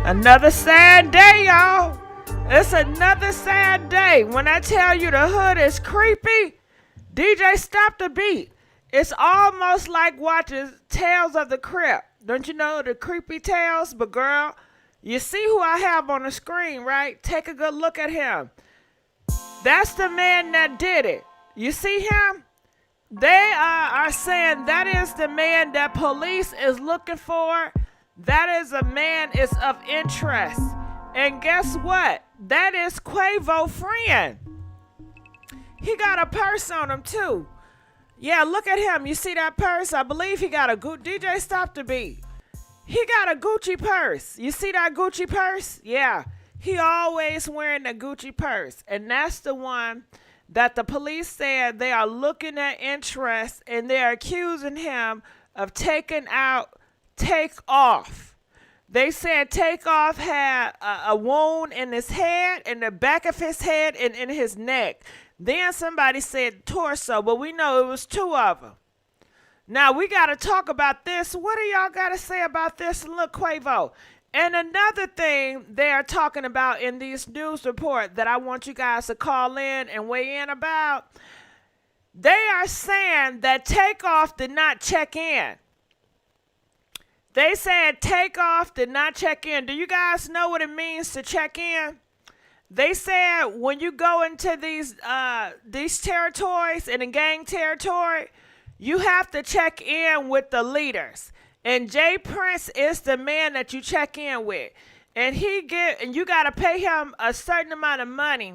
Another sad day, y'all. It's another sad day. When I tell you the hood is creepy, DJ stop the beat. It's almost like watching Tales of the Crypt. Don't you know the creepy tales? But girl, you see who I have on the screen, right? Take a good look at him. That's the man that did it. You see him? They are saying that is the man that police is looking for. That is a man is of interest. And guess what? That is Quavo friend. He got a purse on him too. Yeah, look at him. You see that purse? I believe he got a DJ stop the beat. He got a Gucci purse. You see that Gucci purse? Yeah. He always wearing the Gucci purse. And that's the one that the police said they are looking at interest and they're accusing him of taking out Takeoff. They said Takeoff had a wound in his head, in the back of his head, and in his neck. Then somebody said torso, but we know it was two of them. Now we got to talk about this. What do y'all got to say about this? Look, Quavo. And another thing they are talking about in these news report that I want you guys to call in and weigh in about, they are saying that Takeoff did not check in. They said Takeoff did not check in. Do you guys know what it means to check in? They said when you go into these territories, in a gang territory, you have to check in with the leaders. And Jay Prince is the man that you check in with. And you got to pay him a certain amount of money.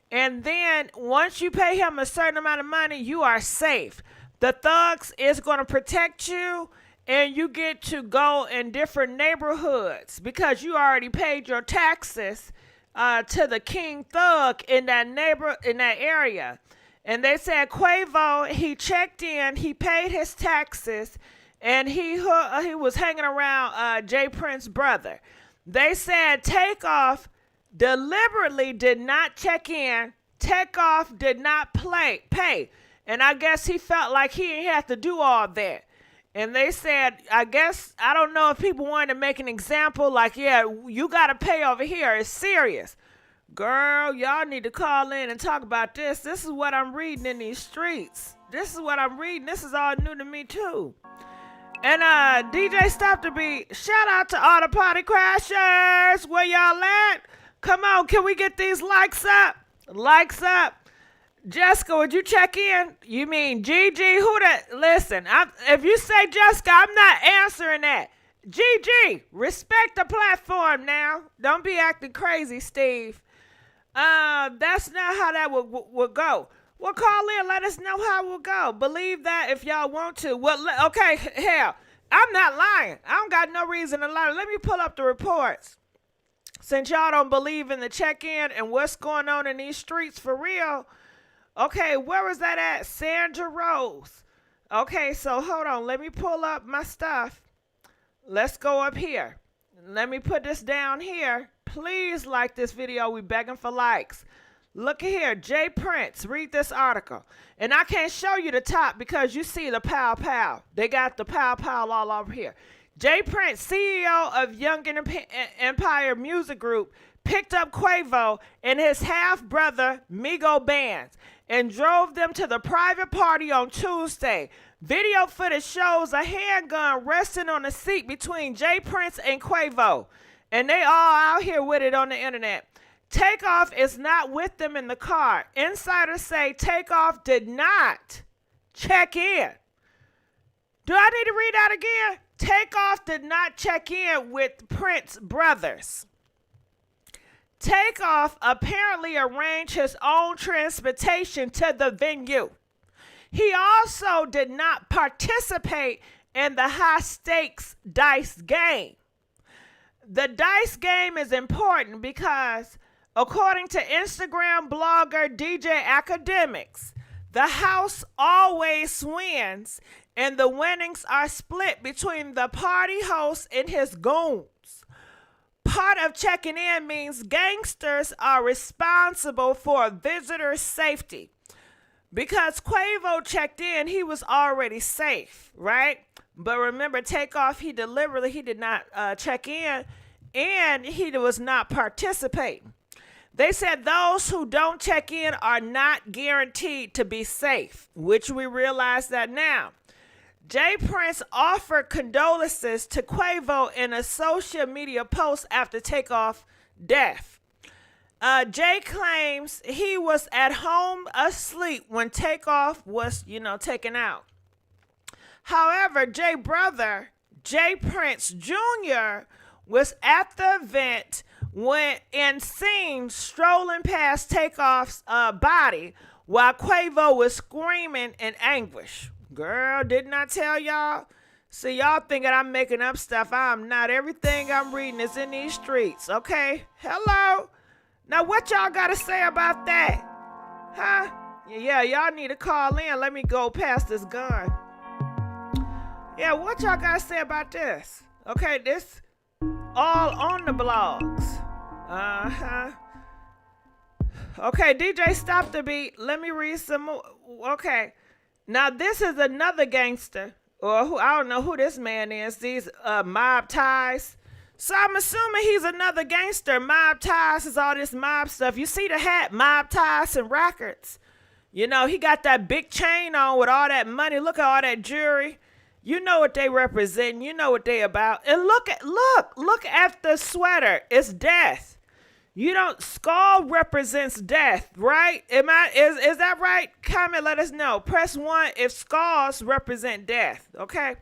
And then once you pay him a certain amount of money, you are safe. The thugs is going to protect you. And you get to go in different neighborhoods because you already paid your taxes to the king thug in that area. And they said Quavo, he checked in, he paid his taxes, and he was hanging around Jay Prince's brother. They said Takeoff deliberately did not check in. Takeoff did not pay. And I guess he felt like he didn't have to do all that. And they said, I don't know if people wanted to make an example like, yeah, you got to pay over here. It's serious. Girl, y'all need to call in and talk about this. This is what I'm reading in these streets. This is what I'm reading. This is all new to me, too. And DJ Stop the Beat, shout out to all the party crashers. Where y'all at? Come on, can we get these likes up? Likes up. Jessica, would you check in? You mean GG? Who that? Listen, if you say Jessica, I'm not answering that. GG, respect the platform now. Don't be acting crazy, Steve. That's not how that would go. Well, call in, let us know how it will go. Believe that if y'all want to. Well, okay, hell, I'm not lying. I don't got no reason to lie. Let me pull up the reports. Since y'all don't believe in the check-in and what's going on in these streets for real. Okay, where was that at? Sandra Rose. Okay, so hold on. Let me pull up my stuff. Let's go up here. Let me put this down here. Please like this video. We begging for likes. Look at here. Jay Prince. Read this article. And I can't show you the top because you see the pow pow. They got the pow pow all over here. Jay Prince, CEO of Young Empire Music Group, picked up Quavo and his half-brother Migo bands and drove them to the private party on Tuesday. Video footage shows a handgun resting on the seat between Jay Prince and Quavo. And they all out here with it on the internet. Takeoff is not with them in the car. Insiders say Takeoff did not check in. Do I need to read that again? Takeoff did not check in with Prince brothers. Takeoff apparently arranged his own transportation to the venue. He also did not participate in the high-stakes dice game. The dice game is important because, according to Instagram blogger DJ Academics, the house always wins, and the winnings are split between the party host and his goons. Part of checking in means gangsters are responsible for visitors' safety. Because Quavo checked in, he was already safe, right? But remember, Takeoff, he did not check in. and he was not participating. They said those who don't check in are not guaranteed to be safe, which we realize that now. Jay Prince offered condolences to Quavo in a social media post after Takeoff death. Jay claims he was at home asleep when Takeoff was, taken out. However, Jay brother, Jay Prince Jr., was at the event and seen strolling past Takeoff's body while Quavo was screaming in anguish. Girl, didn't I tell y'all? See, y'all thinking I'm making up stuff. I'm not. Everything I'm reading is in these streets, okay? Hello? Now, what y'all got to say about that? Huh? Yeah, y'all need to call in. Let me go past this gun. Yeah, what y'all got to say about this? Okay, this all on the blogs. Uh-huh. Okay, DJ, stop the beat. Let me read some more. Okay. Now, this is another gangster, or who I don't know who this man is. These mob ties. So I'm assuming he's another gangster. Mob ties is all this mob stuff. You see the hat, mob ties and records. He got that big chain on with all that money. Look at all that jewelry. You know what they represent. You know what they about. And look at the sweater. It's death. Skull represents death, right? Is that right? Comment, let us know. Press 1 if skulls represent death, okay?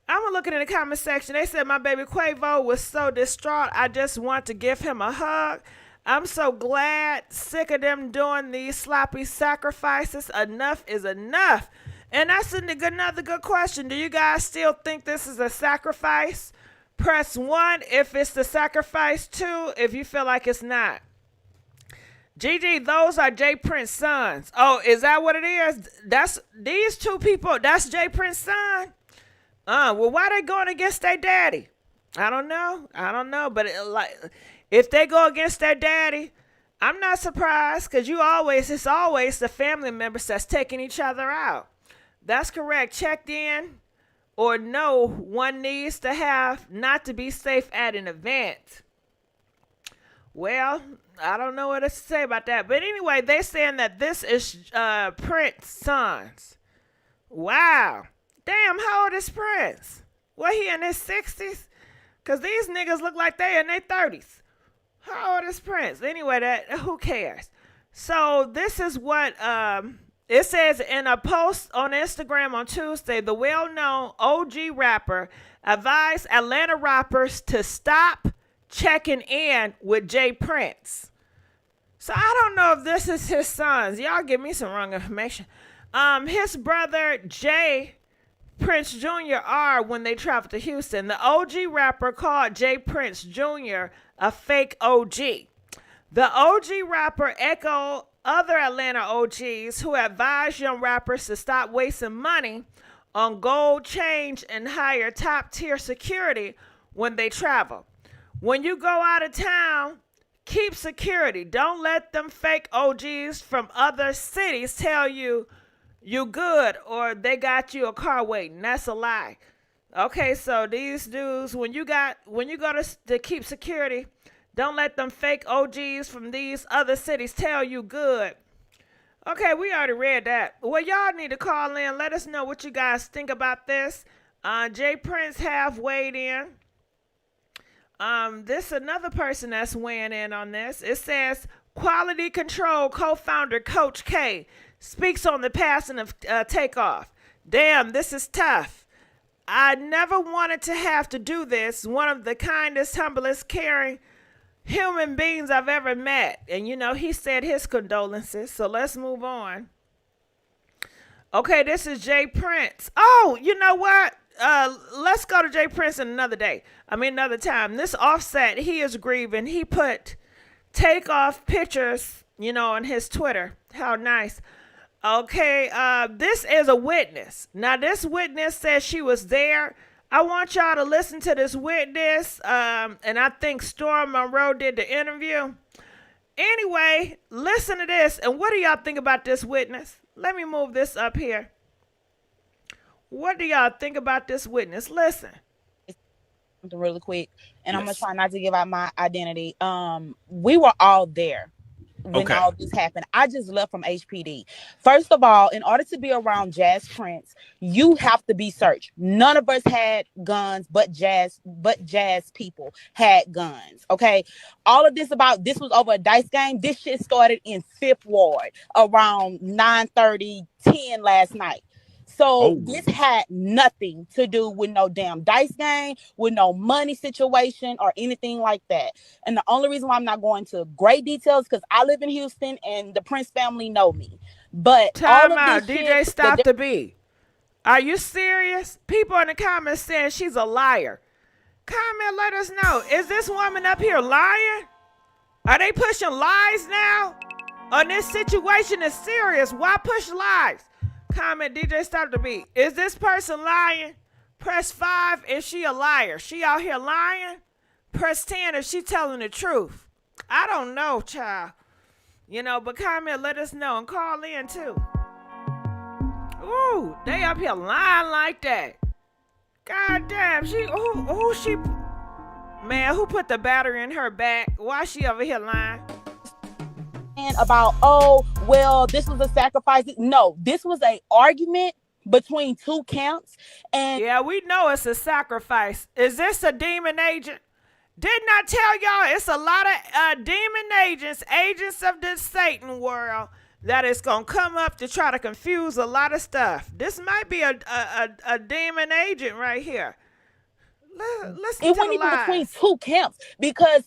I'm looking in the comment section. They said my baby Quavo was so distraught. I just want to give him a hug. I'm so glad. Sick of them doing these sloppy sacrifices. Enough is enough. And that's another good question. Do you guys still think this is a sacrifice? Press 1 if it's the sacrifice. 2 if you feel like it's not. GG, those are Jay Prince's sons. Oh, is that what it is? That's these two people. That's Jay Prince's son. Well, why they going against their daddy? I don't know. But if they go against their daddy, I'm not surprised because it's always the family members that's taking each other out. That's correct. Checked in or no, one needs to have not to be safe at an event. Well, I don't know what to say about that. But anyway, they're saying that this is Prince's sons. Wow. Damn, how old is Prince? What, he in his 60s? Because these niggas look like they in their 30s. How old is Prince? Anyway, who cares? So this is what it says in a post on Instagram on Tuesday. The well-known OG rapper advised Atlanta rappers to stop checking in with Jay Prince. So I don't know if this is his sons. Y'all give me some wrong information. His brother Jay Prince Jr. are when they traveled to Houston. The OG rapper called Jay Prince Jr. a fake OG. The OG rapper echoed other Atlanta OGs who advised young rappers to stop wasting money on gold change and hire top-tier security when they travel. When you go out of town, keep security. Don't let them fake OGs from other cities tell you you good or they got you a car waiting. That's a lie. Okay, so these dudes, when you go to keep security, don't let them fake OGs from these other cities tell you good. Okay, we already read that. Well, y'all need to call in. Let us know what you guys think about this. Jay Prince have weighed in. This another person that's weighing in on this. It says Quality Control co-founder Coach K speaks on the passing of Takeoff. Damn, this is tough. I never wanted to have to do this. One of the kindest, humblest, caring human beings I've ever met. And he said his condolences. So let's move on. Okay, this is Jay Prince. Oh, you know what? Let's go to Jay Prince another time. This Offset, he is grieving. He put Takeoff pictures, on his Twitter. How nice. Okay, this is a witness. Now, this witness says she was there. I want y'all to listen to this witness. And I think Storm Monroe did the interview. Anyway, listen to this. And what do y'all think about this witness? Let me move this up here. What do y'all think about this witness? Listen. something really quick, and I'm gonna Yes. try not to give out my identity. We were all there when Okay. all this happened. I just left from HPD. First of all, in order to be around Jazz Prince, you have to be searched. None of us had guns, but Jazz people had guns. Okay. All of this was over a dice game. This shit started in Fifth Ward around 9:30, 10 last night. So Oh. this had nothing to do with no damn dice game, with no money situation or anything like that. And the only reason why I'm not going to great details because I live in Houston and the Prince family know me. But all Time of this out. shit DJ that Stop the Beat. Are you serious? People in the comments saying she's a liar. Comment, let us know. Is this woman up here lying? Are they pushing lies now? Or this situation is serious. Why push lies? Comment, DJ Stop the Beat. Is this person lying? Press 5 if she a liar. She out here lying? Press 10 if she telling the truth. I don't know, child. But comment, let us know, and call in too. Ooh, they up here lying like that. God damn, she, man, who put the battery in her back? Why she over here lying? about, oh, well, this was a sacrifice. No, this was a argument between two camps. And Yeah, we know it's a sacrifice. Is this a demon agent? Didn't I tell y'all it's a lot of demon agents of this Satan world that is going to come up to try to confuse a lot of stuff. This might be a demon agent right here. Listen it to the wasn't even between lies. two camps because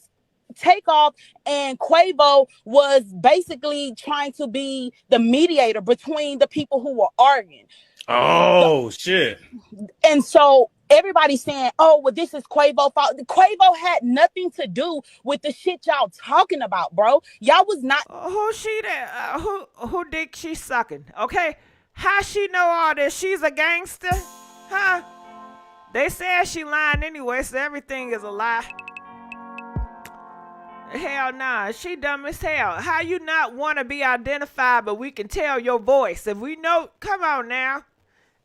Takeoff and Quavo was basically trying to be the mediator between the people who were arguing. Oh shit. And so everybody's saying, oh, well, this is Quavo fault. Quavo had nothing to do with the shit y'all talking about, bro. Y'all was not. Who she that? Who dick she sucking? Okay, how she know all this? She's a gangster, huh? They said she lying anyway, so everything is a lie. Hell nah, she dumb as hell. How you not want to be identified, but we can tell your voice? If we know, come on now.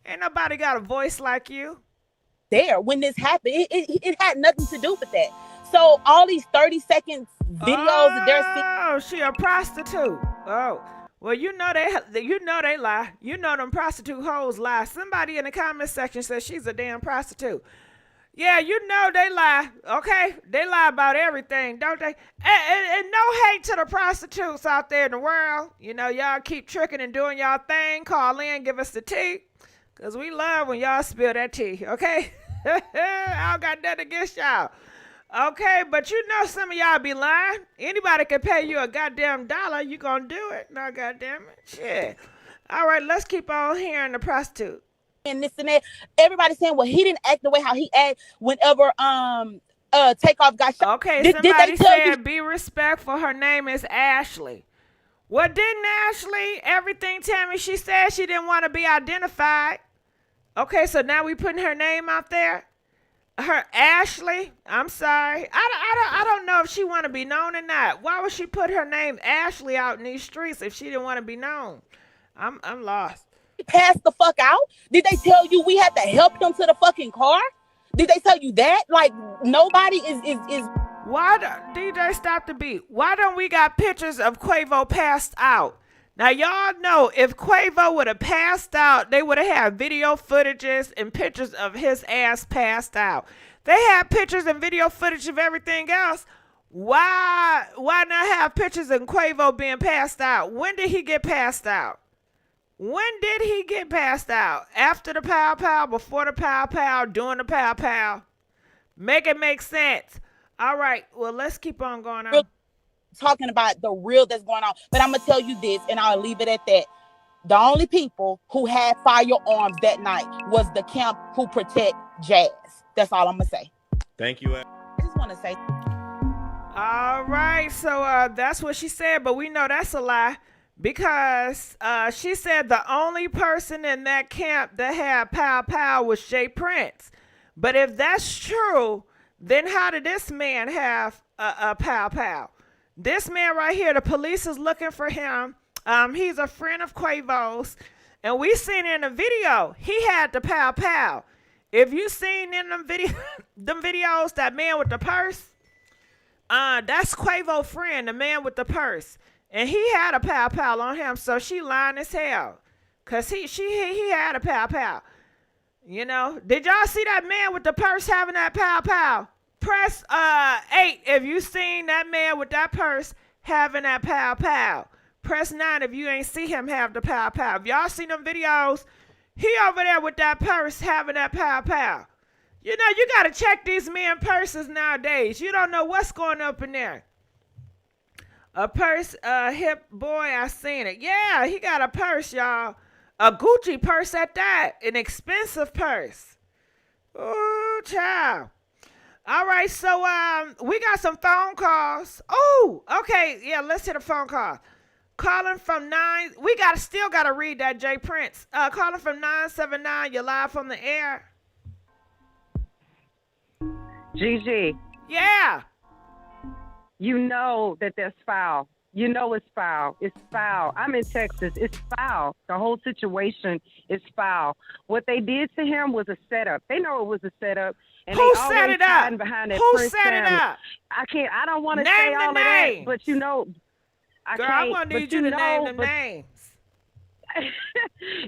Ain't nobody got a voice like you. There when this happened. It had nothing to do with that. So all these 30-second videos that they're seeing. Oh, she a prostitute. Oh, well, they lie. You know them prostitute hoes lie. Somebody in the comment section says she's a damn prostitute. Yeah, you know they lie. Okay, they lie about everything, don't they? And no hate to the prostitutes out there in the world. Y'all keep tricking and doing y'all thing. Call in, give us the tea, cause we love when y'all spill that tea. Okay, I don't got nothing against y'all. Okay, but some of y'all be lying. Anybody can pay you a goddamn dollar. You gonna do it? No, goddamn it. Shit. All right, let's keep on hearing the prostitute. And this and that. Everybody saying, well, he didn't act the way how he act whenever Takeoff got shot. Okay, Did they somebody tell you said be respectful. Her name is Ashley. Well, didn't Ashley, everything tell me she said she didn't want to be identified? Okay, so now we putting her name out there. Her Ashley, I'm sorry. I don't know if she want to be known or not. Why would she put her name Ashley out in these streets if she didn't want to be known? I'm lost. pass the fuck out? Did they tell you we had to help him to the fucking car? Did they tell you that? Like nobody is Why DJ Stop the Beat? Why don't we got pictures of Quavo passed out? Now y'all know if Quavo would have passed out, they would have had video footages and pictures of his ass passed out. They had pictures and video footage of everything else. Why not have pictures of Quavo being passed out? When did he get passed out? When did he get passed out? After the pow pow, before the pow pow, during the pow pow? Make it make sense. All right, well, let's keep on going on. talking about the real that's going on. But I'm gonna tell you this, and I'll leave it at that. The only people who had firearms that night was the camp who protect Jazz. That's all I'm gonna say. Thank you. I just want to say. All right, so that's what she said, but we know that's a lie because she said the only person in that camp that had pow pow was Jay Prince. But if that's true, then how did this man have a pow pow? This man right here, the police is looking for him. He's a friend of Quavo's, and we seen in the video he had the pow pow. If you seen in them them videos, that man with the purse, that's Quavo friend, the man with the purse. And he had a pow pow on him, so she lying as hell. Cause he had a pow pow. You know? Did y'all see that man with the purse having that pow pow? Press 8 if you seen that man with that purse having that pow pow. Press 9 if you ain't see him have the pow pow. If y'all seen them videos, he over there with that purse having that pow pow. You know, you gotta check these men purses nowadays. You don't know what's going up in there. A purse, hip boy, I seen it. Yeah, he got a purse, y'all. A Gucci purse at that. An expensive purse. Ooh, child. All right, so we got some phone calls. Oh, okay, yeah, let's hit a phone call. Calling from 9, we still gotta read that J Prince. Calling from 979, you're live on the air. GG, Yeah. you know that that's foul. You know it's foul. It's foul. I'm in Texas. It's foul. The whole situation is foul. What they did to him was a setup. They know it was a setup. And Who they set it up? behind that Who Prince set it family. up? I don't want to Name say the all of that, names. but you know, I Girl, can't. I'm gonna but need you to name the but- names.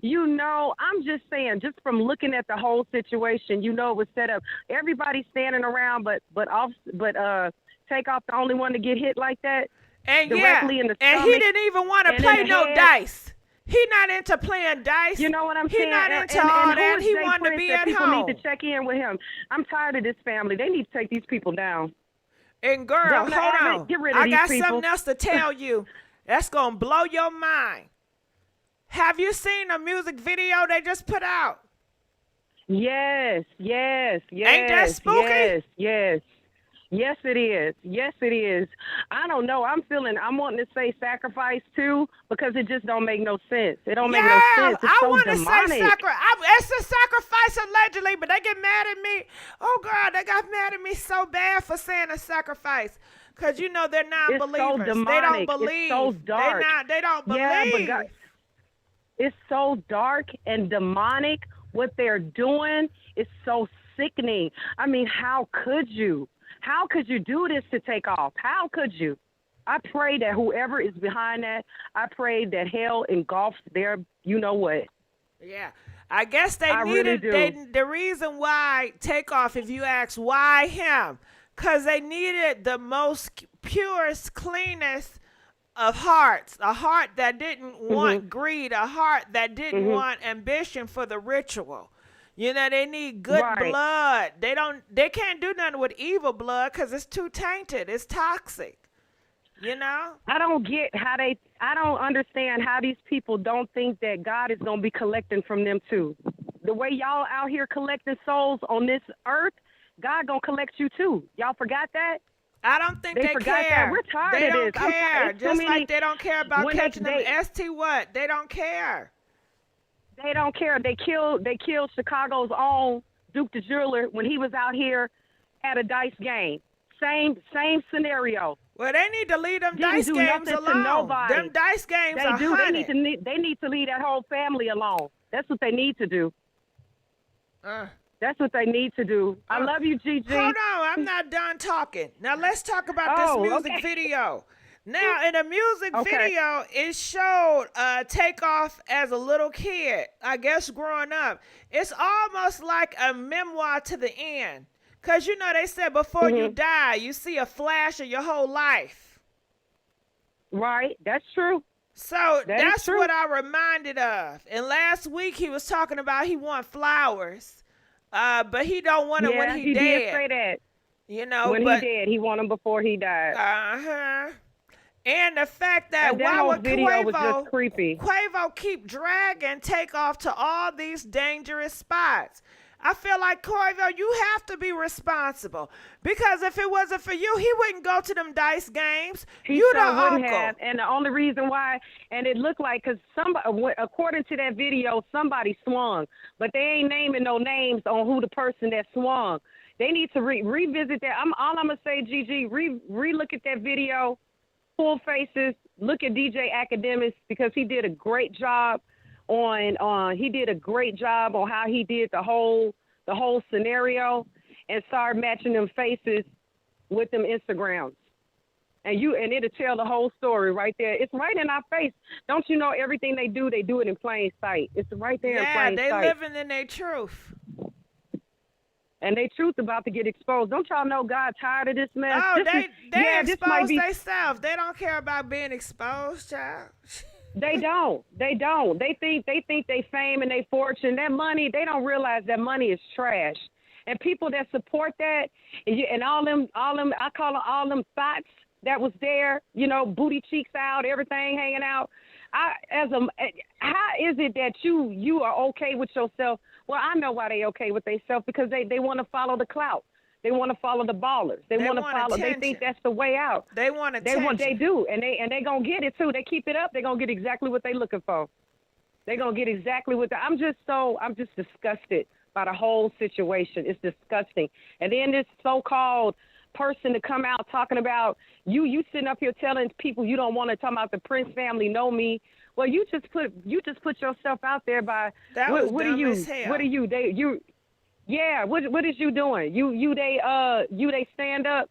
You know, I'm just saying, just from looking at the whole situation, you know it was set up. Everybody's standing around, but Takeoff the only one to get hit like that. And Directly in the and he stomach didn't even want to and in play the no head. dice. He not into playing dice. You know what I'm He saying? not And- into and all who that. is He Jay wanted to Prince be that at people home. need to check in with him. I'm tired of this family. They need to take these people down. And girl, Governor hold Abbott, on. get rid of I these got people. something else to tell you. That's gonna blow your mind. Have you seen a music video they just put out? Yes. Ain't that spooky? Yes, it is. Yes, it is. I don't know. I'm wanting to say sacrifice too because it just don't make no sense. It don't make no sense. It's I so want to demonic. say it's a sacrifice allegedly, but they get mad at me. Oh, girl, they got mad at me so bad for saying a sacrifice. Because, you know, they're non-believers. It's so demonic. They don't believe. It's so dark. They don't believe. Yeah, but God, it's so dark and demonic. What they're doing is so sickening. I mean, how could you? How could you do this to Takeoff? How could you? I pray that whoever is behind that, I pray that hell engulfs their, you know what. Yeah. I guess they I needed, really do. the reason why Takeoff, if you ask why him, because they needed the most purest, cleanest of hearts, a heart that didn't want greed, a heart that didn't want ambition for the ritual. You know, they need good blood. They can't do nothing with evil blood because it's too tainted. It's toxic. You know? I don't understand how these people don't think that God is going to be collecting from them too. The way y'all out here collecting souls on this earth, God going to collect you too. Y'all forgot that? I don't think they forgot care. that. We're tired they of don't this. I'm care. tired. Just like they don't care about when catching them they- ST what? They don't care. They don't care. They killed Chicago's own Duke the Jeweler when he was out here at a dice game. Same scenario. Well, they need to leave them Didn't dice do games nothing to alone. nobody. Them dice games They are do. haunted. They need to leave that whole family alone. That's what they need to do. That's what they need to do. I love you, GG. Hold on, I'm not done talking. Now let's talk about this music video. Now, in a music video, it showed Takeoff as a little kid, I guess growing up. It's almost like a memoir to the end. Because, you know, they said before you die, you see a flash of your whole life. Right, that's true. So that's true. what I reminded of. And last week he was talking about he want flowers, but he don't want it when he dead. Did say that. You know, when he dead, he want him before he died. And the fact that And that why whole would video was just creepy. Quavo keep dragging Takeoff to all these dangerous spots. I feel like, Quavo, you have to be responsible. Because if it wasn't for you, he wouldn't go to them dice games. You the uncle. Have. And the only reason why, and it looked like, because according to that video, somebody swung. But they ain't naming no names on who the person that swung. They need to revisit that. All I'm going to say, GG, re-look at that video, full faces, look at DJ Academics, because he did a great job on how he did the whole the whole scenario and start matching them faces with them Instagrams. And it'll tell the whole story right there. It's right in our face. Don't you know everything they do it in plain sight. It's right there in plain they sight. living in their truth. And they truth about to get exposed. Don't y'all know God tired of this mess? Oh, they this might expose be. themselves. They don't care about being exposed, child. They don't. They don't. They think they fame and they fortune, that money. They don't realize that money is trash. And people that support that, and all them, I call them all them thoughts that was there, you know, booty cheeks out, everything hanging out. How is it that you are okay with yourself? Well, I know why they okay with themselves, because they want to follow the clout. They want to follow the ballers. They want to follow. Attention. They think that's the way out. They want attention. They do, and they gonna get it too. They keep it up. They gonna get exactly what they looking for. They gonna get exactly what. I'm just disgusted by the whole situation. It's disgusting. And then this so-called person to come out talking about you sitting up here telling people you don't want to talk about the Prince family know me. Well, you just put yourself out there by that what, was what dumb are you? as hell. What are you? What is you doing? They stand up.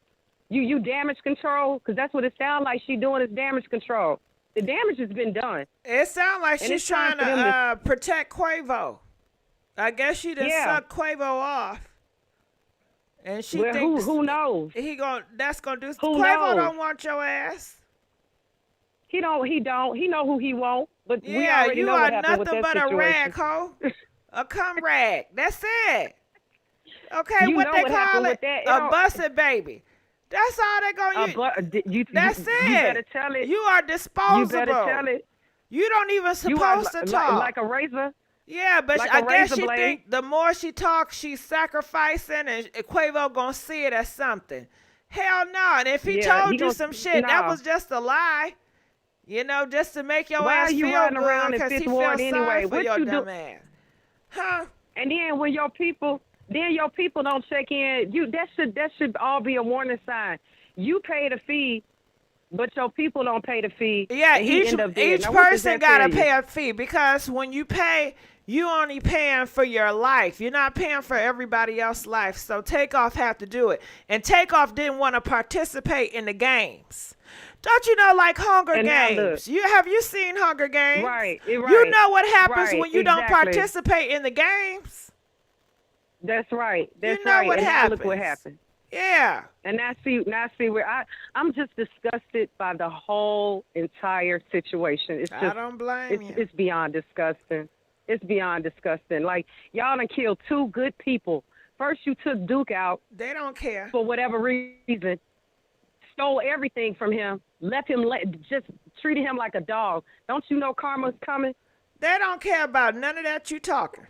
You damage control, because that's what it sounds like she doing is damage control. The damage has been done. It sounds like And she's it's time trying for them to protect Quavo. I guess she done Yeah. sucked Quavo off. And she Well, thinks who knows? that's gonna do. Who Quavo knows? don't want your ass. He don't. He know who he won't. But we Yeah, already you know are what happened with nothing that but a situation. rag, ho. A cum rag. That's it. Okay, You what know they what call happened it? with that. It A don't- busted baby. That's all they gonna use. That's it. You better tell it. You are disposable. You better tell it. You don't even You are supposed to talk. like a razor. Yeah, but like I a guess razor she blade. think the more she talks, she's sacrificing, and Quavo gonna see it as something. Hell no. And if he Yeah, told he you gonna- some shit, that no. was just a lie. You know, just to make your Why ass are you feel riding good around in because he Fifth feels Ward sorry anyway? for What your you dumb do- ass. Huh? And then when your people don't check in, that should all be a warning sign. You pay the fee, but your people don't pay the fee. Yeah, and he end up dead. each Now, what does person that gotta tell you? pay a fee, because when you pay, you only paying for your life. You're not paying for everybody else's life. So Takeoff have to do it. And Takeoff didn't want to participate in the games. Don't you know, like Hunger And now Games? look. Have you seen Hunger Games? Right. You know what happens Right, when you don't exactly. participate in the games? That's right. That's You know right. what and now look what happens. happened. Yeah. And now see where I'm just disgusted by the whole entire situation. It's I just don't blame you. it's beyond disgusting. It's beyond disgusting. Like, y'all done killed two good people. First you took Duke out They don't care. for whatever reason, stole everything from him, left him just treated him like a dog. Don't you know karma's coming? They don't care about none of that you talking.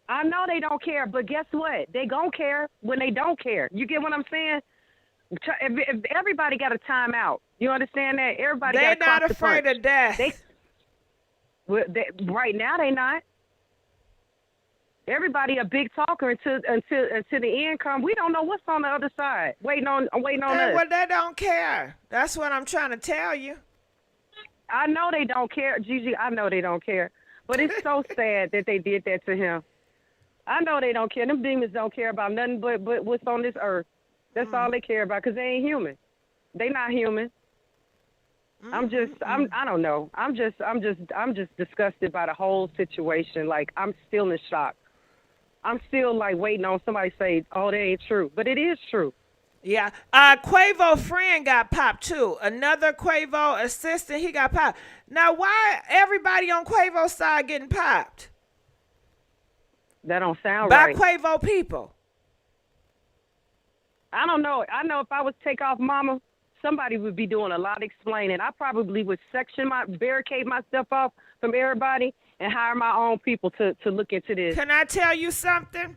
I know they don't care, but guess what? They gonna care when they don't care. You get what I'm saying? If everybody got a timeout. You understand that? Everybody They're got not to clock afraid the punch. of death. Right now they not. Everybody a big talker until the end come. We don't know what's on the other side. Waiting on us. Well, they don't care. That's what I'm trying to tell you. I know they don't care, Gigi. I know they don't care, but it's so sad that they did that to him. I know they don't care. Them demons don't care about nothing but what's on this earth. That's all they care about, because they ain't human. They not human. I don't know. I'm just disgusted by the whole situation. Like, I'm still in shock. I'm still like waiting on somebody to say, "Oh, that ain't true," but it is true. Yeah. Quavo friend got popped too. Another Quavo assistant, he got popped. Now, why everybody on Quavo's side getting popped? That don't sound By right. Quavo people. I don't know. I know if I was Takeoff mama, somebody would be doing a lot of explaining. I probably would barricade myself off from everybody and hire my own people to look into this. Can I tell you something?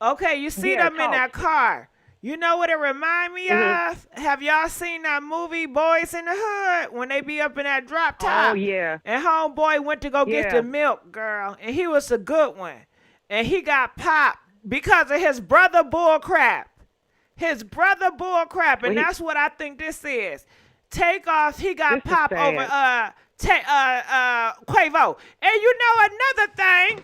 Okay, you see Yeah, them in talk. that car. You know what it remind me of? Have y'all seen that movie Boys in the Hood, when they be up in that drop top? Oh, yeah. And homeboy went to go get Yeah. the milk, girl, and he was a good one. And he got popped because of his brother bull crap. His brother bull crap, and Well, that's what I think this is. Takeoff, he got This is popped sad. over Quavo. And you know another thing,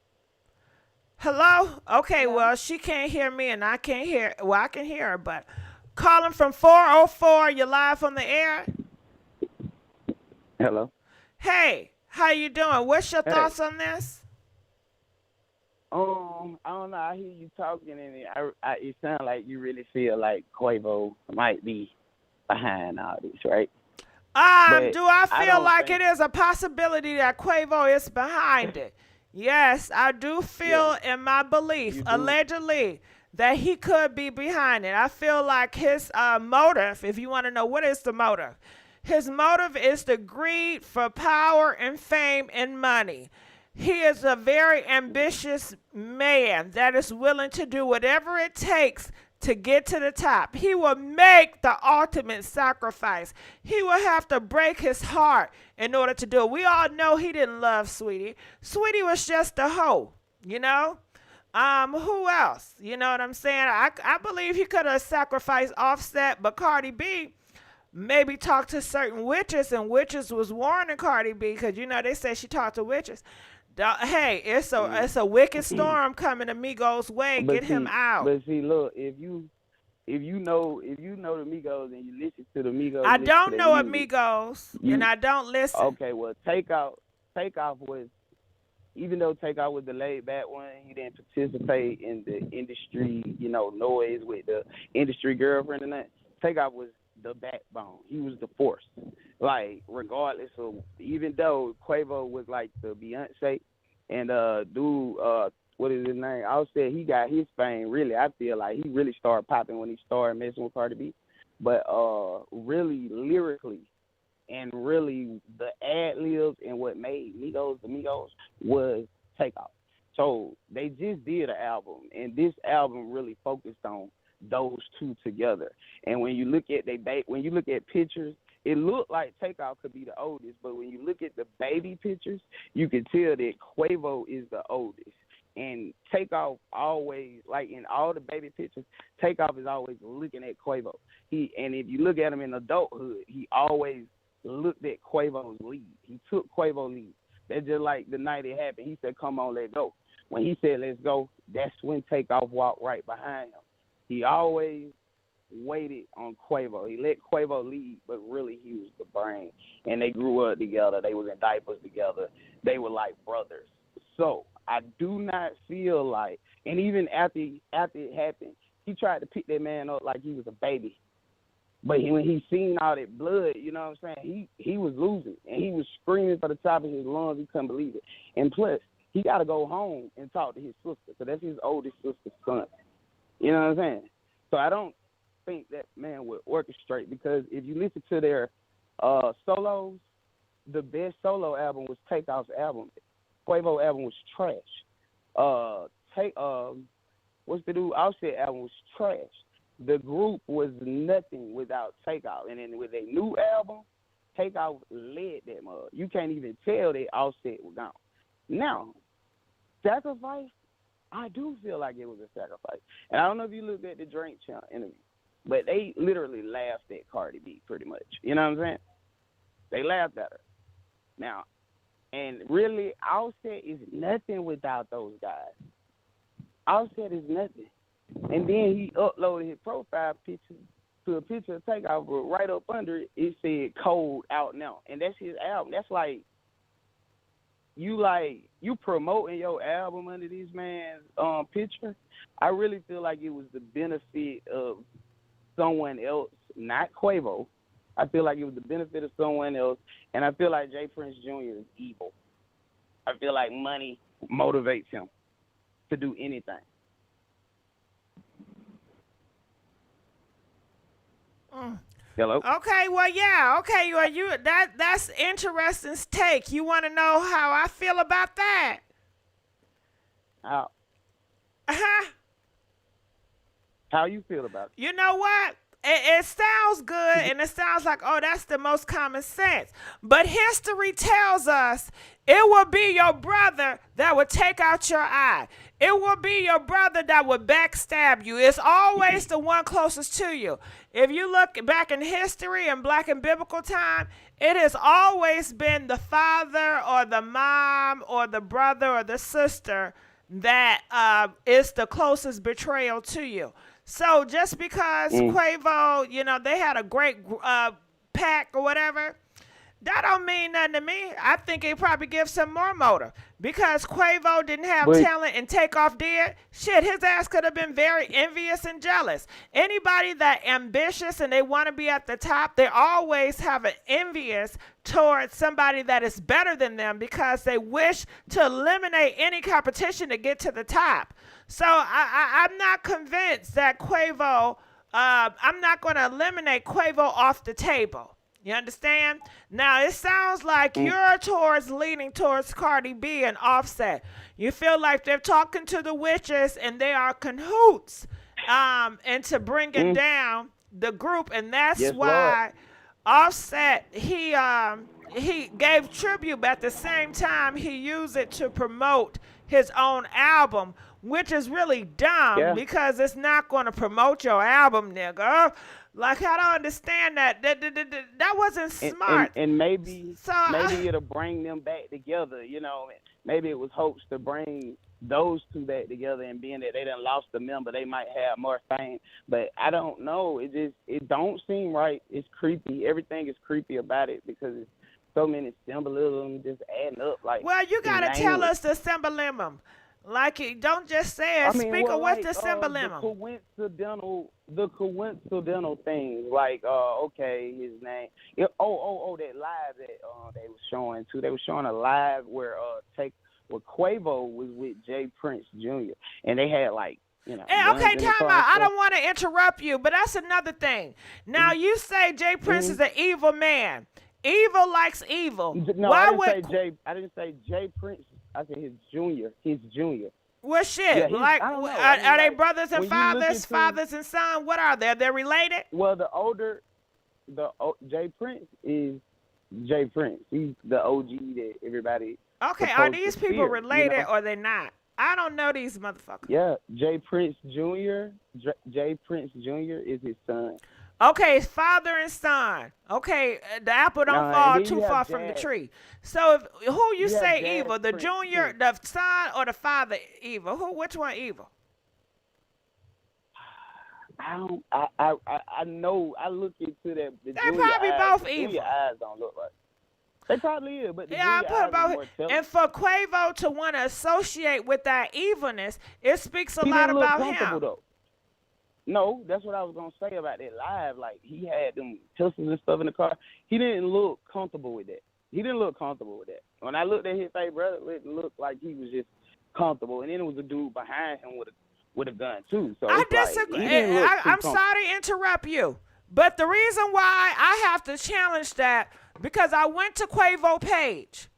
Hello? Okay, Hello. well, she can't hear me and I can't hear. Well, I can hear her, but calling from 404, you're live on the air. Hello. Hey, how you doing? What's your Hey. thoughts on this? I don't know. I hear you talking, and it sounds like you really feel like Quavo might be behind all this, right? But Do I I feel don't like it think. is a possibility that Quavo is behind it? Yes, I do Yeah, feel in my belief, you do. allegedly, that he could be behind it. I feel like his motive, if you want to know what is the motive, his motive is the greed for power and fame and money. He is a very ambitious man that is willing to do whatever it takes to get to the top. He will make the ultimate sacrifice. He will have to break his heart in order to do it. We all know he didn't love Sweetie. Sweetie was just a hoe, you know? Who else? You know what I'm saying? I believe he could have sacrificed Offset, but Cardi B maybe talked to certain witches, and witches was warning Cardi B because you know they say she talked to witches. Hey, Mm. it's a wicked storm coming Amigos way. but Get him see, out. but see, look, if you know the Migos and you listen to the Migos, I listen to don't their know music, Amigos, and you I don't listen. okay? Well, Takeoff was, even though Takeoff was the laid back one, he didn't participate in the industry, noise with the industry girlfriend and that. Takeoff was the backbone. He was the force. Like, regardless of, even though Quavo was like the Beyonce and dude, what is his name? I would say he got his fame really. I feel like he really started popping when he started messing with Cardi B. But really lyrically, and really the ad libs and what made Migos the Migos was Takeoff. So they just did an album, and this album really focused on those two together. And when you look at when you look at pictures, it looked like Takeoff could be the oldest, but when you look at the baby pictures, you can tell that Quavo is the oldest. And Takeoff always, like in all the baby pictures, Takeoff is always looking at Quavo. And if you look at him in adulthood, he always looked at Quavo's lead. He took Quavo's lead. That's just like the night it happened. He said, "Come on, let's go." When he said, "Let's go," that's when Takeoff walked right behind him. He always waited on Quavo. He let Quavo lead, but really he was the brain. And they grew up together. They was in diapers together. They were like brothers. So I do not feel like, and even after it happened, he tried to pick that man up like he was a baby. But when he seen all that blood, you know what I'm saying, he was losing. And he was screaming for the top of his lungs. He couldn't believe it. And plus, he got to go home and talk to his sister. So that's his oldest sister's son. You know what I'm saying? So I don't think that man would orchestrate, because if you listen to their solos, the best solo album was Takeoff's album. Quavo album was trash. What's the dude? Offset album was trash. The group was nothing without Takeoff, and then with a new album, Takeoff led that mug. You can't even tell that Offset was gone. Now, Sacrifice, I do feel like it was a sacrifice. And I don't know if you looked at the Drink Champ interview, but they literally laughed at Cardi B pretty much. You know what I'm saying? They laughed at her. Now, and really, Offset is nothing without those guys. Offset is nothing. And then he uploaded his profile picture to a picture of Takeoff, but right up under it, it said "Cold Out Now," and that's his album. That's like you promoting your album under this man's picture. I really feel like it was the benefit of someone else, not Quavo. I feel like it was the benefit of someone else, and I feel like Jay Prince Jr. is evil. I feel like money motivates him to do anything. Mm. Hello? Okay, well, yeah, okay, well, that's interesting take. You want to know how I feel about that? How Uh-huh. how you feel about it? You know what? It sounds good, and it sounds like, oh, that's the most common sense. But history tells us it will be your brother that would take out your eye. It will be your brother that would backstab you. It's always the one closest to you. If you look back in history in black and biblical time, it has always been the father or the mom or the brother or the sister that is the closest betrayal to you. So just because Quavo, you know, they had a great pack or whatever, that don't mean nothing to me. I think it probably gives some more motive because Quavo didn't have talent and Takeoff did. Shit, his ass could have been very envious and jealous. Anybody that ambitious and they want to be at the top, they always have an envious towards somebody that is better than them because they wish to eliminate any competition to get to the top. So I'm not convinced that Quavo, I'm not going to eliminate Quavo off the table. You understand? Now, it sounds like you're leaning towards Cardi B and Offset. You feel like they're talking to the witches and they are cahoots and to bringing down the group. And that's why Offset, he gave tribute, but at the same time, he used it to promote his own album, which is really dumb because it's not going to promote your album, nigga. Like, I don't understand that. That wasn't smart. And maybe it'll bring them back together, you know. Maybe it was hopes to bring those two back together, and being that they done lost a member, they might have more fame. But I don't know. It don't seem right. It's creepy. Everything is creepy about it because it's so many symbolism just adding up. Like, well, you got to tell us the symbolism. Like, don't just say it. Speak of what's the symbolism. The coincidental things, like, okay, his name. That live that they was showing too. They was showing a live where Quavo was with Jay Prince Jr. and they had like, you know. Hey, okay, time out. I don't want to interrupt you, but that's another thing. Now you say Jay Prince is an evil man. Evil likes evil. No, I didn't say Jay Prince. I said his junior. Well, shit. Yeah, are they brothers and fathers, fathers and sons? What are they? Are they related? Well, Jay Prince is Jay Prince. He's the OG that everybody. Okay, are these people related or they not? I don't know these motherfuckers. Yeah, Jay Prince Jr. Jay Prince Jr. is his son. Okay, father and son. Okay, the apple don't fall too far from the tree. So, who you say evil? The junior, the son, or the father evil? Which one evil? I know. I look into that. They probably both evil. Your eyes don't look like. They probably is, but I put both. And for Quavo to want to associate with that evilness, it speaks a lot about him. Though. No, that's what I was gonna say about that live. Like, he had them pistols and stuff in the car. He didn't look comfortable with that. When I looked at his face, brother, it looked like he was just comfortable. And then it was a dude behind him with a gun too. So I disagree. I'm sorry to interrupt you, but the reason why I have to challenge that because I went to Quavo page.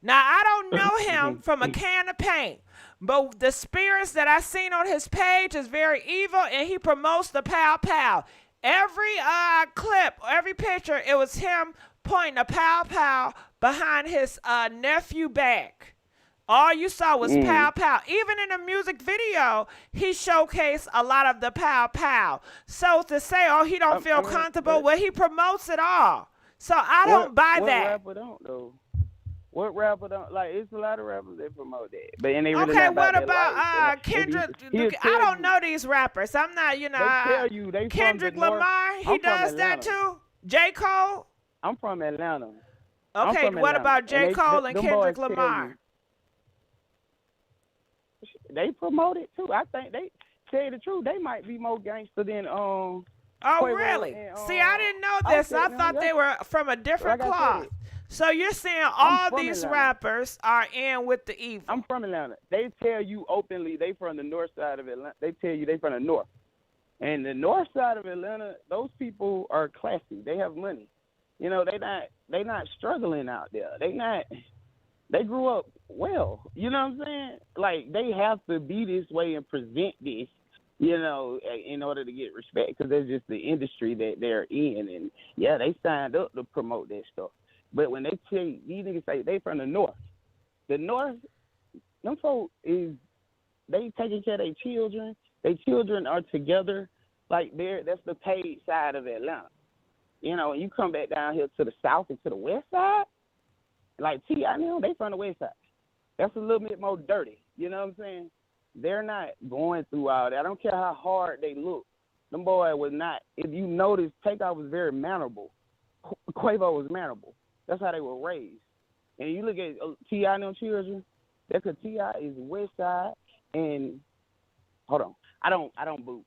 Now I don't know him from a can of paint. But the spirits that I seen on his page is very evil, and he promotes the pow pow. Every clip, every picture, it was him pointing a pow pow behind his nephew back. All you saw was pow pow. Even in the music video, he showcased a lot of the pow pow. So to say, oh, he don't feel comfortable, well, he promotes it all. So I don't buy that. What rapper don't, though? What rapper don't? Like, it's a lot of rappers that promote that. But and they really okay, not what about Kendrick? I don't know these rappers. I'm not, you know. They tell you they Kendrick from the Lamar, he does that too. J. Cole? I'm from Atlanta. Okay, what about J. Cole and Kendrick Lamar? They promote it too. I think they tell you the truth. They might be more gangster than Oh, Quavo really? and, See, I didn't know this. I thought they were from a different cloth. So you're saying all these rappers are in with the evil? I'm from Atlanta. They tell you openly they from the north side of Atlanta. They tell you they from the north. And the north side of Atlanta, those people are classy. They have money. You know, they not struggling out there. They grew up well. You know what I'm saying? Like, they have to be this way and present this, you know, in order to get respect, because that's just the industry that they're in. And yeah, they signed up to promote that stuff. But when they tell you, these niggas say they from the north, them folks they taking care of their children. Their children are together. Like, that's the paid side of Atlanta. You know, when you come back down here to the south and to the west side, like T.I. know they from the west side. That's a little bit more dirty. You know what I'm saying? they're not going through all that. I don't care how hard they look. Them boy was not. If you notice, Takeoff was very mannerable. Quavo was mannerable. That's how they were raised. And you look at T.I. and them children, that's because T.I. is West Side, and hold on, I don't boot.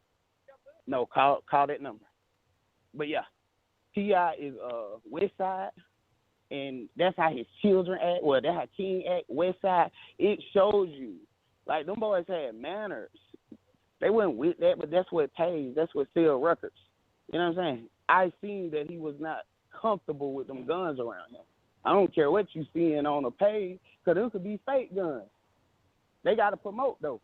No, call that number. But yeah, T.I. is West Side, and that's how his children act. Well, that's how King act, West Side. It shows you, like, them boys had manners. They went with that, but that's what pays. That's what sells records. You know what I'm saying? I seen that he was not comfortable with them guns around him. I don't care what you seeing on the page, because them could be fake guns. They got to promote, though.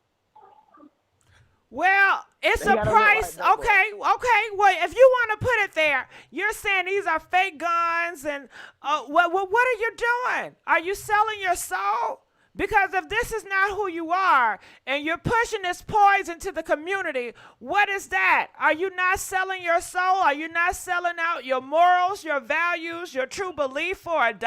Well, it's They a gotta look price. like that, Okay. Well, if you want to put it there, you're saying these are fake guns, and what are you doing? Are you selling your soul? Because if this is not who you are, and you're pushing this poison to the community, what is that? Are you not selling your soul? Are you not selling out your morals, your values, your true belief for $1?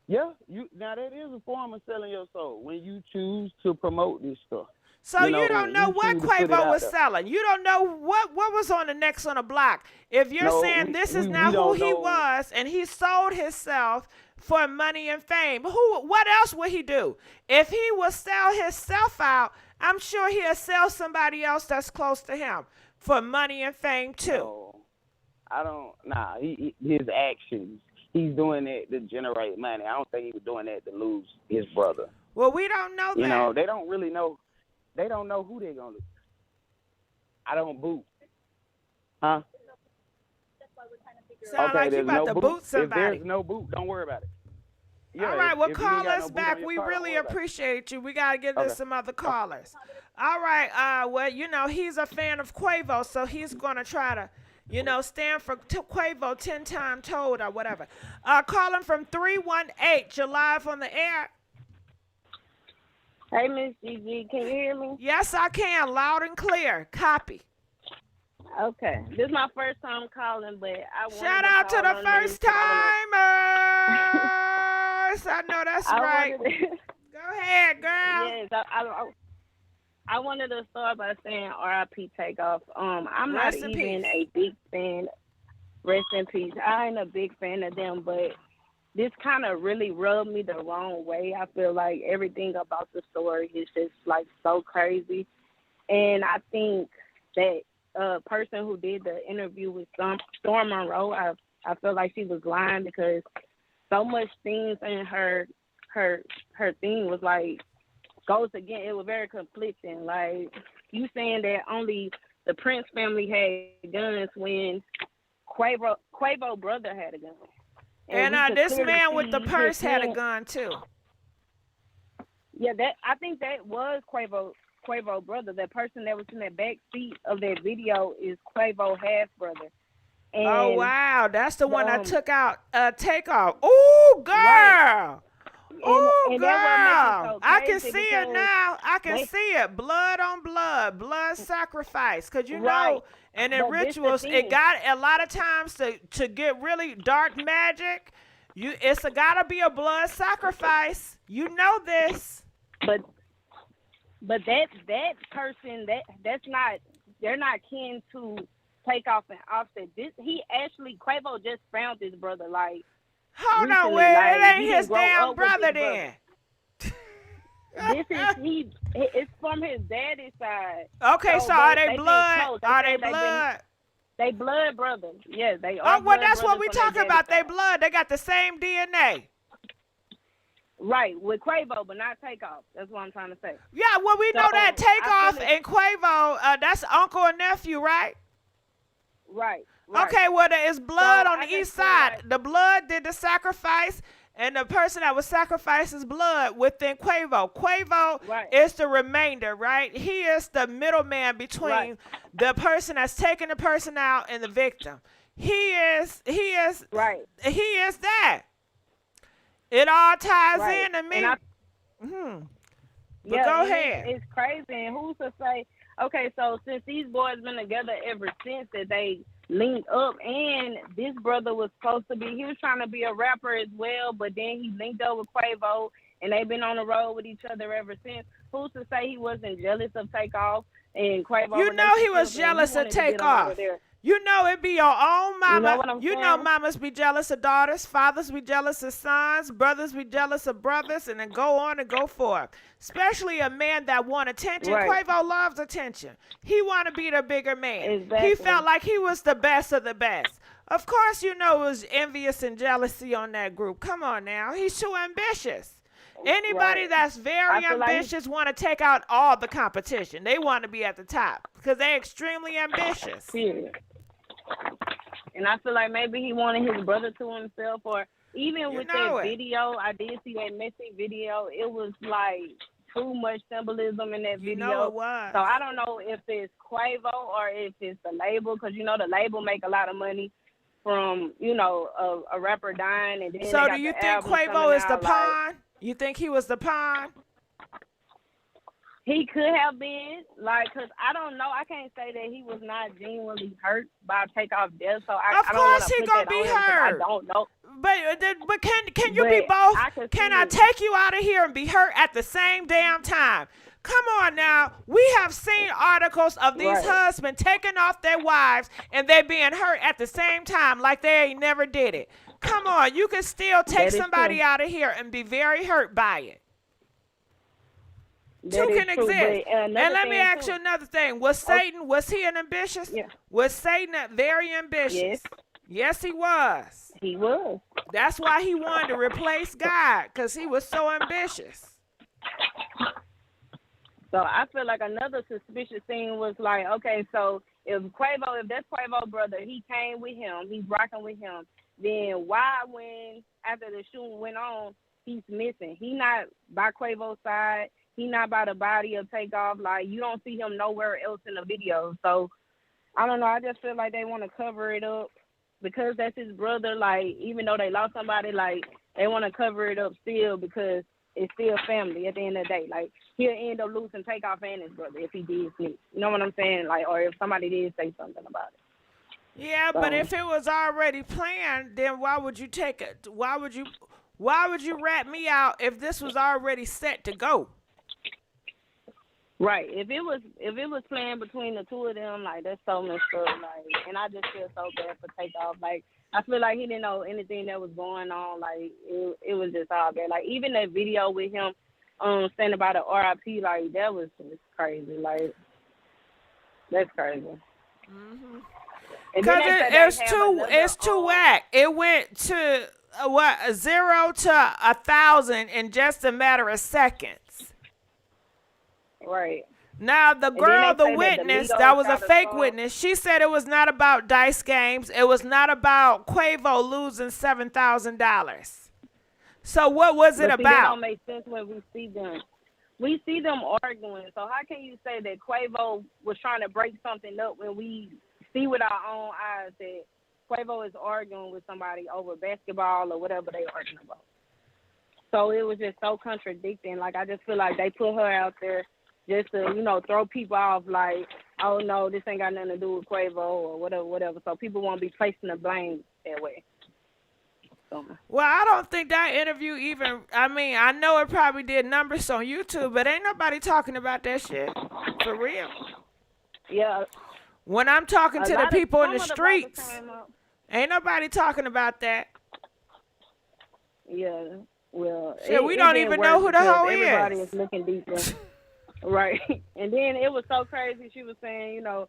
Yeah, now that is a form of selling your soul when you choose to promote this stuff. So you don't know what Quavo was selling. You don't know what was on the next on the block. If you're saying this is not who he was, and he sold himself for money and fame, what else would he do? If he would sell himself out, I'm sure he'll sell somebody else that's close to him for money and fame too. No, I don't. Nah, his actions. He's doing it to generate money. I don't think he was doing that to lose his brother. Well, we don't know that. You know, they don't really know. They don't know who they're going to lose. I don't boot. Huh? Sound like you about to boot somebody. If there's no boot, don't worry about it. Yeah, all right, well, if call you ain't got us no back. boot on We your car, really don't worry appreciate you. We got to get to some other callers. All right, well, you know, he's a fan of Quavo, so he's going to try to, you know, stand for Quavo 10 times told or whatever. Calling from 318. You're live on the air. Hey, Miss Gigi, can you hear me? Yes, I can. Loud and clear. Copy. Okay. This is my first time calling, but I want Shout out to the first timers. I know that's right. Go ahead, girl. Yes, I wanted to start by saying R.I.P. Takeoff. I'm not even a big fan. Rest in peace. I ain't a big fan of them, but this kind of really rubbed me the wrong way. I feel like everything about the story is just like so crazy. And I think that person who did the interview with Storm Monroe, I feel like she was lying because so much things in her thing was like goes again. It was very conflicting. Like you saying that only the Prince family had guns when Quavo brother had a gun. And this man with the purse had a gun too. Yeah, I think that was Quavo brother. That person that was in that back seat of that video is Quavo half brother. And, oh wow, that's the one that took out Takeoff. Ooh, girl. Right. Ooh, girl. I can see it now. I can see it. Blood on blood sacrifice. Cause you know, and in rituals, it got a lot of times to get really dark magic. It's gotta be a blood sacrifice. You know this. But that person that's not, they're not kin to Takeoff and Offset. Quavo just found his brother like. Hold on, wait, it ain't his damn brother then. It's from his daddy's side. Okay, so are they blood? Are they blood? They blood brothers. Yeah, they are. Oh, well, that's what we talking about. They blood. They got the same DNA. Right, with Quavo, but not Takeoff. That's what I'm trying to say. Yeah, well, we know that Takeoff and Quavo, that's uncle and nephew, right? Right. Okay, well, there is blood on the east side. The blood did the sacrifice, and the person that was sacrificed is blood within Quavo. Quavo is the remainder, right? He is the middleman between the person that's taking the person out and the victim. He is that. It all ties in to me. But go ahead. It's crazy. And who's to say, okay, so since these boys been together ever since that they linked up, and this brother was supposed to be, he was trying to be a rapper as well, but then he linked up with Quavo, and they've been on the road with each other ever since. Who's to say he wasn't jealous of Takeoff and Quavo? You know he was jealous of Takeoff. You know it be your own mama. You know what I'm saying? know mamas be jealous of daughters, fathers be jealous of sons, brothers be jealous of brothers, and then go on and go forth. Especially a man that want attention. Right. Quavo loves attention. He want to be the bigger man. Exactly. He felt like he was the best of the best. Of course, you know it was envious and jealousy on that group. Come on now. He's too ambitious. Anybody that's very ambitious want to take out all the competition. They want to be at the top because they're extremely ambitious. Yeah. And I feel like maybe he wanted his brother to himself, or even with that video, I did see that messy video. It was like too much symbolism in that video. You know it was. So I don't know if it's Quavo or if it's the label, because you know the label make a lot of money from, you know, a rapper dying, and then so do you think Quavo is the pawn? You think he was the pawn? He could have been, like, because I don't know. I can't say that he was not genuinely hurt by Takeoff death. So I of course he gonna be hurt. I don't know. But can you be both? Can I take you out of here and be hurt at the same damn time? Come on now. We have seen articles of these husbands taking off their wives and they being hurt at the same time like they ain't never did it. Come on. You can still take somebody out of here and be very hurt by it. Two can exist. And let me ask you another thing. Was Satan, was he an ambitious? Yeah. Was Satan very ambitious? Yes. Yes, he was. He was. That's why he wanted to replace God, because he was so ambitious. So I feel like another suspicious thing was like, okay, so if that's Quavo's brother, he came with him, he's rocking with him, then why when after the shooting went on, he's missing? He not by Quavo's side. He not by the body of Takeoff. Like, you don't see him nowhere else in the video. So, I don't know. I just feel like they want to cover it up because that's his brother. Like, even though they lost somebody, like, they want to cover it up still because it's still family at the end of the day. Like, he'll end up losing Takeoff and his brother if he did snitch. You know what I'm saying? Like, or if somebody did say something about it. Yeah, so, but if it was already planned, then why would you take it? Why would you rat me out if this was already set to go? Right. If it was planned between the two of them, like, that's so messed up. Like, and I just feel so bad for Takeoff. Like, I feel like he didn't know anything that was going on. Like, it was just all bad. Like, even that video with him saying about the RIP, like, that was just crazy. Like, that's crazy. Mm-hmm. Because it's too whack. It went to 0 to 1,000 in just a matter of seconds. Right. Now, the girl, the witness, that was a fake witness, she said it was not about dice games. It was not about Quavo losing $7,000. So what was it about? That don't make sense when we see them. We see them arguing. So how can you say that Quavo was trying to break something up when we see with our own eyes that Quavo is arguing with somebody over basketball or whatever they arguing about? So it was just so contradicting. Like, I just feel like they put her out there just to, you know, throw people off like, oh, no, this ain't got nothing to do with Quavo or whatever. So people won't be placing the blame that way. So. Well, I don't think that interview even, I mean, I know it probably did numbers on YouTube, but ain't nobody talking about that shit. For real. Yeah. When I'm talking to the people in the streets, ain't nobody talking about that. Yeah. Well, shit, we don't even know who the hoe is. Everybody is looking deeper. Right. And then it was so crazy. She was saying, you know,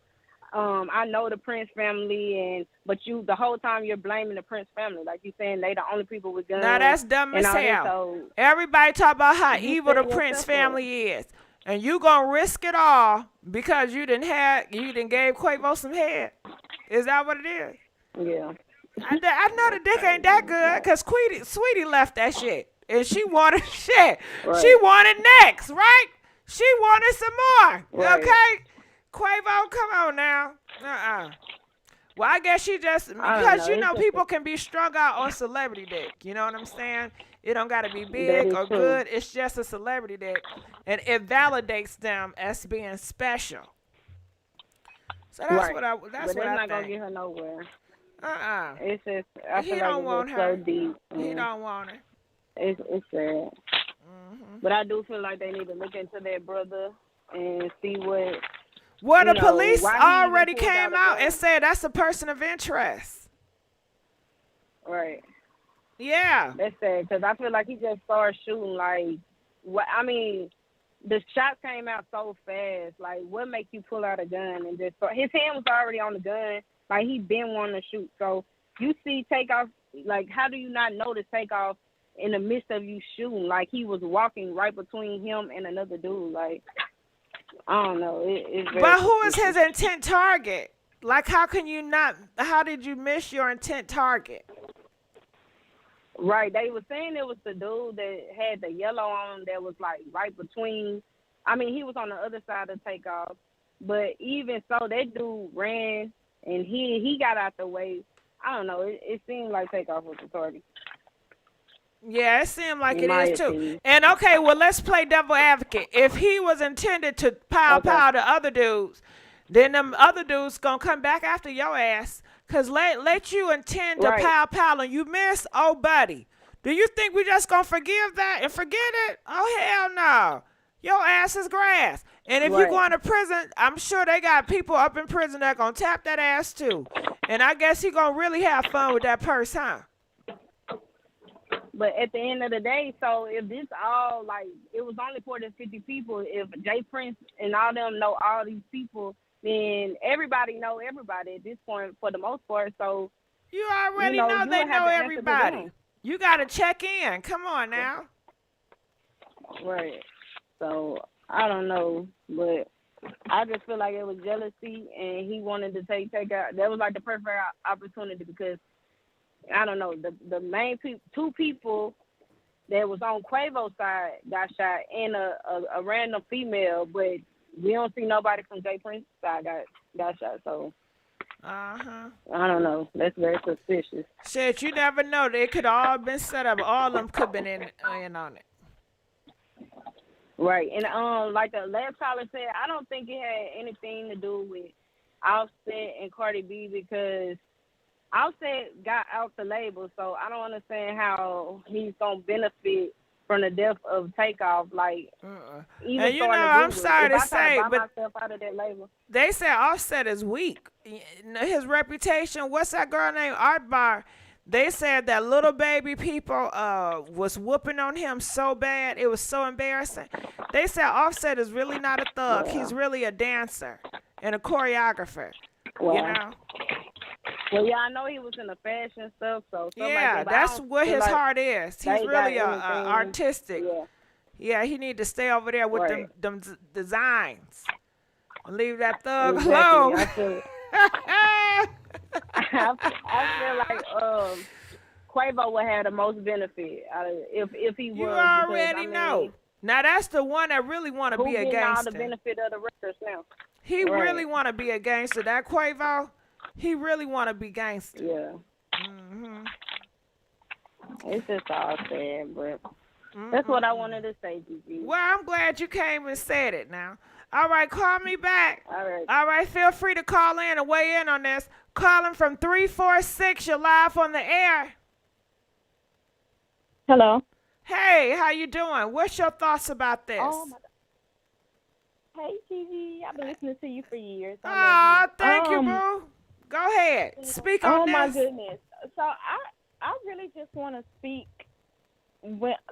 I know the Prince family, but the whole time you're blaming the Prince family. Like you saying they the only people with guns. Now that's dumb as hell. So everybody talk about how evil the Prince family is. And you gonna risk it all because you didn't gave Quavo some head. Is that what it is? Yeah. I know the dick ain't that good because Sweetie left that shit. And she wanted shit. Right. She wanted next, right? She wanted some more. Right. Okay? Quavo, come on now. Well, I guess she just, because, you know, people can be strung out on celebrity dick. You know what I'm saying? It don't got to be big or good. It's just a celebrity dick. And it validates them as being special. So that's what I think. But that's not going to get her nowhere. It's just, I feel like it's so deep. He don't want it. It's sad. But I do feel like they need to look into that brother and see what, Well, you the know, police why he even already pulled came a out gun. and said that's a person of interest. Right. Yeah. That's sad because I feel like he just started shooting. Like, what? I mean, the shots came out so fast. Like, what make you pull out a gun and just start? His hand was already on the gun. Like, he been wanting to shoot. So you see Takeoff. Like, how do you not notice Takeoff in the midst of you shooting? Like, he was walking right between him and another dude. Like, I don't know. It's very But who is suspicious. his intent target? Like, how can you not? How did you miss your intent target? Right. They were saying it was the dude that had the yellow on that was like right between. I mean, he was on the other side of Takeoff. But even so, that dude ran and he got out the way. I don't know. It seemed like Takeoff was the target. Yeah, it seemed like In it my is too. opinion. And okay, well, let's play devil advocate. If he was intended to pow Okay. the other dudes, then them other dudes gonna come back after your ass. Cause let you intend to Right. pow and you miss, oh buddy. Do you think we just gonna forgive that and forget it? Oh hell no. Your ass is grass. And if you Right. going to prison, I'm sure they got people up in prison that gonna tap that ass too. And I guess he gonna really have fun with that purse, huh? But at the end of the day, so if this all, like, it was only 40 to 50 people, if Jay Prince and all them know all these people, then everybody know everybody at this point for the most part. So, You already you know would they have know to answer to everybody. them. You got to check in. Come on now. Right. So, I don't know. But I just feel like it was jealousy and he wanted to take out. That was like the perfect opportunity because, I don't know, the main two people that was on Quavo's side got shot and a random female, but we don't see nobody from Jay Prince's side got shot. So Uh-huh. I don't know. That's very suspicious. Shit, you never know. They could all been set up. All of them could been in on it. Right. And like the last caller said, I don't think it had anything to do with Offset and Cardi B because Offset got out the label, so I don't understand how he's gonna benefit from the death of Takeoff. Like, even And you know, starting to I'm Google, sorry to if I try say, to buy but myself out of that label. they say Offset is weak. His reputation, what's that girl named Art Bar? They said that little baby people was whooping on him so bad. It was so embarrassing. They said Offset is really not a thug. He's really a dancer and a choreographer. Wow. You know? Well, yeah, I know he was in the fashion stuff, so stuff Yeah, like that, but I that's don't what feel his like heart is. He's they got really a anything. artistic. Yeah. Yeah, he need to stay over there with Right. them designs. Leave that thug Exactly. alone. I feel like Quavo would have the most benefit if he was. You because, already know. Now that's the one that really want to Who be a getting all the gangster. benefit of the records now? He Right. really want to be a gangster. That Quavo, he really want to be gangster. Yeah. Mhm. It's just all sad, but that's what I wanted to say, Gigi. Well, I'm glad you came and said it now. All right, call me back. All right. All right, feel free to call in and weigh in on this. Calling from 346, you're live on the air. Hello. Hey, how you doing? What's your thoughts about this? Oh my God. Hey, Gigi. I've been listening to you for years. I Aw, love you. thank you, boo. Go ahead. Speak on Oh this. my goodness. So I really just want to speak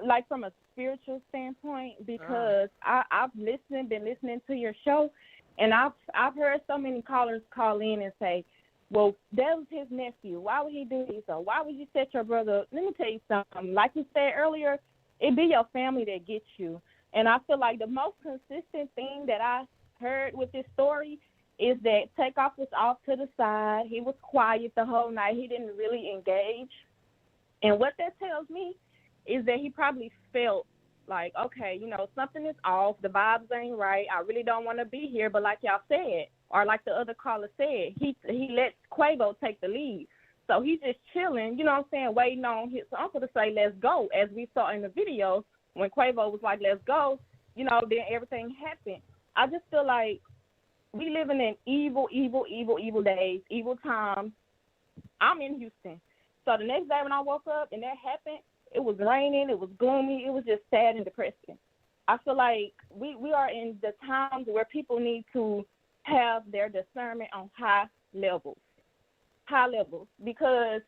like from a spiritual standpoint because I've been listening to your show, and I've heard so many callers call in and say, well, that was his nephew. Why would he do this? Or why would you set your brother up? Let me tell you something. Like you said earlier, it be your family that gets you. And I feel like the most consistent thing that I heard with this story is that Takeoff was off to the side. He was quiet the whole night. He didn't really engage. And what that tells me is that he probably felt like, okay, something is off. The vibes ain't right. I really don't want to be here. But like y'all said, or like the other caller said, he let Quavo take the lead. So he's just chilling, waiting on his uncle to say, let's go. As we saw in the video, when Quavo was like, let's go, then everything happened. I just feel like we living in evil days, evil times. I'm in Houston. So the next day when I woke up and that happened, It was raining. It was gloomy. It was just sad and depressing. I feel like we are in the times where people need to have their discernment on high levels, because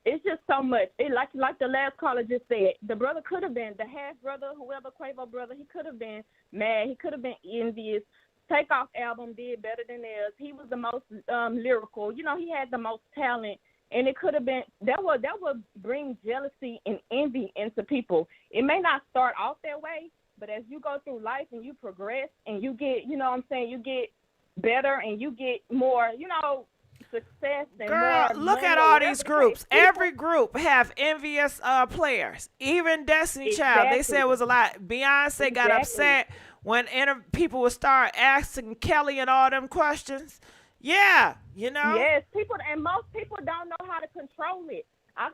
it's just so much. It like the last caller just said, the brother could have been, the half brother, whoever, Quavo brother, he could have been mad. He could have been envious. Takeoff album did better than theirs. He was the most lyrical. You know, he had the most talent. And it could have been, that would bring jealousy and envy into people. It may not start off that way, but as you go through life and you progress and you get, you know what I'm saying, you get better and you get more, you know, success and Girl, more look money at or all whatever these the groups. case. Every group have envious players. Even Destiny Child, they said it was a lot. Beyonce got upset when people would start asking Kelly and all them questions. Yeah, you know. Yes, most people don't know how to control it. I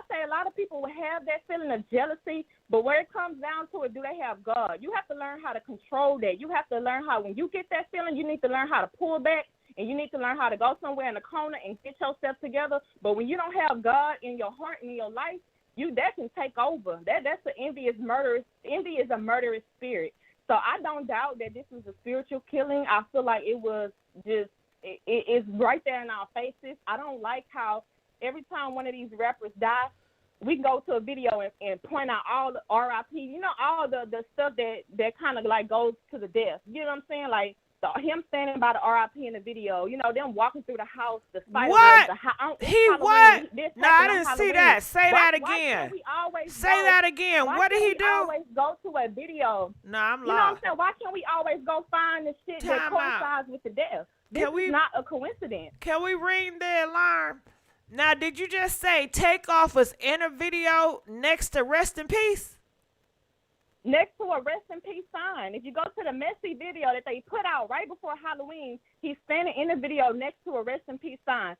say a lot of people will have that feeling of jealousy, but when it comes down to it, do they have God? You have to learn how to control that. You have to learn how, when you get that feeling, you need to learn how to pull back, and you need to learn how to go somewhere in the corner and get yourself together. But when you don't have God in your heart and in your life, that can take over. That's an envious murderous. Envy is a murderous spirit. So I don't doubt that this was a spiritual killing. I feel like it was just. It's right there in our faces. I don't like how every time one of these rappers die, we can go to a video and point out all the RIP, you know, all the stuff that kind of like goes to the death. You know what I'm saying? Like him standing by the RIP in the video, you know, them walking through the house, the spider what? He what? No, I didn't see that. Say that again. Say that again. What did he do? Always go to a video. No, I'm lost. You know what I'm saying? Why can't we always go find the shit that coincides with the death? This is not a coincidence. Can we ring the alarm? Now, did you just say Takeoff was in a video next to Rest in Peace? Next to a Rest in Peace sign. If you go to the messy video that they put out right before Halloween, he's standing in the video next to a Rest in Peace sign.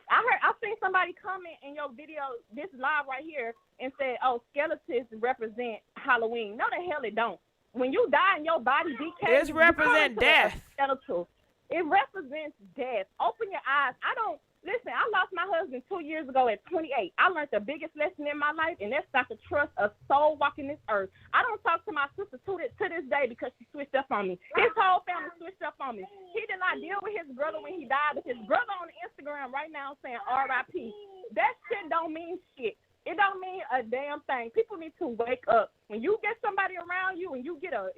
I seen somebody comment in your video, this live right here, and said, "Oh, skeletons represent Halloween." No, the hell it don't. When you die and your body decays, it represents death. It represents death. Open your eyes. Listen, I lost my husband 2 years ago at 28. I learned the biggest lesson in my life, and that's not to trust a soul walking this earth. I don't talk to my sister to this day because she switched up on me. His whole family switched up on me. He did not deal with his brother when he died, but his brother on Instagram right now saying RIP. That shit don't mean shit. It don't mean a damn thing. People need to wake up. When you get somebody around you and you get a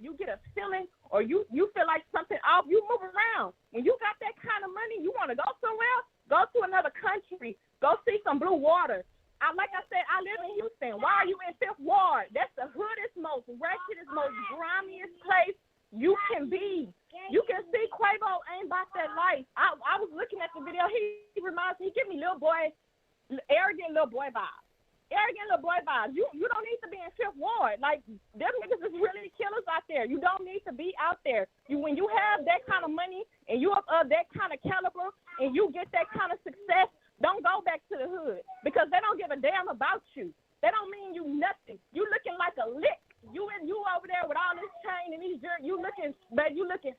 feeling or you feel like something off, you move around. When you got that kind of money, you want to go somewhere, go to another country, go see some blue water. Like I said, I live in Houston. Why are you in Fifth Ward? That's the hoodest, most wretchedest, most grimiest place you can be. You can see Quavo ain't about that life. I was looking at the video. He reminds me, he give me arrogant little boy vibes. Arrogant little boy vibes. You don't need to be in Fifth Ward. Like, them niggas is really killers out there. You don't need to be out there. When you have that kind of money and you of that kind of caliber and you get that kind of success, don't go back to the hood because they don't give a damn about you. They don't mean you nothing. You looking like a lick. You over there with all this chain and these jerk. You looking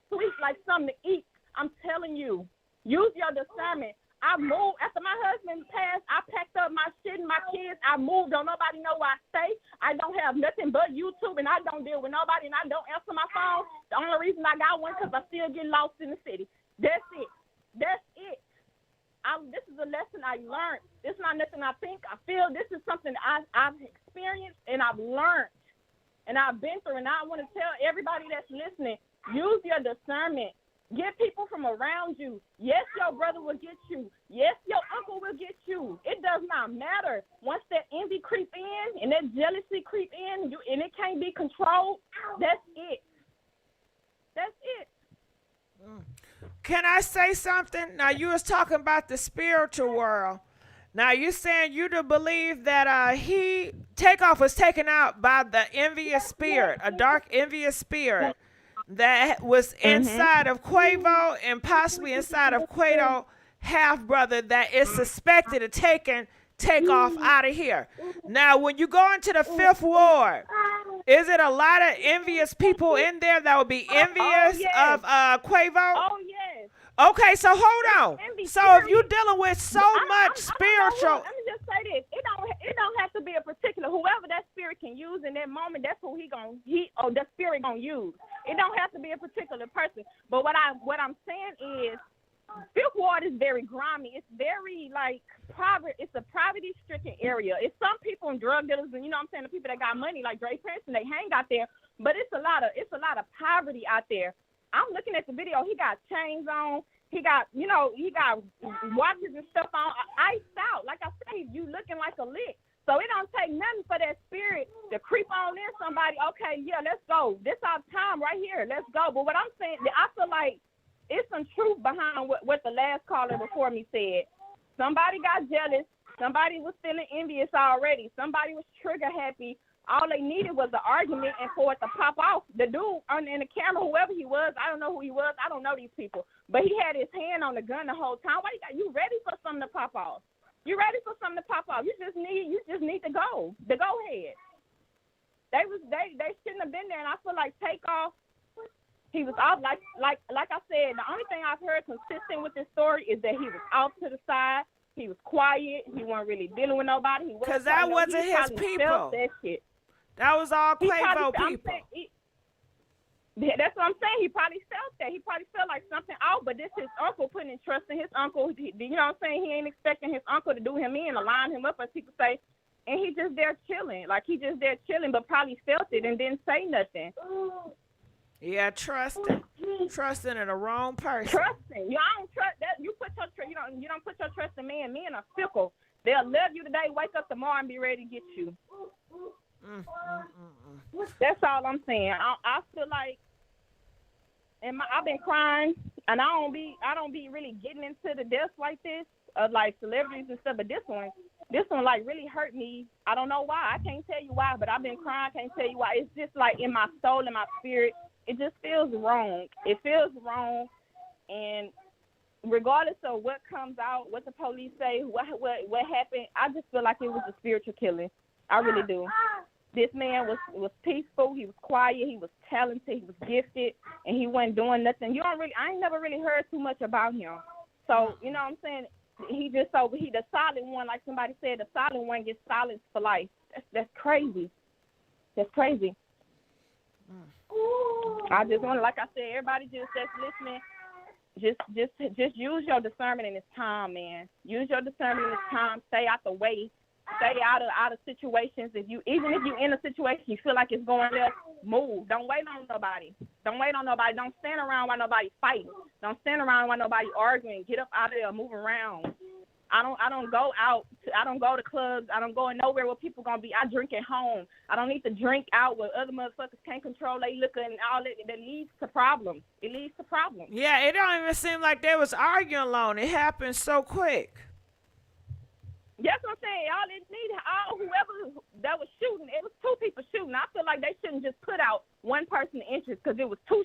sweet like something to eat. I'm telling you, use your discernment. I moved after my husband passed. I packed up my shit and my kids. I moved. Don't nobody know where I stay. I don't have nothing but YouTube, and I don't deal with nobody, and I don't answer my phone. The only reason I got one because I still get lost in the city. That's it. That's it. This is a lesson I learned. This is not nothing I think. I feel this is something I've experienced and I've learned and I've been through. And I want to tell everybody that's listening, use your discernment. Get people from around you. Yes, your brother will get you. Yes, your uncle will get you. It does not matter. Once that envy creep in and that jealousy creep in, and it can't be controlled, that's it. That's it. Can I say something? Now, you was talking about the spiritual world. Now, you saying you to believe that Takeoff was taken out by the envious spirit, a dark envious spirit that was inside of Quavo and possibly inside of Quavo half-brother that is suspected of taking Takeoff out of here. Now, when you go into the Fifth Ward, is it a lot of envious people in there that would be envious of Quavo? Oh, yes. Okay, so hold on. So if you're dealing with so much spiritual... Let me just say this. It don't have to be a particular whoever that spirit can use in that moment. That's who the spirit gonna use. It don't have to be a particular person. But what I'm saying is, Fifth Ward is very grimy. It's very like poverty. It's a poverty-stricken area. It's some people and drug dealers, and you know what I'm saying, the people that got money like Dre Prince, and they hang out there. But it's a lot of poverty out there. I'm looking at the video. He got chains on. He got watches and stuff on, iced out. Like I say, you looking like a lick. So it don't take nothing for that spirit to creep on in somebody. Okay, yeah, let's go. This our time right here. Let's go. But what I'm saying, I feel like it's some truth behind what the last caller before me said. Somebody got jealous. Somebody was feeling envious already. Somebody was trigger happy. All they needed was an argument and for it to pop off. The dude in the camera, whoever he was, I don't know who he was. I don't know these people. But he had his hand on the gun the whole time. You ready for something to pop off? You ready for something to pop off? You just need to go. The go ahead. They shouldn't have been there, and I feel like Takeoff. He was off, like I said, the only thing I've heard consistent with this story is that he was off to the side. He was quiet. He wasn't really dealing with nobody. Because that wasn't his people. That shit. That was all Quavo people. That's what I'm saying. He probably felt that. He probably felt like something out, but this his uncle putting in trust in his uncle. You know what I'm saying? He ain't expecting his uncle to do him in or line him up, as people say. And he just there chilling. Like, he just there chilling, but probably felt it and didn't say nothing. Yeah, trusting in the wrong person. Trusting. I don't trust that. You don't put your trust in men. Men are fickle. They'll love you today, wake up tomorrow, and be ready to get you. That's all I'm saying. I feel like, and I've been crying, and I don't be really getting into the deaths like this of like celebrities and stuff. But this one like really hurt me. I don't know why. I can't tell you why, but I've been crying. I can't tell you why. It's just like in my soul, in my spirit. It just feels wrong. It feels wrong, and regardless of what comes out, what the police say, what happened, I just feel like it was a spiritual killing. I really do. This man was peaceful. He was quiet. He was talented. He was gifted, and he wasn't doing nothing. I ain't never really heard too much about him. So you know what I'm saying. He the solid one, like somebody said, the solid one gets silenced for life. That's crazy. That's crazy. I just want to, like I said, everybody that's listening, just use your discernment in this time, man. Use your discernment in this time. Stay out the way. Stay out of situations. Even if you're in a situation you feel like it's going left, move. Don't wait on nobody. Don't stand around while nobody fighting. Don't stand around while nobody arguing. Get up out of there. Move around. I don't go out. I don't go to clubs. I don't go nowhere where people gonna be. I drink at home. I don't need to drink out where other motherfuckers can't control their liquor and all that. That leads to problems. It leads to problems. Yeah, it don't even seem like they was arguing alone. It happened so quick. That's what I'm saying. Whoever that was shooting, it was two people shooting. I feel like they shouldn't just put out one person in interest because it was two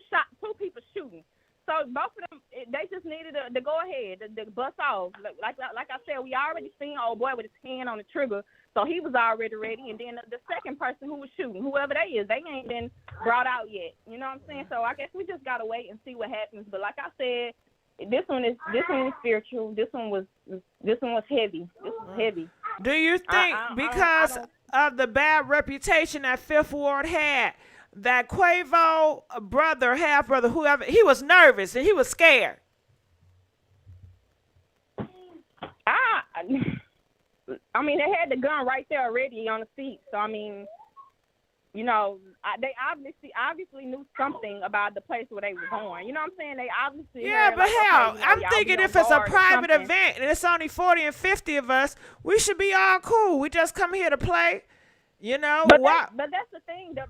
people shooting. So both of them, they just needed to go ahead, to bust off. Like I said, we already seen old boy with his hand on the trigger, so he was already ready. And then the second person who was shooting, whoever they is, they ain't been brought out yet. You know what I'm saying? So I guess we just gotta wait and see what happens. But like I said, this one is spiritual. This one was heavy. This was heavy. Do you think because of the bad reputation that Fifth Ward had, that Quavo half brother, whoever, he was nervous and he was scared? I mean, they had the gun right there already on the seat. So I mean, you know, they obviously knew something about the place where they were going. You know what I'm saying? They obviously but like, hell, okay, I'm thinking if it's a private event and it's only 40 and 50 of us, we should be all cool. We just come here to play. You know, but that's the thing. The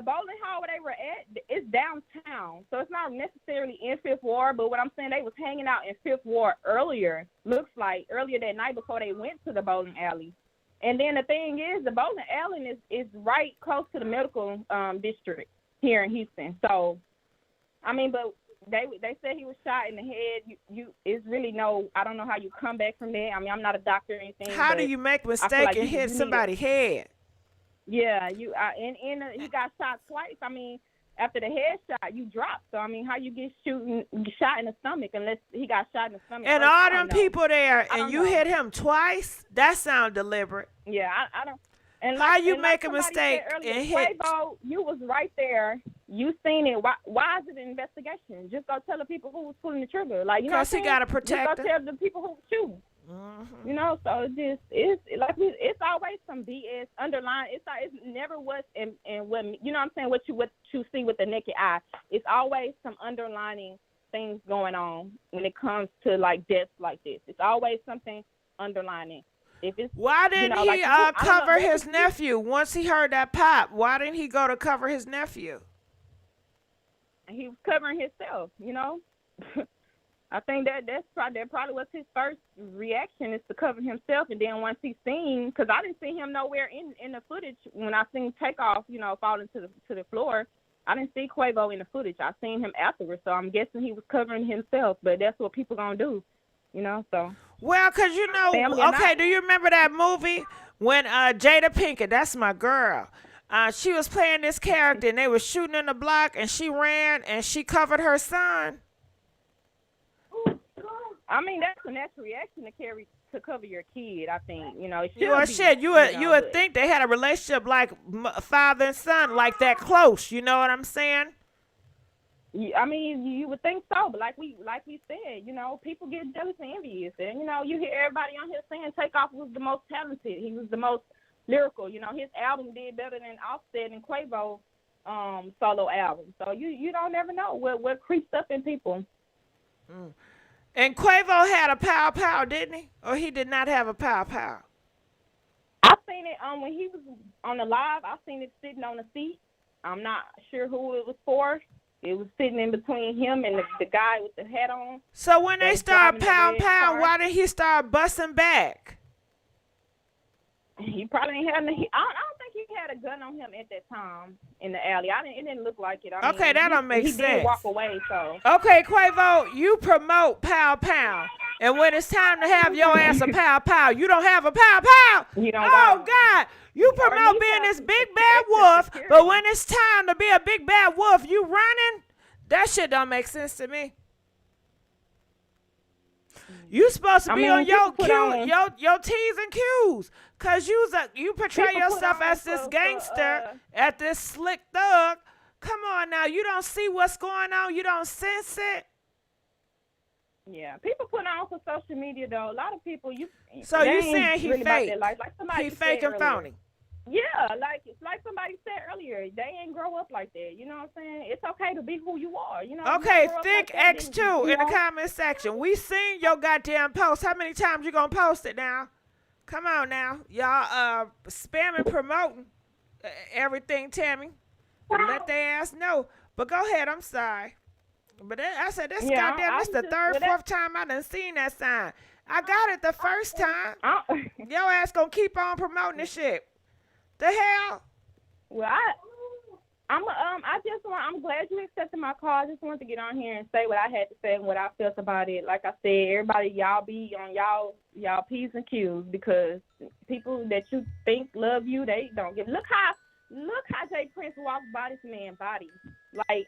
bowling hall where they were at is downtown, so it's not necessarily in Fifth Ward. But what I'm saying, they was hanging out in Fifth Ward earlier. Looks like earlier that night before they went to the bowling alley. And then the thing is, the bowling alley is right close to the medical district here in Houston. So, I mean, but they said he was shot in the head. It's really I don't know how you come back from that. I mean, I'm not a doctor or anything. How do you make a mistake and hit somebody's head? Yeah, he got shot twice. I mean, after the headshot, you drop. So I mean, how you get shot in the stomach unless he got shot in the stomach? And first? all I them don't know. people there, I and don't you know. hit him twice? That sound deliberate. Yeah, I don't. And How you and make a somebody mistake said earlier, and hit? Quavo, you was right there. You seen it. Why is it an investigation? Just go tell the people who was pulling the trigger. Like, you know what I'm saying? Because he got to protect Just go her. tell the people who was shooting. Mm-hmm. You know, so it's always some BS underlying. It never was in what, you know what I'm saying, what you see with the naked eye. It's always some underlining things going on when it comes to like deaths like this. It's always something underlining. If it's, Why didn't he cover his nephew once he heard that pop? Why didn't he go to cover his nephew? He was covering himself, you know. I think that probably was his first reaction, is to cover himself. And then once he seen, because I didn't see him nowhere in the footage when I seen Takeoff, you know, falling to the floor. I didn't see Quavo in the footage. I seen him afterwards, so I'm guessing he was covering himself. But that's what people gonna do, you know. So well, cause you know, okay. Do you remember that movie when Jada Pinkett? That's my girl. She was playing this character, and they were shooting in the block, and she ran and she covered her son. I mean, that's a natural reaction to cover your kid. I think, you know. You would think they had a relationship like father and son, like that close. You know what I'm saying? I mean, you would think so, but like we said, you know, people get jealous and envious, and you know, you hear everybody on here saying Takeoff was the most talented. He was the most lyrical. You know, his album did better than Offset and Quavo solo album. So you don't ever know what creeps up in people. Mm. And Quavo had a pow pow, didn't he? Or he did not have a pow pow? I seen it when he was on the live. I seen it sitting on a seat. I'm not sure who it was for. It was sitting in between him and the guy with the hat on. So when they start pow pow, why did he start busting back? He probably ain't had. I don't think he had a gun on him at that time in the alley. It didn't look like it. I mean, that don't make sense. He did walk away, so. Okay, Quavo, you promote pow pow, and when it's time to have your ass a pow pow, you don't have a pow pow. You don't. Oh God, you promote being this big bad wolf, but when it's time to be a big bad wolf, you running. That shit don't make sense to me. You supposed to be on your T's and Q's, cause you portray yourself as this gangster, at this slick thug. Come on now, you don't see what's going on, you don't sense it. Yeah, people put on for social media though. A lot of people So you saying he really fake? Like He fake and phony. Yeah, like somebody said earlier, they ain't grow up like that. You know what I'm saying? It's okay to be who you are. You know. Okay, Thick X2 in the comment section. We seen your goddamn post. How many times you gonna post it now? Come on now, y'all spamming, promoting everything, Tammy. Let their ass know. But go ahead. I'm sorry. But I said this goddamn. This the third, fourth time I done seen that sign. I got it the first time. Your ass gonna keep on promoting this shit. The hell? Well, I'm glad you accepted my call. I just wanted to get on here and say what I had to say and what I felt about it. Like I said, everybody, y'all be on y'all P's and Q's, because people that you think love you, they don't give. Look how Jay Prince walked by this man's body. Like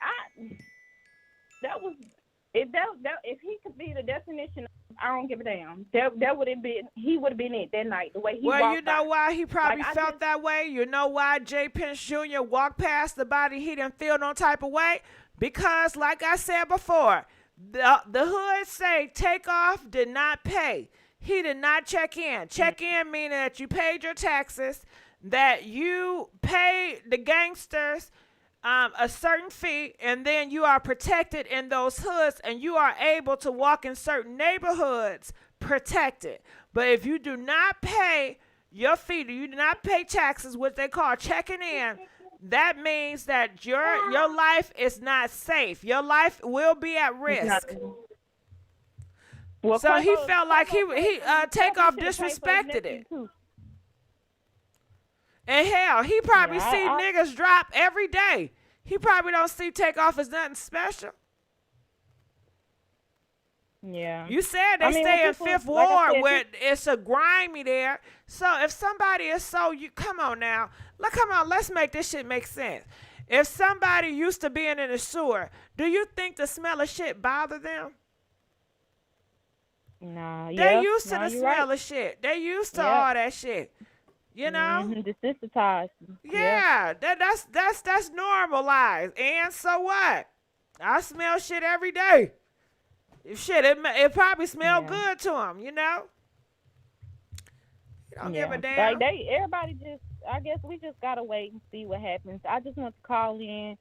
if he could be the definition of I don't give a damn, that would have been, he would have been it that night, the way he walked. Well, you know why he probably like, felt that way? You know why Jay Prince Jr. walked past the body, he didn't feel no type of way? Because, like I said before, the hood say Takeoff did not pay. He did not check in. Check in meaning that you paid your taxes, that you paid the gangsters a certain fee, and then you are protected in those hoods, and you are able to walk in certain neighborhoods protected. But if you do not pay your fee, you do not pay taxes, what they call checking in, that means that your life is not safe. Your life will be at risk. Well, so he felt like he Takeoff disrespected it. And hell, he probably see niggas drop every day. He probably don't see Takeoff as nothing special. Yeah. You said they stay in Fifth Ward where it's a grimy there. So if somebody is come on now. Come on, let's make this shit make sense. If somebody used to being in the sewer, do you think the smell of shit bother them? Nah, They yeah. used to Nah, the you're right. smell of shit. They used to Yep. all that shit. You know? Desensitized. Yeah. Yeah, that's normalized. And so what? I smell shit every day. Shit, it probably smell Yeah. good to them, you know? You don't give a Yeah. damn. Like everybody just. I guess we just gotta wait and see what happens. I just want to call in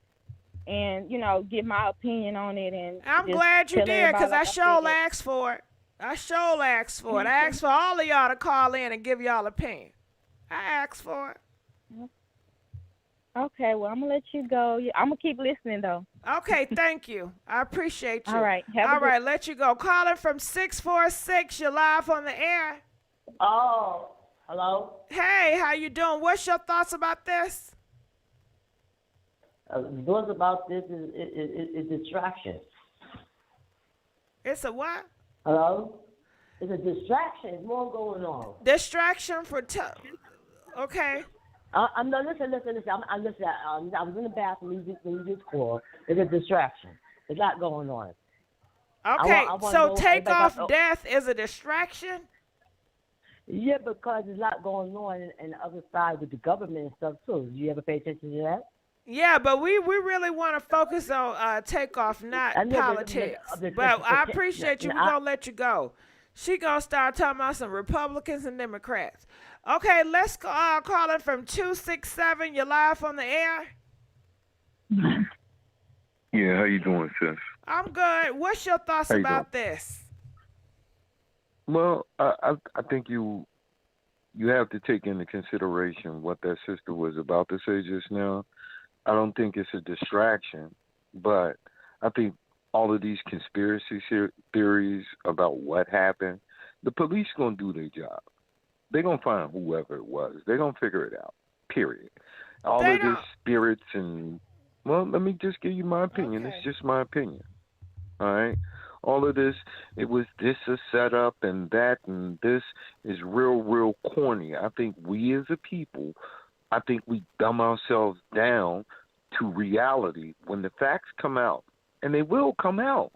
and give my opinion on it and I'm just glad you tell did, everybody because I like I sure said. asked for it. I sure asked for it. I Okay. asked for all of y'all to call in and give y'all opinion. I asked for it. Okay, well, I'm gonna let you go. I'm gonna keep listening though. Okay, thank you. I appreciate you. All right. Have a All good. right, let you go. Calling from 646. You're live on the air. Oh, hello. Hey, how you doing? What's your thoughts about this? Thoughts about this is distraction. It's a what? Hello. It's a distraction. There's more going on. Distraction for okay. I'm not listen. I'm listening. I was in the bathroom when you just called. It's a distraction. There's a lot going on. Okay, I wanna so know Takeoff death is a distraction? Yeah, because there's a lot going on in the other side with the government and stuff too. Do you ever pay attention to that? Yeah, but we really want to focus on Takeoff, not politics. But I appreciate you. We're going to let you go. She going to start talking about some Republicans and Democrats. Okay, let's call it from 267. You're live on the air. Yeah, how you doing, sis? I'm good. What's your thoughts about this? Well, I think you have to take into consideration what that sister was about to say just now. I don't think it's a distraction, but I think all of these conspiracy theories about what happened, the police going to do their job. They're going to find whoever it was. They're going to figure it out, period. All of this spirits and, well, let me just give you my opinion. Okay. It's just my opinion, all right? All of this, it was this a setup and that and this is real corny. I think we as a people, I think we dumb ourselves down to reality when the facts come out. And they will come out.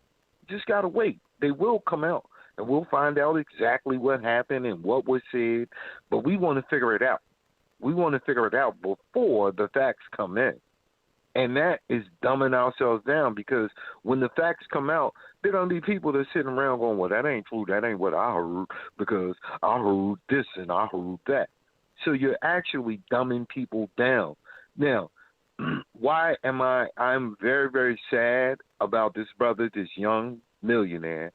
Just got to wait. They will come out. And we'll find out exactly what happened and what was said. But we want to figure it out. We want to figure it out before the facts come in. And that is dumbing ourselves down because when the facts come out, there don't be people that sitting around going, well, that ain't true. That ain't what I heard because I heard this and I heard that. So you're actually dumbing people down. Now, why am I'm very, very sad about this brother, this young millionaire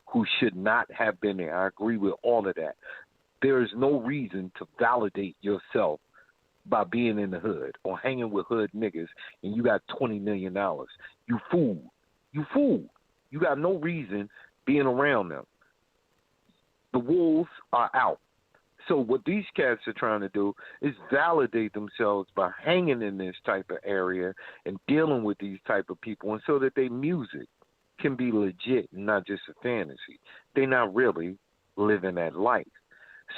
who should not have been there. I agree with all of that. There is no reason to validate yourself by being in the hood or hanging with hood niggas and you got $20 million. You fool. You fool. You got no reason being around them. The wolves are out. So what these cats are trying to do is validate themselves by hanging in this type of area and dealing with these type of people, and so that their music can be legit and not just a fantasy. They're not really living that life.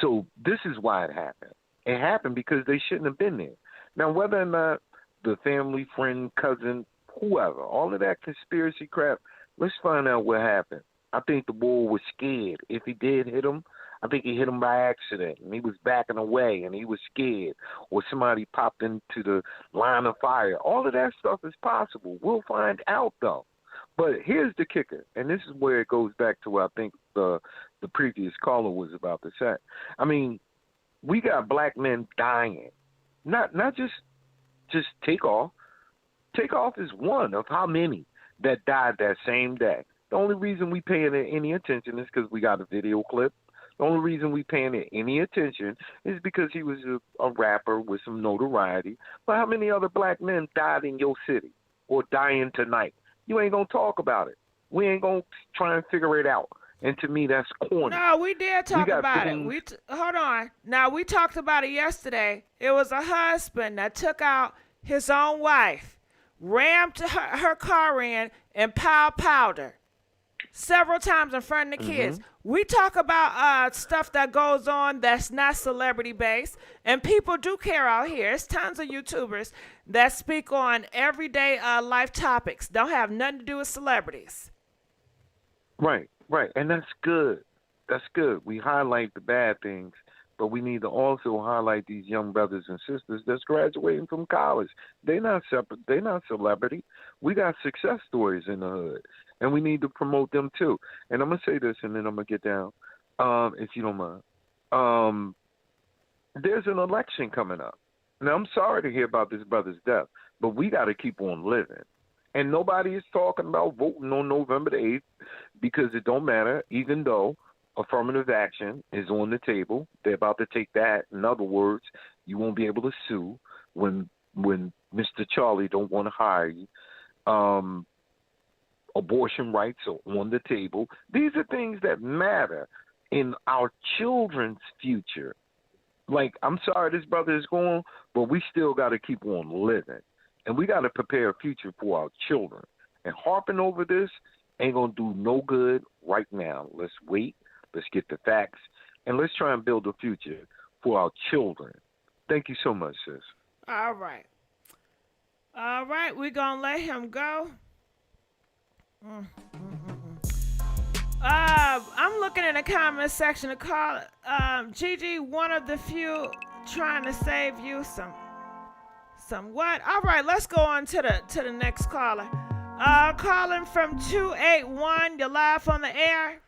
So this is why it happened. It happened because they shouldn't have been there. Now, whether or not the family, friend, cousin, whoever, all of that conspiracy crap, let's find out what happened. I think the boy was scared. If he did hit him, I think he hit him by accident, and he was backing away, and he was scared, or somebody popped into the line of fire. All of that stuff is possible. We'll find out, though. But here's the kicker, and this is where it goes back to what I think the previous caller was about to say. I mean, we got black men dying, not just Takeoff. Takeoff is one of how many that died that same day. The only reason we paying it any attention is because we got a video clip. The only reason we paying it any attention is because he was a rapper with some notoriety. But how many other black men died in your city or dying tonight? You ain't going to talk about it. We ain't going to try and figure it out. And to me, that's corny. No, we did talk about it. Hold on. Now, we talked about it yesterday. It was a husband that took out his own wife, rammed her car in, and piled powder. several times in front of the kids. We talk about stuff that goes on that's not celebrity based, and people do care out here. There's tons of YouTubers that speak on everyday life topics. Don't have nothing to do with celebrities. Right, right, and that's good. That's good. We highlight the bad things, but we need to also highlight these young brothers and sisters that's graduating from college. They're not separate. They're not celebrity. We got success stories in the hood, and we need to promote them too. And I'm gonna say this, and then I'm gonna get down, if you don't mind. There's an election coming up. Now, I'm sorry to hear about this brother's death, but we got to keep on living. And nobody is talking about voting on November the 8th because it don't matter, even though affirmative action is on the table. They're about to take that. In other words, you won't be able to sue when Mr. Charlie don't want to hire you. Abortion rights are on the table. These are things that matter in our children's future. Like, I'm sorry this brother is gone, but we still got to keep on living. And we got to prepare a future for our children. And harping over this ain't going to do no good right now. Let's wait. Let's get the facts. And let's try and build a future for our children. Thank you so much, sis. All right. All right, we're going to let him go. I'm looking in the comment section to call Gigi one of the few trying to save you some what? All right, let's go on to the next caller. Calling from 281. You're live on the air.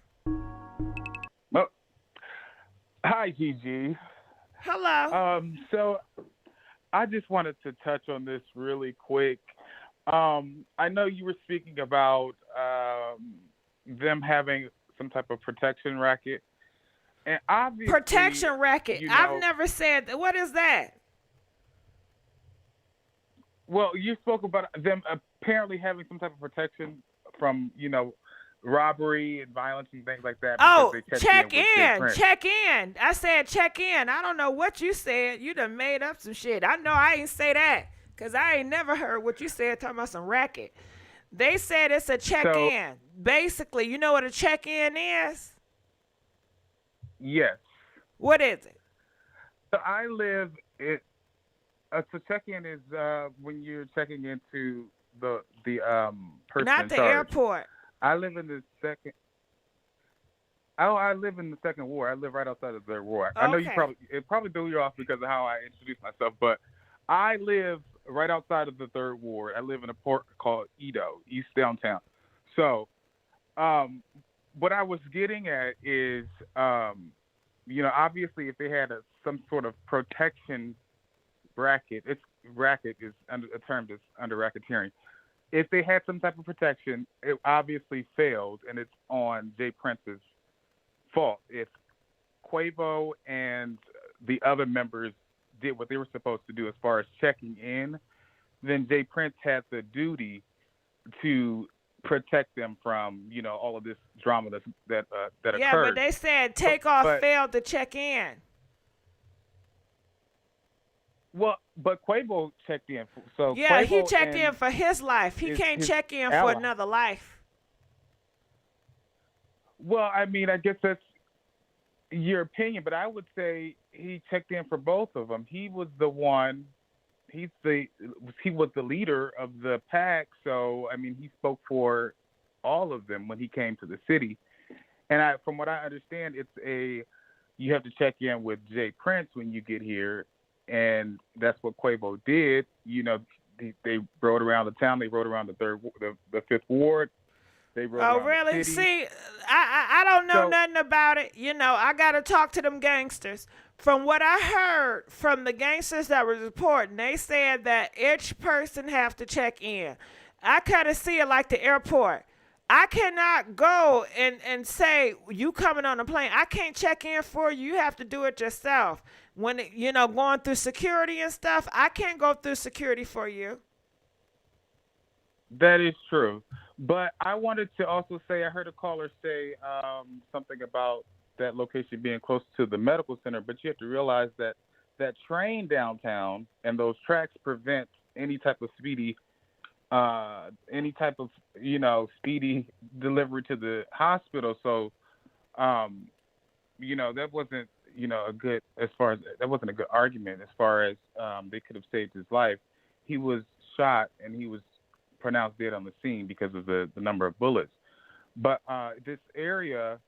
Oh. Hi, Gigi. Hello. So I just wanted to touch on this really quick. I know you were speaking about them having some type of protection racket. And obviously, protection racket. You know, I've never said that. What is that? Well, you spoke about them apparently having some type of protection from, robbery and violence and things like that. Oh, check in. Check in. I said check in. I don't know what you said. You done made up some shit. I know I ain't say that because I ain't never heard what you said talking about some racket. They said it's a check-in. Basically, you know what a check-in is? Yes. What is it? So I live it. So check-in is when you're checking into the person. Not the in charge. airport. I live in the second. Oh, I live in the second ward. I live right outside of the third ward. Okay. I know it probably threw you off because of how I introduced myself, but I live right outside of the third ward. I live in a port called Edo, East Downtown. So, what I was getting at is, obviously if they had some sort of protection racket, racket is a term that's under racketeering. If they had some type of protection, it obviously failed, and it's on Jay Prince's fault. If Quavo and the other members did what they were supposed to do as far as checking in, then Jay Prince had the duty to protect them from, all of this drama that occurred. Yeah, but they said Takeoff failed to check in. Well, but Quavo checked in. So yeah, Quavo he checked in for his life. He can't check in for another life. Well, I mean, I guess that's your opinion, but I would say he checked in for both of them. He was the one. He was the leader of the pack, so I mean, he spoke for all of them when he came to the city. And from what I understand, you have to check in with Jay Prince when you get here, and that's what Quavo did. They rode around the town. They rode around the fifth ward. They rode around really? the city. See, I don't know nothing about it. I got to talk to them gangsters. From what I heard from the gangsters that were reporting, they said that each person have to check in. I kind of see it like the airport. I cannot go and say, you coming on a plane. I can't check in for you. You have to do it yourself. When, going through security and stuff, I can't go through security for you. That is true. But I wanted to also say, I heard a caller say something about that location being close to the medical center, but you have to realize that train downtown and those tracks prevent any type of speedy any type of speedy delivery to the hospital. So that wasn't a good as far as that wasn't a good argument as far as they could have saved his life. He was shot and he was pronounced dead on the scene because of the number of bullets. But this area,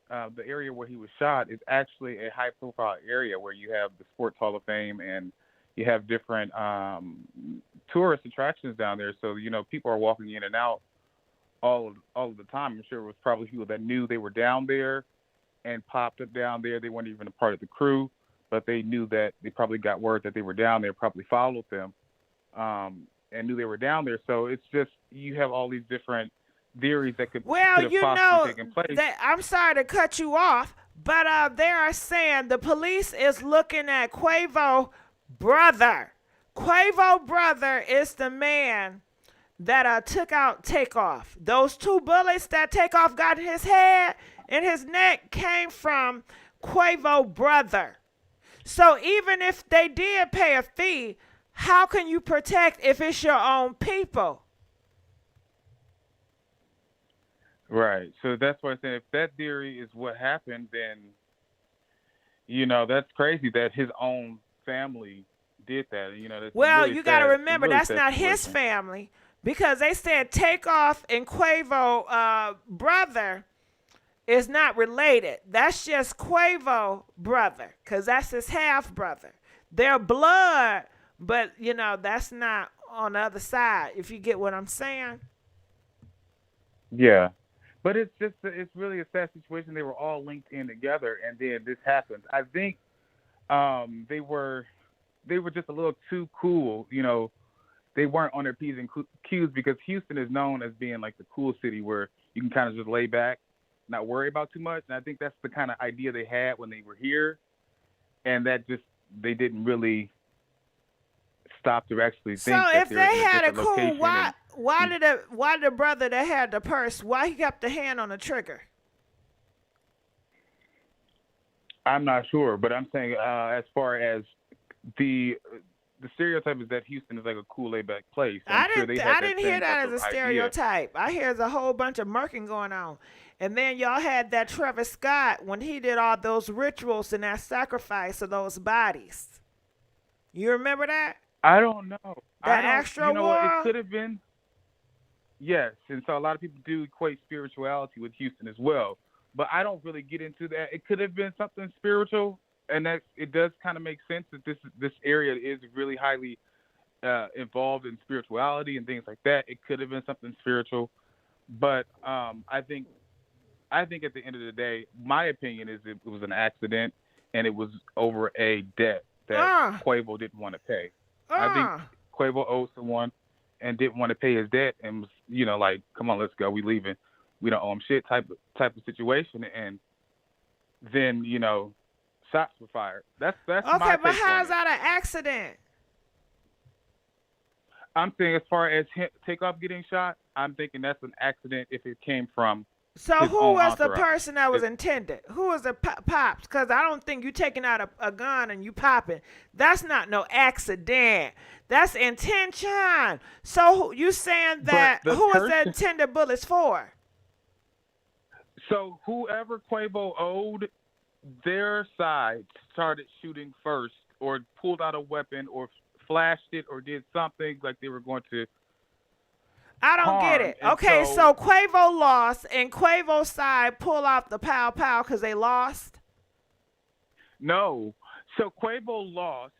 the area where he was shot, is actually a high-profile area where you have the Sports Hall of Fame and you have different tourist attractions down there. So people are walking in and out all of the time. I'm sure it was probably people that knew they were down there and popped up down there. They weren't even a part of the crew, but they knew that they probably got word that they were down there, probably followed them, and knew they were down there. So it's just you have all these different theories that could have possibly taken place. I'm sorry to cut you off, but they are saying the police is looking at Quavo brother. Quavo brother is the man that took out Takeoff. Those 2 bullets that Takeoff got in his head and his neck came from Quavo brother. So even if they did pay a fee, how can you protect if it's your own people? Right. So that's why I said if that theory is what happened, then that's crazy that his own family did that. That's well, really you got to sad, remember really that's not his family because they said Takeoff and Quavo brother is not related. That's just Quavo brother because that's his half brother. They're blood, but that's not on the other side. If you get what I'm saying. Yeah. But it's really a sad situation. They were all linked in together, and then this happened. I think they were just a little too cool. They weren't on their P's and Q's because Houston is known as being like the cool city where you can kind of just lay back, not worry about too much. And I think that's the kind of idea they had when they were here, and that just they didn't really stop to actually think. So if they had a cool, why did the brother that had the purse, why he kept the hand on the trigger? I'm not sure, but I'm saying as far as the stereotype is that Houston is like a cool laid-back place. I didn't hear that as a stereotype. I hear there's a whole bunch of murking going on. And then y'all had that Travis Scott when he did all those rituals and that sacrifice of those bodies. You remember that? I don't know. That extra war? It could have been. Yes, and so a lot of people do equate spirituality with Houston as well. But I don't really get into that. It could have been something spiritual, and it does kind of make sense that this area is really highly involved in spirituality and things like that. It could have been something spiritual, but I think at the end of the day, my opinion is it was an accident, and it was over a debt that Quavo didn't want to pay. I think Quavo owed someone and didn't want to pay his debt, and was like, come on, let's go, we leaving. We don't owe him shit type of situation, and then shots were fired. That's okay. My but how's that an accident? I'm saying as far as Takeoff getting shot, I'm thinking that's an accident if it came from. So who was the person that was intended? Who was the pops? Because I don't think you taking out a gun and you popping. That's not no accident. That's intention. So you saying that who was the intended bullets for? So whoever Quavo owed, their side started shooting first, or pulled out a weapon, or flashed it, or did something like they were going to. I don't get it. Okay, so Quavo lost, and Quavo's side pull out the pow because they lost? No. So Quavo lost,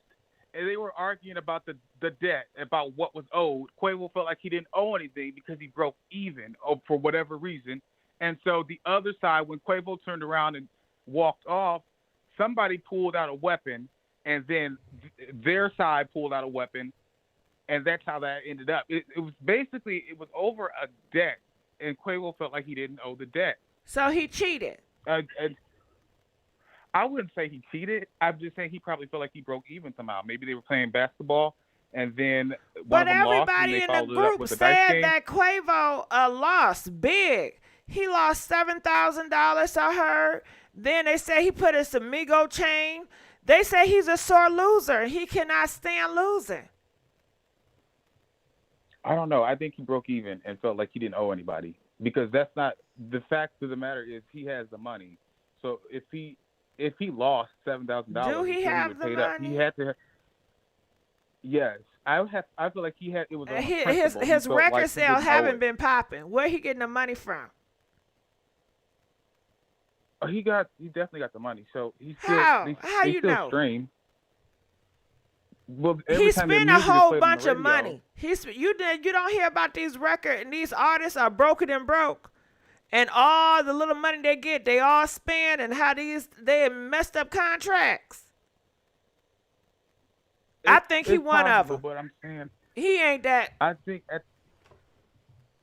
and they were arguing about the debt, about what was owed. Quavo felt like he didn't owe anything because he broke even for whatever reason. And so the other side, when Quavo turned around and walked off, somebody pulled out a weapon, and then their side pulled out a weapon, and that's how that ended up. It was basically, it was over a debt, and Quavo felt like he didn't owe the debt. So he cheated. I wouldn't say he cheated. I'm just saying he probably felt like he broke even somehow. Maybe they were playing basketball, and then one of them lost, and they followed it up with the dice game. But everybody in the group said that Quavo lost big. He lost $7,000, I heard. Then they say he put his Amigo chain. They say he's a sore loser. He cannot stand losing. I don't know. I think he broke even and felt like he didn't owe anybody because that's not the fact of the matter is he has the money. So if he lost $7,000, Do he he have would the pay up. money? He had to. Yes, I feel like he had. It was on His principle. He his felt record like he sales didn't owe haven't it. been popping. Where he getting the money from? He definitely got the money. So he still How? How they you still know? stream. Well, every He time their spent a music is whole played on the bunch of radio, money. You don't hear about these record and these artists are broken and broke, and all the little money they get, they all spend, and how they messed up contracts. I think he it's one of possible, them. but I'm saying He ain't that. I think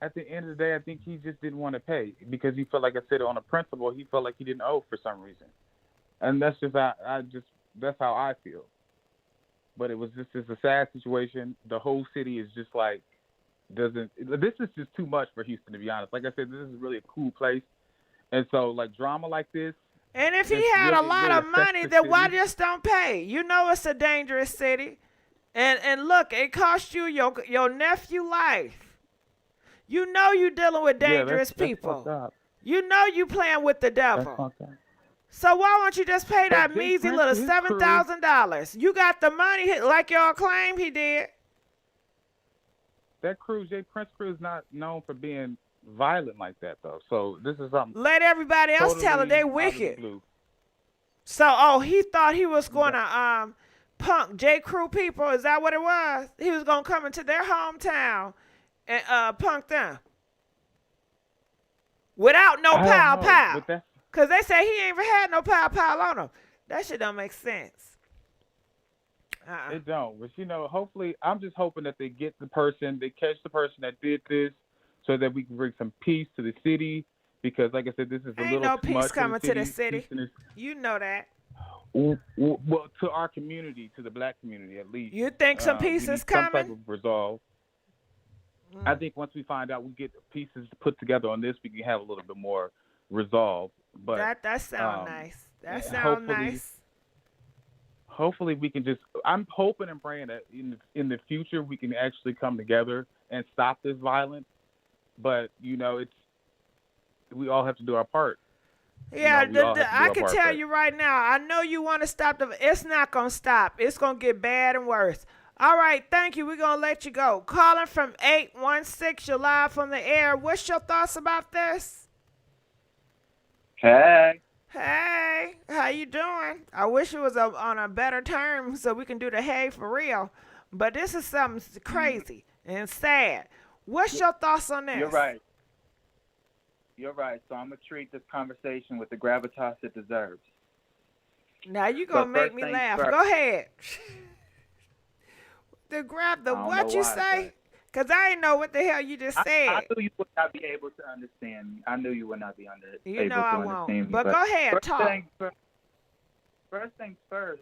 at the end of the day, I think he just didn't want to pay because he felt like I said on a principle. He felt like he didn't owe for some reason, and that's just that's how I feel. But it's a sad situation. The whole city is just like doesn't. This is just too much for Houston, to be honest. Like I said, this is really a cool place, and so like drama like this. And if he It's had really- a lot really of money, affects the then why city. just don't pay? You know it's a dangerous city. And look, it cost you your nephew life. You know you dealing with dangerous that's people. fucked up. You know you playing with the That's devil. fucked up. So why won't you just pay that Jay measly Prince, little his $7,000? You got the money like y'all claim he did. That crew, Jay Prince crew, is not known for being violent like that, though. So this is something. Let everybody else tell it totally they out of the wicked. blue. So he thought he was gonna punk J. Crew people. Is that what it was? He was gonna come into their hometown and punk them without no I don't pow know, pow. but that's- Cause they say he ain't even had no pow pow on him. That shit don't make sense. It don't. But hopefully, I'm just hoping that they catch the person that did this, so that we can bring some peace to the city. Because, like I said, this is a Ain't little no too peace much coming for to the the city. Houston is- You know that. Well, to our community, to the black community at least. You think some we peace need is some type coming? of resolve. I think once we find out, we get pieces put together on this, we can have a little bit more resolve. But That sound nice. That yeah, sound nice. Hopefully, we can just. I'm hoping and praying that in the future we can actually come together and stop this violence. But it's we all have to do our part. Yeah, we all have to do I our can part tell first. you right now, I know you want to stop it's not going to stop. It's going to get bad and worse. All right, thank you. We're going to let you go. Calling from 816, you're live from the air. What's your thoughts about this? Hey. Hey, how you doing? I wish it was on a better term so we can do the hey for real. But this is something crazy and sad. What's your thoughts on this? You're right. So I'm going to treat this conversation with the gravitas it deserves. Now you going to make first me things laugh. first. Go ahead. The I don't what know you why, say? Because I didn't know what the hell you just said. I knew you would not be able to understand me. I knew you would not be You able know to I understand won't. me. But go ahead, first talk. First things first,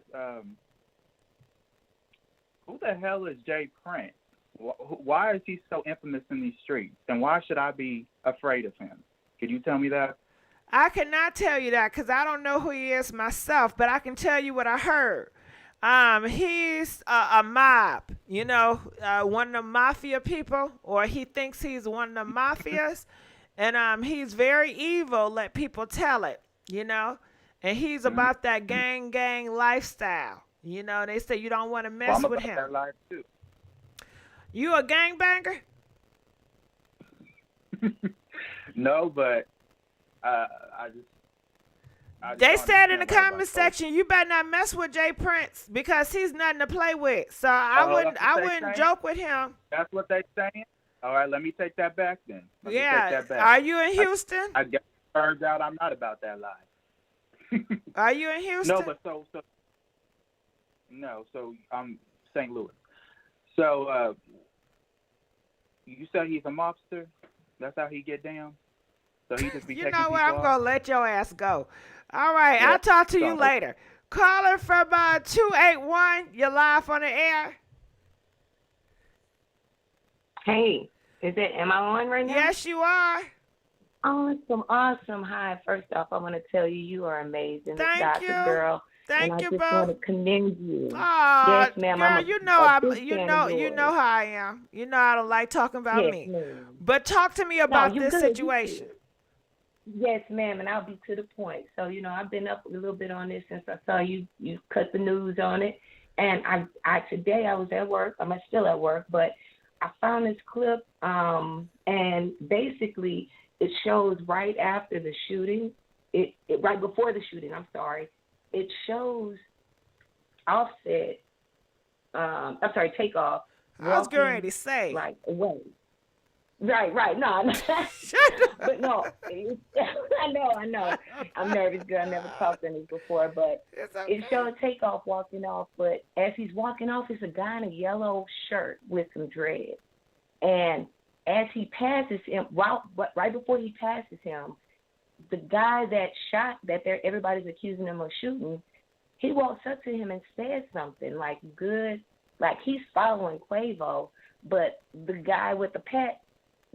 who the hell is Jay Prince? Why is he so infamous in these streets? And why should I be afraid of him? Could you tell me that? I cannot tell you that because I don't know who he is myself, but I can tell you what I heard. He's a mob, one of the mafia people, or he thinks he's one of the mafias, and he's very evil, let people tell it, and he's about that gang lifestyle. They say you don't want to mess I'm with about him. that life too. You a gangbanger? No, but They said in the comment section, you better not mess with Jay Prince because he's nothing to play with. So I wouldn't joke with him. That's what they saying? All right, let me take that back then. Let me take that back. Are you in Houston? I guess it turns out I'm not about that life. Are you in Houston? No, but so I'm St. Louis. So you said he's a mobster? That's how he get down? So he just be You taking know what? people I'm off? going to let your ass go. All right, Yeah, I'll talk to you so- later. Caller from 281, you're live on the air. Hey, am I on right now? Yes, you are. Awesome. Hi. First off, I want to tell you are amazing. Thank Dr. you. Girl. And Thank I you, just boo. want to commend you. Ah, Yes, ma'am. I'm girl, a big fan of you yours. know how I am. You know I don't like talking about Yes, me. ma'am. But talk to me No, about you this good. You situation. good. Yes, ma'am, and I'll be to the point. So, I've been up a little bit on this since I saw you cut the news on it. And I today I was at work. I'm still at work, but I found this clip, and basically it shows right after the shooting, right before the shooting. I'm sorry, it shows Offset. I'm sorry, Takeoff I was getting ready walking to say. like away. Right. No, but no, I know. I'm nervous, girl. I never talked on this before, but it showed Takeoff walking off. But as he's walking off, it's a guy in a yellow shirt with some dread. And as he passes him, right before he passes him, the guy that shot, everybody's accusing him of shooting, he walks up to him and says something like good, like he's following Quavo, but the guy with the pet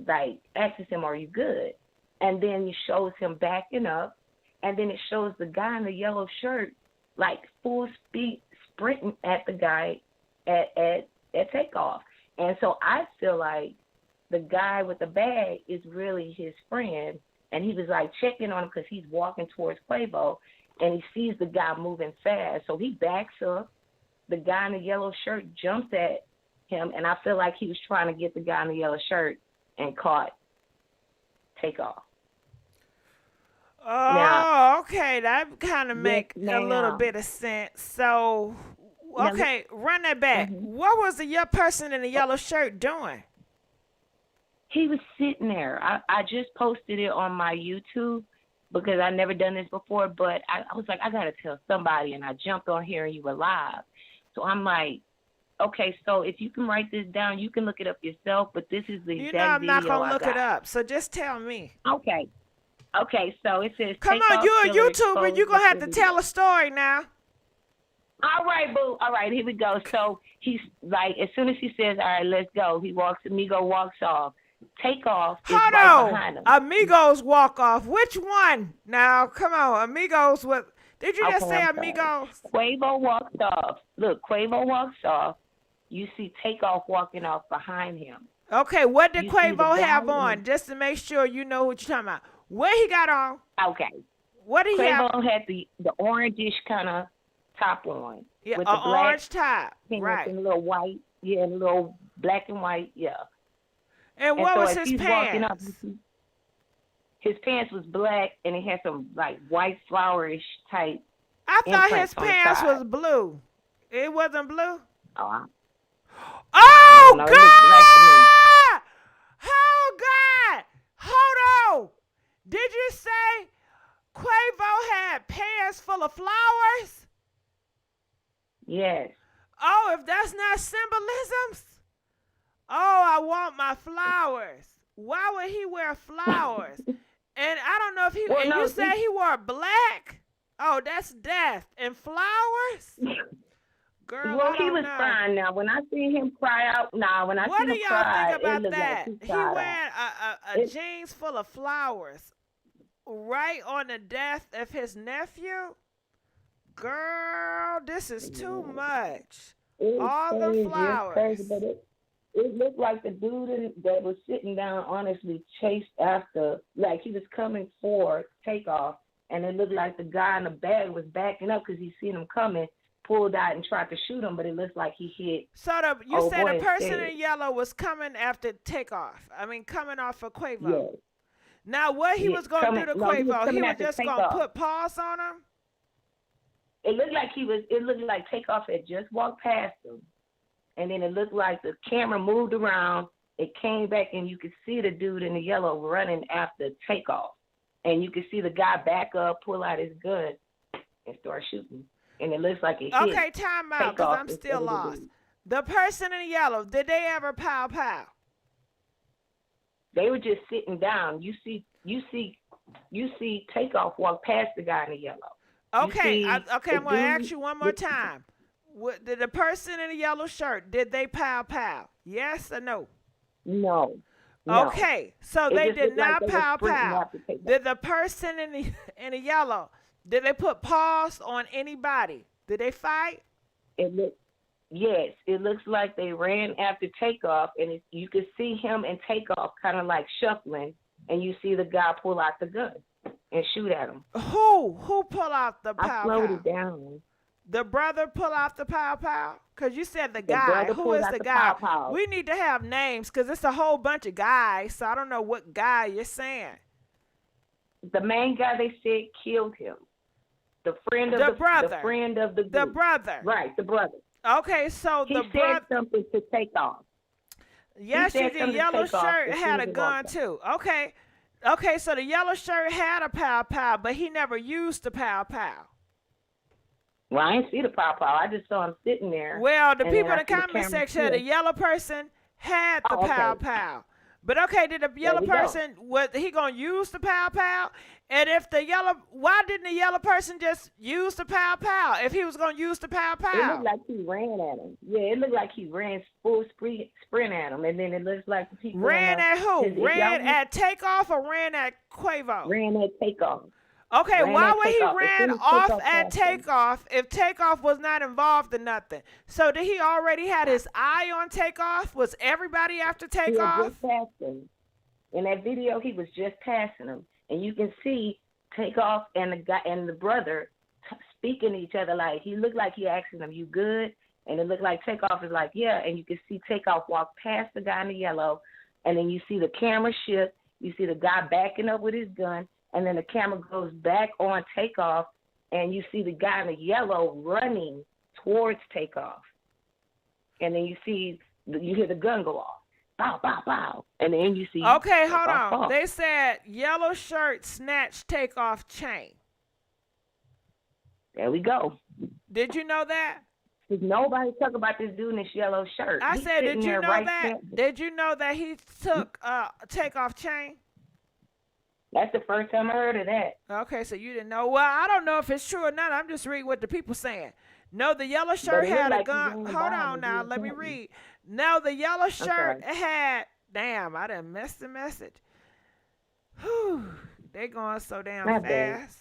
like asks him, "Are you good?" And then he shows him backing up, and then it shows the guy in the yellow shirt like full speed sprinting at the guy at Takeoff. And so I feel like the guy with the bag is really his friend, and he was like checking on him because he's walking towards Quavo, and he sees the guy moving fast, so he backs up. The guy in the yellow shirt jumps at him, and I feel like he was trying to get the guy in the yellow shirt and caught Takeoff. Oh, now, okay. That kind of make a little bit of sense. So, okay, run that back. What was the person in the yellow shirt doing? He was sitting there. I just posted it on my YouTube because I never done this before, but I was like, I got to tell somebody, and I jumped on here and you were live. So I'm like, okay, so if you can write this down, you can look it up yourself, but this is the exact video I'm not going to look I got. it up, so just tell me. Okay, so it says, come on, you're a YouTuber, you're going to have to tell a story now. All right, boo. All right, here we go. So he's like, as soon as he says, all right, let's go, Amigo walks off. Takeoff is right behind him. Amigos walk off. Which one? Now, come on, Amigos. What? Did you just say Amigos? Quavo walks off. Look, Quavo walks off. You see Takeoff walking off behind him. Okay, what did Quavo have on? Just to make sure you know what you're talking about. What he got on? Okay. What did he have? Quavo had the orangish kind of top on. Yeah, with the black orange top. Right. And a little white. Yeah, and a little black and white. Yeah. And what so was his pants? Up, his pants was black, and it had some like white flowerish type. I thought his pants was blue. It wasn't blue? Oh, oh God! Oh God! Hold on! Did you say Quavo had pants full of flowers? Yes. Oh, if that's not symbolisms. Oh, I want my flowers. Why would he wear flowers? And I don't know if he. Well, and you said he wore black. Oh, that's death and flowers. Girl, well, he was know. fine. Now, when I see him cry out, when I what see him cry, think about it that? Like he wearing a jeans full of flowers, right on the death of his nephew. Girl, this is too much. All the flowers. Crazy, but it looked like the dude that was sitting down honestly chased after, like he was coming for Takeoff, and it looked like the guy in the bag was backing up because he seen him coming, pulled out and tried to shoot him, but it looks like he hit. So you said the person in yellow was coming after Takeoff. I mean, coming off of Quavo. Yes. Now, what he was going to do to Quavo? He was just going to put paws on him? It looked like Takeoff had just walked past him. And then it looked like the camera moved around. It came back, and you could see the dude in the yellow running after Takeoff. And you could see the guy back up, pull out his gun, and start shooting. And it looks like it hit. Okay, time out, because I'm still lost. The person in the yellow, did they ever pow? They were just sitting down. You see Takeoff walk past the guy in the yellow. Okay, I'm going to ask you one more time. Did the person in the yellow shirt, did they pow? Yes or no? No. Okay, so they did not pow. Did the person in the yellow, Did they put paws on anybody? Did they fight? Yes, it looks like they ran after Takeoff, and you could see him and Takeoff kind of like shuffling, and you see the guy pull out the gun and shoot at him. Who pull out the pow? I slowed it down. The brother pull out the pow? Because you said the guy. Who is the guy? Pow. We need to have names because it's a whole bunch of guys, so I don't know what guy you're saying. The main guy they said killed him. The friend of the brother. The friend of the group. The brother. Right, the brother. Okay, so he the said something to Takeoff. Yes, the yellow shirt had a gun too. Okay, so the yellow shirt had a pow, but he never used the pow. Well, I didn't see the pow. I just saw him sitting there. Well, the people in the comment section, the yellow person had the pow. But okay, did the yellow person, was he going to use the pow? And if why didn't the yellow person just use the pow if he was going to use the pow? It looked like he ran at him. Yeah, it looked like he ran full sprint at him. And then it looks like the people. Ran at who? Ran at Takeoff or ran at Quavo? Ran at Takeoff. Okay, why would he ran off at Takeoff if Takeoff was not involved in nothing? So did he already had his eye on Takeoff? Was everybody after Takeoff? He was just passing. In that video, he was just passing him, and you can see Takeoff and the guy and the brother speaking to each other. Like he looked like he asking him, "You good?" And it looked like Takeoff is like, "Yeah." And you can see Takeoff walk past the guy in the yellow, and then you see the camera shift. You see the guy backing up with his gun. And then the camera goes back on Takeoff, and you see the guy in the yellow running towards Takeoff. And then you hear the gun go off. Bow, bow, bow. And then you see. Okay, hold on. They said yellow shirt snatched Takeoff chain. There we go. Did you know that? Nobody talk about this dude in this yellow shirt. I said, did you know that? Did you know that he took Takeoff chain? That's the first time I heard of that. Okay, so you didn't know. Well, I don't know if it's true or not. I'm just reading what the people saying. No, the yellow shirt had a gun. Hold on now. Let me read. No, the yellow shirt had. Damn, I done missed the message. Whew. They going so damn fast.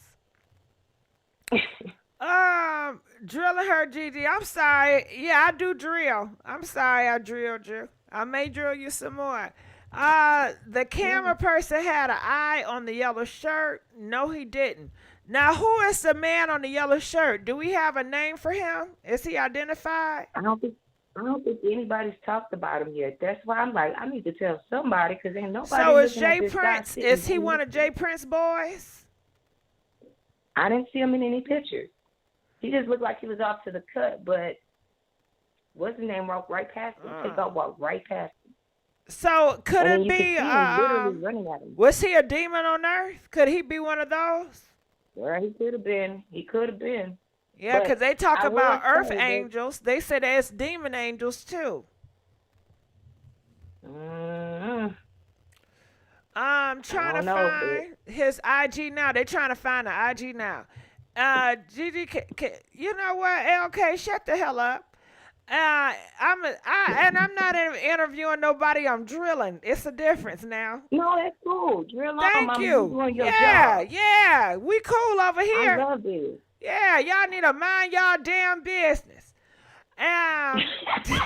Drilling her, Gigi. I'm sorry. Yeah, I do drill. I'm sorry I drilled you. I may drill you some more. The camera person had an eye on the yellow shirt. No, he didn't. Now, who is the man on the yellow shirt? Do we have a name for him? Is he identified? I don't think anybody's talked about him yet. That's why I'm like, I need to tell somebody because ain't nobody. So is Jay Prince? Is he one of Jay Prince boys? I didn't see him in any pictures. He just looked like he was off to the cut, but what's his name? Walked right past him. Takeoff walked right past him. So could it be? Was he a demon on Earth? Could he be one of those? Yeah, he could have been. He could have been. Yeah, because they talk about Earth angels. They say there's demon angels too. I'm trying to find his IG now. They're trying to find the IG now. Gigi, you know what? LK, shut the hell up. I'm not interviewing nobody. I'm drilling. It's a difference now. No, that's cool. Drill on. Thank you. Doing your job. Yeah. We cool over here. I love it. Yeah, y'all need to mind y'all damn business.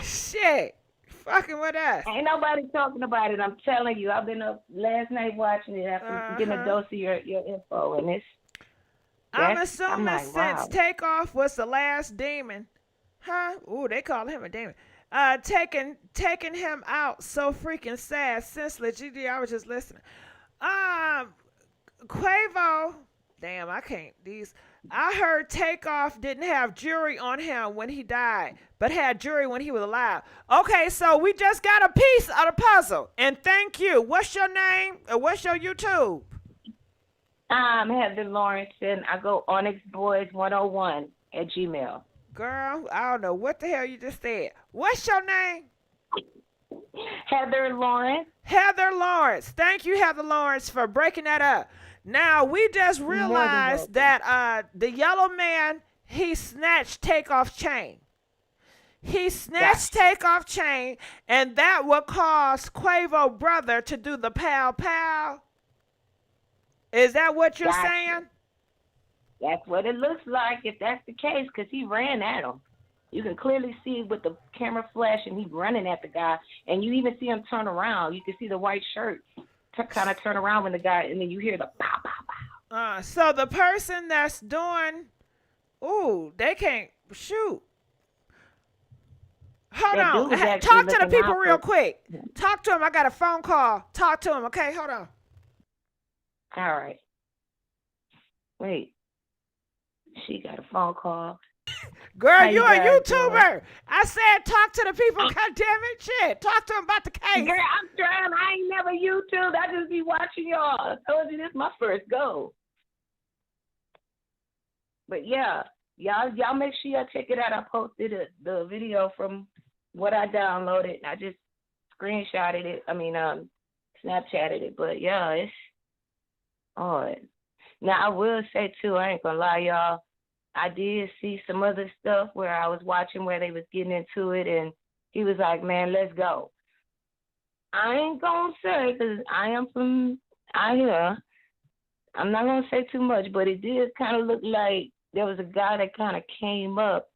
Shit. Fucking with us. Ain't nobody talking about it. I'm telling you. I've been up last night watching it after getting a dose of your info, and it's. I'm assuming since Takeoff was the last demon. Huh? Ooh, they call him a demon. Taking him out so freaking sad, senseless. GG, I was just listening. Quavo. Damn, I can't. I heard Takeoff didn't have jury on him when he died, but had jury when he was alive. Okay, so we just got a piece of the puzzle. And thank you. What's your name? What's your YouTube? I'm Heather Lawrence, and I go OnyxBoys101 at Gmail. Girl, I don't know what the hell you just said. What's your name? Heather Lawrence. Heather Lawrence. Thank you, Heather Lawrence, for breaking that up. Now, we just realized that the yellow man, he snatched Takeoff's chain. He snatched Takeoff chain, and that would cause Quavo brother to do the pow pow. Is that what you're saying? That's what it looks like if that's the case, because he ran at him. You can clearly see with the camera flashing, he's running at the guy, and you even see him turn around. You can see the white shirt kind of turn around when the guy, and then you hear the pow, pow, pow. So the person that's doing, they can't shoot. Hold on. Talk to the people real quick. Talk to him. I got a phone call. Talk to him. Okay, hold on. All right. Wait. She got a phone call. Girl, you a YouTuber. I said talk to the people. God damn it. Shit. Talk to them about the case. Girl, I'm trying. I ain't never YouTube. I just be watching y'all. I told you this is my first go. But yeah, y'all make sure y'all check it out. I posted the video from what I downloaded. I just screenshotted it. Snapchatted it. But yeah, it's odd. Now I will say too, I ain't gonna lie, y'all. I did see some other stuff where I was watching where they was getting into it, and he was like, "Man, let's go." I ain't gonna say because I am from out here. I'm not gonna say too much, but it did kind of look like there was a guy that kind of came up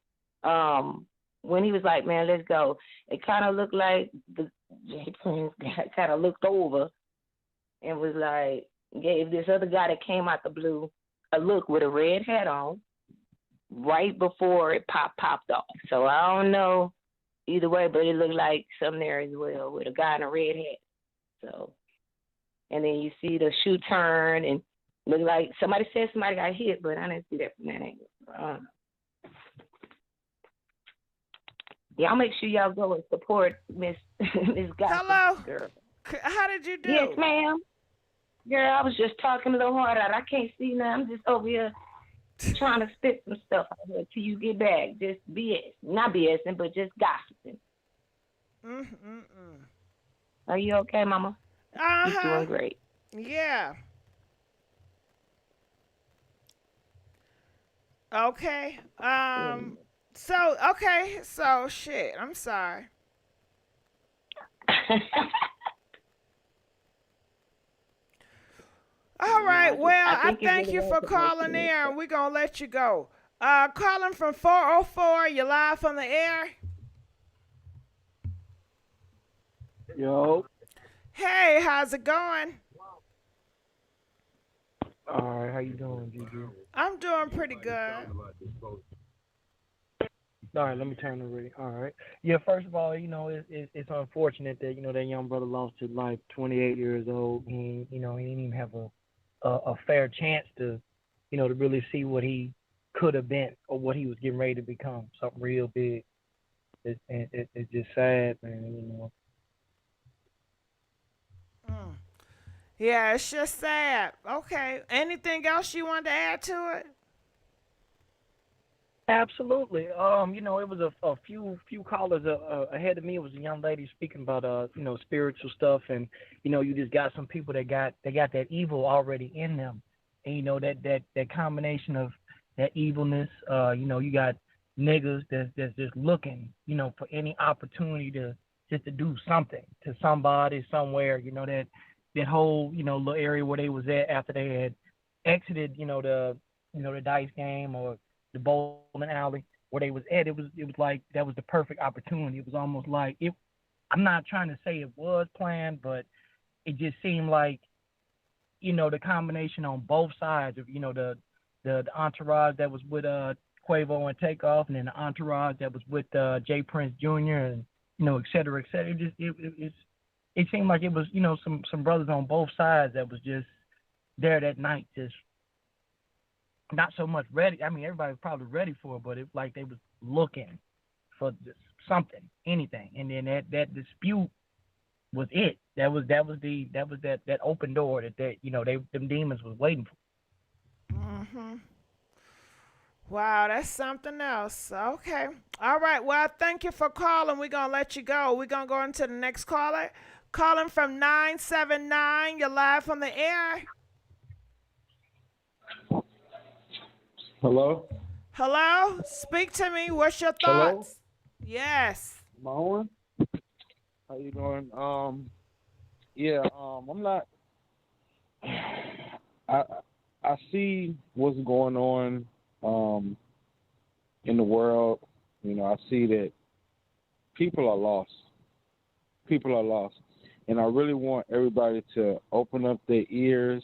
when he was like, "Man, let's go." It kind of looked like the J Prince guy kind of looked over and was like, gave this other guy that came out the blue a look with a red hat on right before it popped off. So I don't know either way, but it looked like something there as well with a guy in a red hat. So, and then you see the shoe turn and look like somebody said somebody got hit, but I didn't see that from that angle. Y'all make sure y'all go and support Miss Gossip. Hello. Girl. How did you do? Yes, ma'am. Girl, I was just talking a little hard out. I can't see now. I'm just over here trying to spit some stuff out here till you get back. Just BS. Not BSing, but just gossiping. Are you okay, Mama? You're doing great. Yeah. Okay. So shit. I'm sorry. All right. Well, I thank you for calling in, and we're going to let you go. Calling from 404, you're live on the air. Yo. Hey, how's it going? All right, how you doing, GG? I'm doing pretty good. All right, let me turn the radio. All right. Yeah, first of all, it's unfortunate that, that young brother lost his life, 28 years old. He didn't even have a fair chance to, to really see what he could have been or what he was getting ready to become, something real big. It's just sad, man, Yeah, it's just sad. Okay. Anything else you want to add to it? Absolutely. It was a few callers ahead of me. It was a young lady speaking about spiritual stuff, and you just got some people that got that evil already in them, and that combination of that evilness. You got niggas that's just looking, for any opportunity to just to do something to somebody somewhere. That whole little area where they was at after they had exited, the dice game or the bowling alley where they was at, it was like that was the perfect opportunity. It was almost like it. I'm not trying to say it was planned, but it just seemed like, the combination on both sides of, the entourage that was with Quavo and Takeoff, and then the entourage that was with J Prince Jr. and et cetera, et cetera. It seemed like it was some brothers on both sides that was just there that night, just not so much ready. I mean, everybody was probably ready for it, but it like they was looking for something, anything. And then that dispute was it. That was that open door that them demons was waiting for. Wow, that's something else. Okay. All right. Well, thank you for calling. We're going to let you go. We're going to go into the next caller. Calling from 979. You're live on the air. Hello? Hello? Speak to me. What's your thoughts? Hello? Yes. Moen? How you doing? I'm not I see what's going on in the world. You know, I see that people are lost. People are lost. And I really want everybody to open up their ears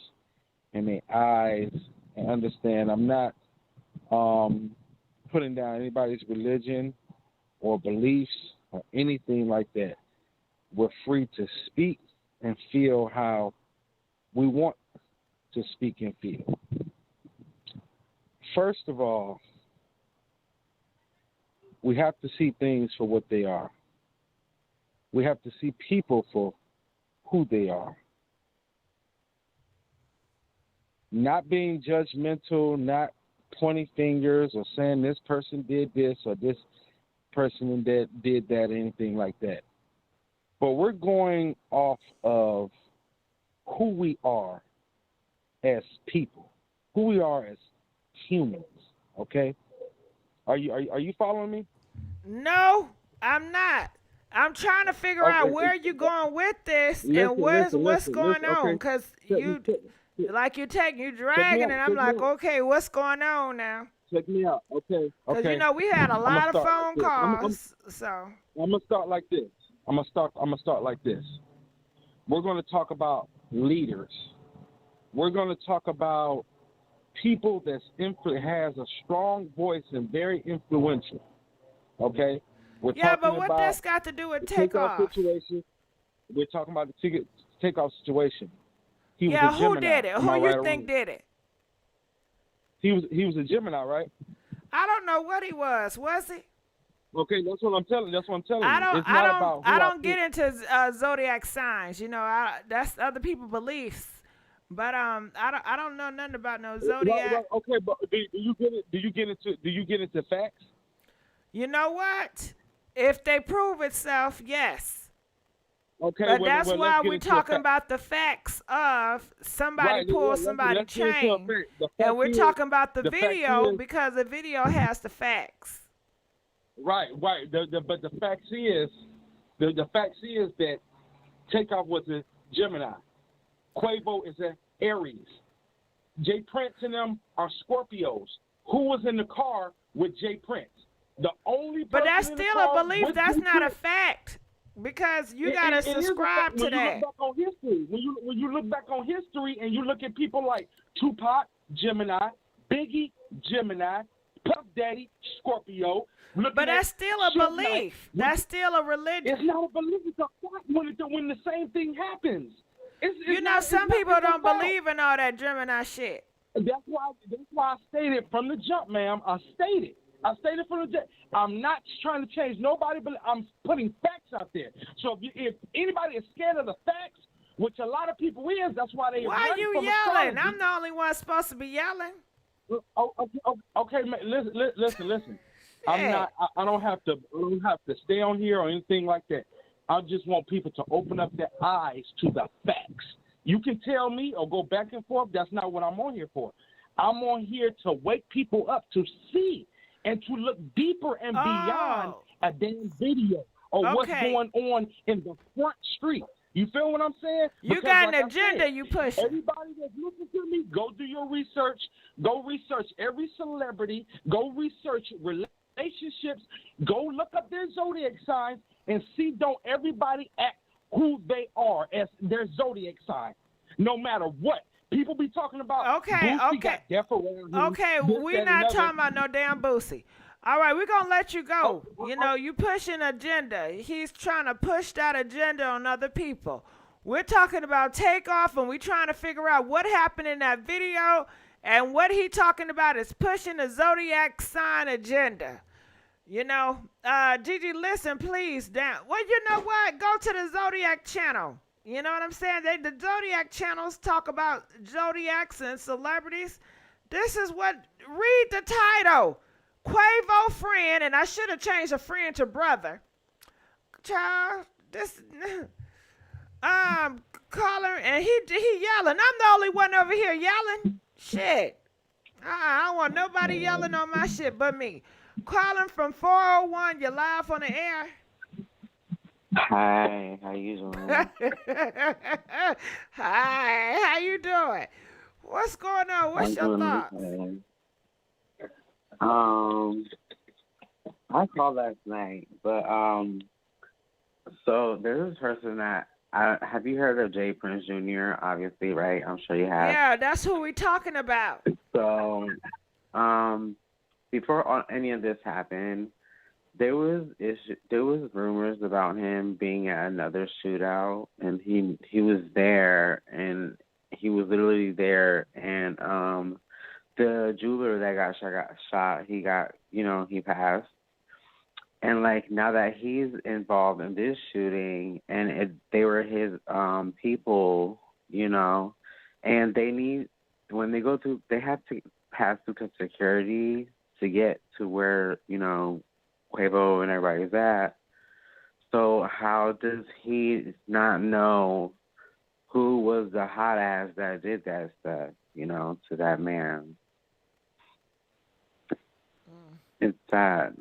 and their eyes and understand I'm not putting down anybody's religion or beliefs or anything like that. We're free to speak and feel how we want to speak and feel. First of all, we have to see things for what they are. We have to see people for who they are. Not being judgmental, not pointing fingers or saying this person did this or this person did that, anything like that. But we're going off of who we are as people, who we are as humans, okay? Are you following me? No, I'm not. I'm trying to figure out where you're going with this and what's going on, because you dragging, and I'm like, okay, what's going on now? Check me out, okay? Because you know we had a lot of phone calls, so I'm gonna start like this. I'm gonna start like this. We're gonna talk about leaders. We're gonna talk about people that has a strong voice and very influential. Okay. But what this got to do with Takeoff? Situation. We're talking about the Takeoff situation. He was a who Gemini. did it? Who you think did it? He was a Gemini, right? I don't know what he was. Was he? Okay, that's what I'm telling you. I don't get into zodiac signs. You know, that's other people's beliefs. But I don't know nothing about no zodiac. Right, okay, but do you get into facts? You know what? If they prove itself, yes. Okay, but that's why we're talking about the facts of somebody pulled somebody's chain, and we're talking about the video because the video has the facts. Right. But the facts is that Takeoff was a Gemini, Quavo is an Aries, Jay Prince and them are Scorpios. Who was in the car with Jay Prince? But that's still a belief. That's not a fact. Because you gotta subscribe to that. When you look back on history and you look at people like Tupac, Gemini, Biggie, Gemini, Puff Daddy, Scorpio. But that's still a belief. That's still a religion. It's not a belief. It's a fact when the same thing happens. Some people don't believe in all that Gemini shit. That's why I stated from the jump, ma'am. I stated from the jump. I'm not trying to change nobody, but I'm putting facts out there. So if anybody is scared of the facts, which a lot of people is, that's why they. Why are you yelling? I'm the only one supposed to be yelling. Okay, man, listen. I don't have to stay on here or anything like that. I just want people to open up their eyes to the facts. You can tell me or go back and forth. That's not what I'm on here for. I'm on here to wake people up to see and to look deeper and beyond a damn video or what's going on in the front street. You feel what I'm saying? You got an agenda you push. Everybody that's listening to me, go do your research. Go research every celebrity. Go research relationships. Go look up their zodiac signs and see don't everybody act who they are as their zodiac sign, no matter what. People be talking about Boosie got death around him. Okay, we're not talking about no damn Boosie. All right, we're going to let you go. You pushing agenda. He's trying to push that agenda on other people. We're talking about Takeoff, and we're trying to figure out what happened in that video, and what he talking about is pushing the zodiac sign agenda. Gigi, listen, please. Well, you know what? Go to the Zodiac channel. You know what I'm saying? The Zodiac channels talk about zodiacs and celebrities. This is read the title. Quavo friend, and I should have changed a friend to brother. Child, caller, and he yelling. I'm the only one over here yelling. Shit. I don't want nobody yelling on my shit but me. Calling from 401, you're live on the air. Hi, how you doing? Hi, how you doing? What's going on? What's I'm your doing thoughts? okay. Um, I called last night, but so there's this person that have you heard of Jay Prince Jr.? Obviously, right? I'm sure you have. Yeah, that's who we talking about. So, before any of this happened, there was rumors about him being at another shootout, and he was there, and he was literally there, and the jeweler that got shot, he passed. And like now that he's involved in this shooting, and they were his people, and when they go through, they have to pass through security to get to where Quavo and everybody's at. So how does he not know who was the hot ass that did that stuff, to that man? It's sad.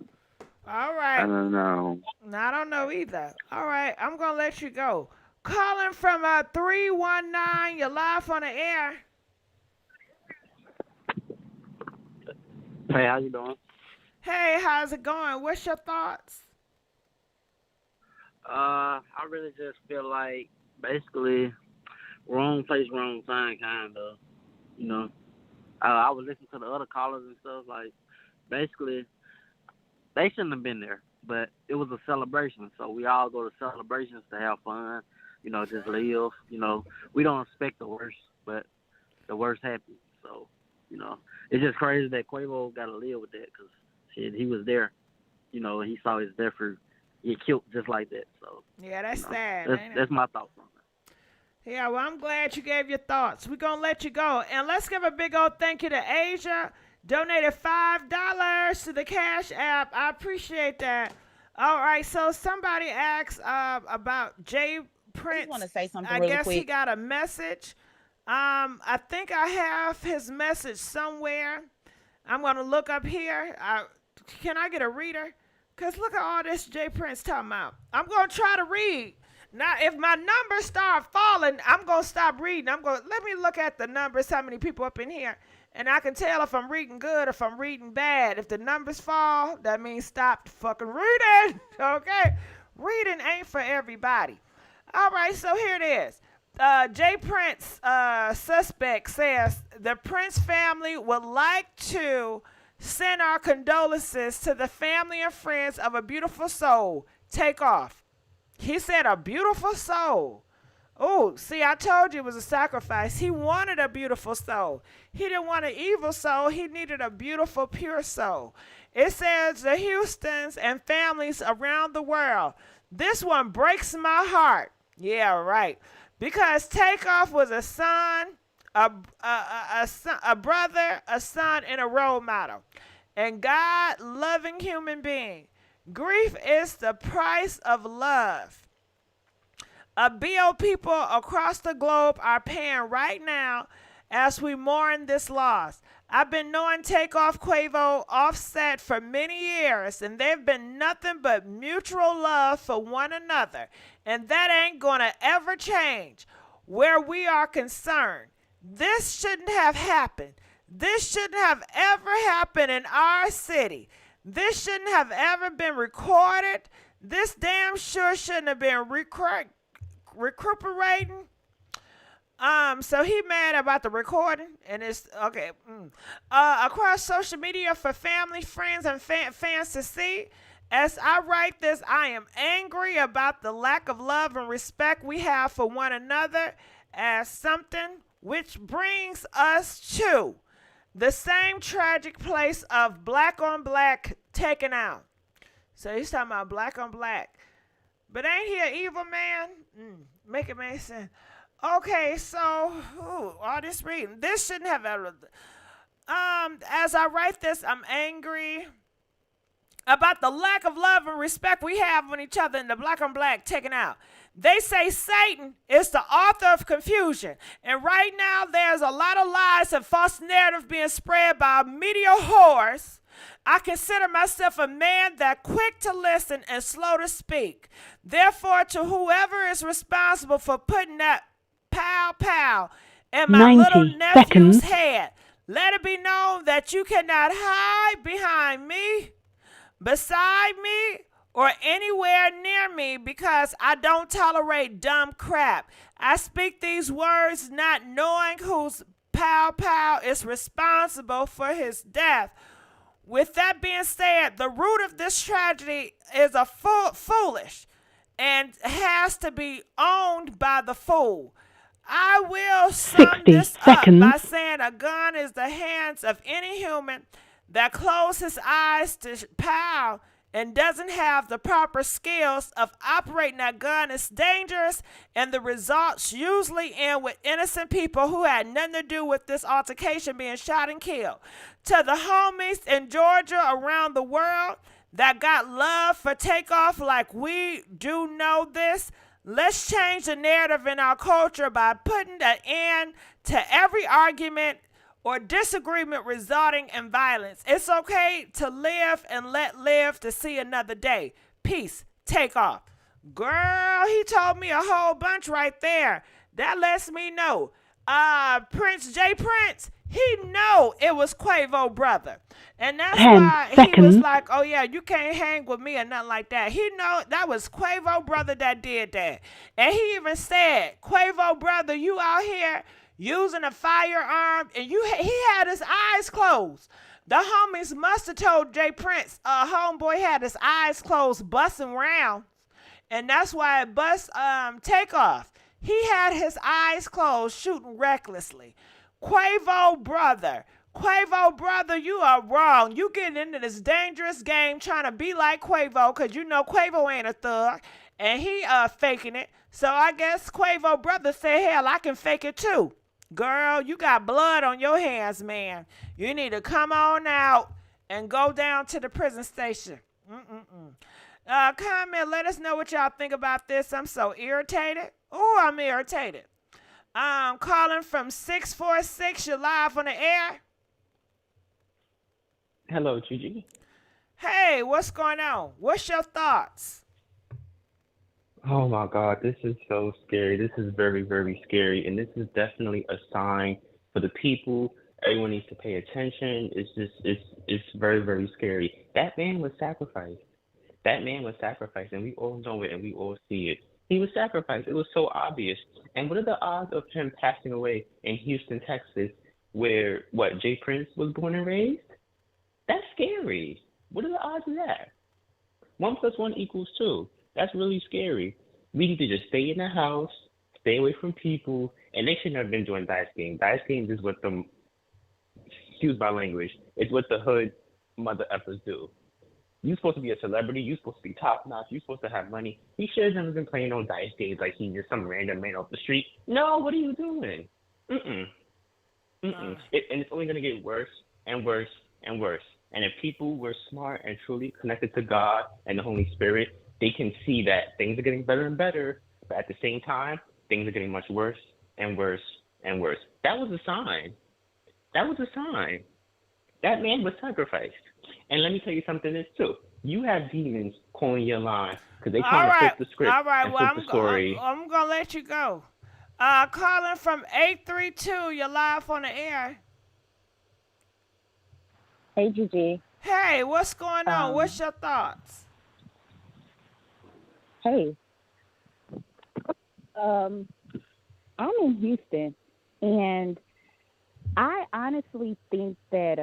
All right. I don't know. No, I don't know either. All right, I'm gonna let you go. Calling from 319. You're live on the air. Hey, how you doing? Hey, how's it going? What's your thoughts? I really just feel like basically wrong place, wrong time, kind of. I was listening to the other callers and stuff. Like, basically, they shouldn't have been there, but it was a celebration. So we all go to celebrations to have fun, just live. We don't expect the worst, but the worst happens. So, it's just crazy that Quavo got to live with that because he was there. He saw his effort get killed just like that. So yeah, that's sad. That's my thoughts on it. Yeah, well, I'm glad you gave your thoughts. We're going to let you go. And let's give a big old thank you to Asia. Donated $5 to the Cash App. I appreciate that. All right, so somebody asked about Jay Prince. I just want to say something I really guess quick. he got a message. I think I have his message somewhere. I'm going to look up here. Can I get a reader? Because look at all this Jay Prince talking about. I'm going to try to read. Now, if my numbers start falling, I'm going to stop reading. Let me look at the numbers, how many people up in here. And I can tell if I'm reading good, if I'm reading bad. If the numbers fall, that means stop fucking reading. Okay? Reading ain't for everybody. All right, so here it is. Jay Prince, suspect, says the Prince family would like to send our condolences to the family and friends of a beautiful soul. Takeoff. He said a beautiful soul. Oh, see, I told you it was a sacrifice. He wanted a beautiful soul. He didn't want an evil soul. He needed a beautiful, pure soul. It says the Houstons and families around the world. This one breaks my heart. Yeah, right. Because Takeoff was a son, a brother, a son, and a role model. And God-loving human being. Grief is the price of love. BO people across the globe are paying right now as we mourn this loss. I've been knowing Takeoff, Quavo, Offset for many years, and they've been nothing but mutual love for one another. And that ain't going to ever change where we are concerned. This shouldn't have happened. This shouldn't have ever happened in our city. This shouldn't have ever been recorded. This damn sure shouldn't have been recuperating. So he mad about the recording, and it's okay. Across social media for family, friends, and fans to see. As I write this, I am angry about the lack of love and respect we have for one another as something which brings us to the same tragic place of black on black taken out. So he's talking about black on black. But ain't he an evil man? Make it make sense. Okay, so all this reading. This shouldn't have ever. As I write this, I'm angry about the lack of love and respect we have on each other in the black on black taken out. They say Satan is the author of confusion. And right now, there's a lot of lies and false narrative being spread by media whores. I consider myself a man that quick to listen and slow to speak. Therefore, to whoever is responsible for putting that pow pow in my little nephew's head. Let it be known that you cannot hide behind me, beside me, or anywhere near me because I don't tolerate dumb crap. I speak these words not knowing whose pow pow is responsible for his death. With that being said, the root of this tragedy is a foolish and has to be owned by the fool. I will sum this up by saying a gun is the hands of any human that closes his eyes to pow and doesn't have the proper skills of operating a gun is dangerous, and the results usually end with innocent people who had nothing to do with this altercation being shot and killed. To the homies in Georgia around the world that got love for Takeoff like we do know this, let's change the narrative in our culture by putting an end to every argument or disagreement resulting in violence. It's okay to live and let live to see another day. Peace. Takeoff. Girl, he told me a whole bunch right there. That lets me know. Prince, he know it was Quavo brother. And that's why he was like, oh yeah, you can't hang with me or nothing like that. He know that was Quavo brother that did that. And he even said, Quavo brother, you out here using a firearm, and he had his eyes closed. The homies must have told Jay Prince, homeboy had his eyes closed, busting rounds, and that's why it bust Takeoff. He had his eyes closed, shooting recklessly. Quavo brother, you are wrong. You getting into this dangerous game trying to be like Quavo, because you know Quavo ain't a thug, and he faking it. So I guess Quavo brother said, hell, I can fake it too. Girl, you got blood on your hands, man. You need to come on out and go down to the prison station. Comment, let us know what y'all think about this. I'm so irritated. Oh, I'm irritated. Calling from 646. You're live on the air. Hello, Gigi. Hey, what's going on? What's your thoughts? Oh my God, this is so scary. This is very, very scary. And this is definitely a sign for the people. Everyone needs to pay attention. It's very, very scary. That man was sacrificed. That man was sacrificed, and we all know it and we all see it. He was sacrificed. It was so obvious. And what are the odds of him passing away in Houston, Texas, where, Jay Prince was born and raised? That's scary. What are the odds of that? 1 + 1 = 2. That's really scary. We need to just stay in the house, stay away from people, and they shouldn't have been doing dice games. Dice games is what them, excuse my language, it's what the hood mother effers do. You're supposed to be a celebrity. You're supposed to be top notch. You're supposed to have money. He should have never been playing on dice games like he's just some random man off the street. No, what are you doing? And it's only going to get worse and worse and worse. And if people were smart and truly connected to God and the Holy Spirit, they can see that things are getting better and better, but at the same time, things are getting much worse and worse and worse. That was a sign. That was a sign. That man was sacrificed. And let me tell you something else too. You have demons calling your line because they trying to flip the script and flip the story. I'm going to let you go. Calling from 832, you're live on the air. Hey, Gigi. Hey, what's going on? What's your thoughts? Hey. I'm in Houston, and I honestly think that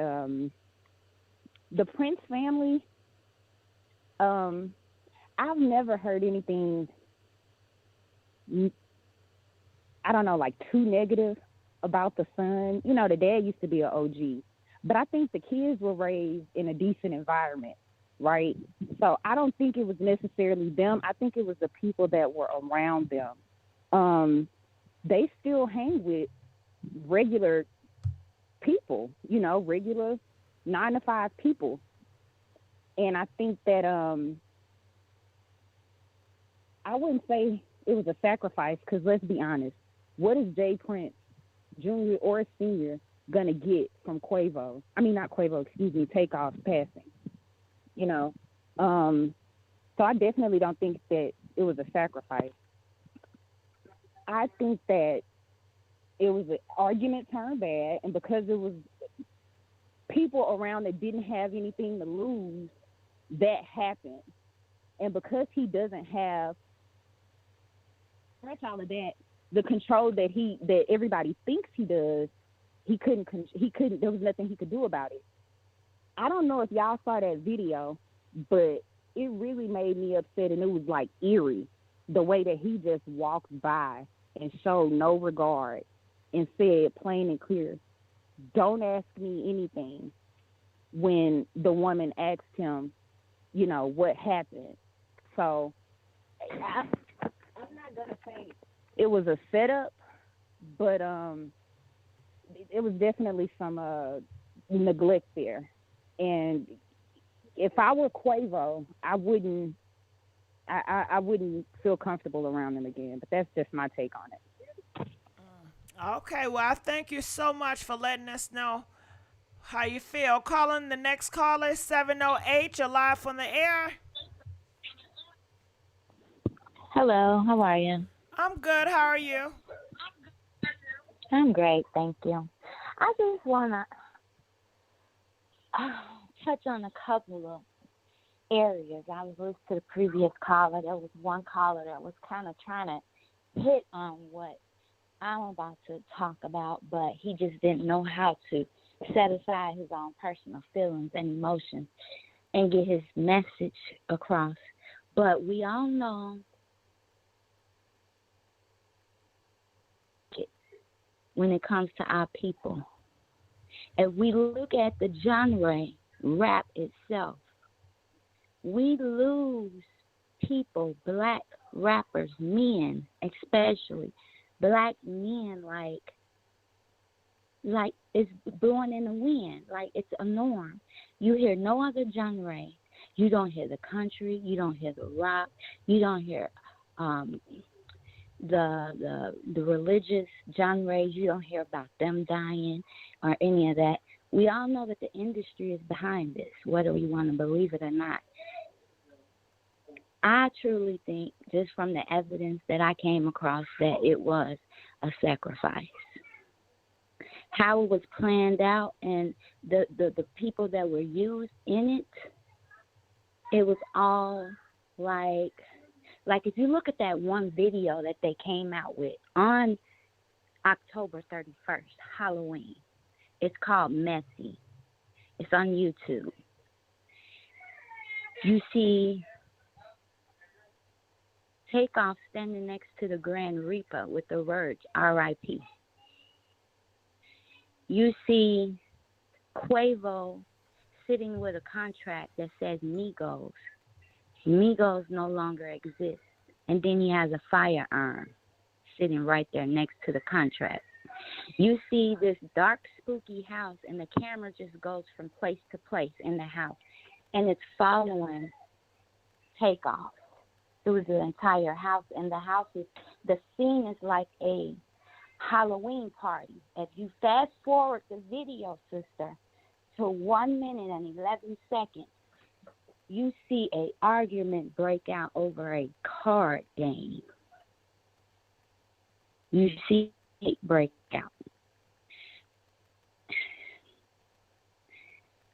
the Prince family, I've never heard anything, I don't know, like too negative about the son. You know, the dad used to be an OG, but I think the kids were raised in a decent environment, right? So I don't think it was necessarily them. I think it was the people that were around them. They still hang with regular people, you know, regular 9-to-5 people. And I think that I wouldn't say it was a sacrifice, because let's be honest, what is Jay Prince, Jr. or Sr. gonna get from Quavo? I mean, not Quavo, excuse me, Takeoff's passing. You know, so I definitely don't think that it was a sacrifice. I think that it was an argument turned bad, and because it was people around that didn't have anything to lose, that happened. And because he doesn't have all of that, the control that everybody thinks he does, he couldn't. There was nothing he could do about it. I don't know if y'all saw that video, but it really made me upset, and it was like eerie the way that he just walked by and showed no regard and said plain and clear, "Don't ask me anything." When the woman asked him, what happened. So I'm not gonna say it was a setup, but it was definitely some neglect there. And if I were Quavo, I wouldn't feel comfortable around him again. But that's just my take on it. Okay, well, I thank you so much for letting us know how you feel. Calling the next caller, 708. You're live on the air. Hello, how are you? I'm good. How are you? I'm great, thank you. I just want to touch on a couple of areas. I was listening to the previous caller. There was one caller that was kind of trying to hit on what I'm about to talk about, but he just didn't know how to set aside his own personal feelings and emotions and get his message across. But we all know when it comes to our people, if we look at the genre rap itself, we lose people, black rappers, men especially, black men like it's blowing in the wind, like it's a norm. You hear no other genre. You don't hear the country, you don't hear the rock, you don't hear the religious genres, you don't hear about them dying or any of that. We all know that the industry is behind this, whether we want to believe it or not. I truly think, just from the evidence that I came across, that it was a sacrifice. How it was planned out and the people that were used in it was all like if you look at that one video that they came out with on October 31st, Halloween, it's called Messy. It's on YouTube. You see Takeoff standing next to the Grand Reaper with the words R.I.P. You see Quavo sitting with a contract that says Migos. Migos no longer exist. And then he has a firearm sitting right there next to the contract. You see this dark, spooky house, and the camera just goes from place to place in the house, and it's following Takeoff through the entire house. And the scene is like a Halloween party. If you fast forward the video, sister, to 1 minute and 11 seconds, you see a argument break out over a card game. You see it break out.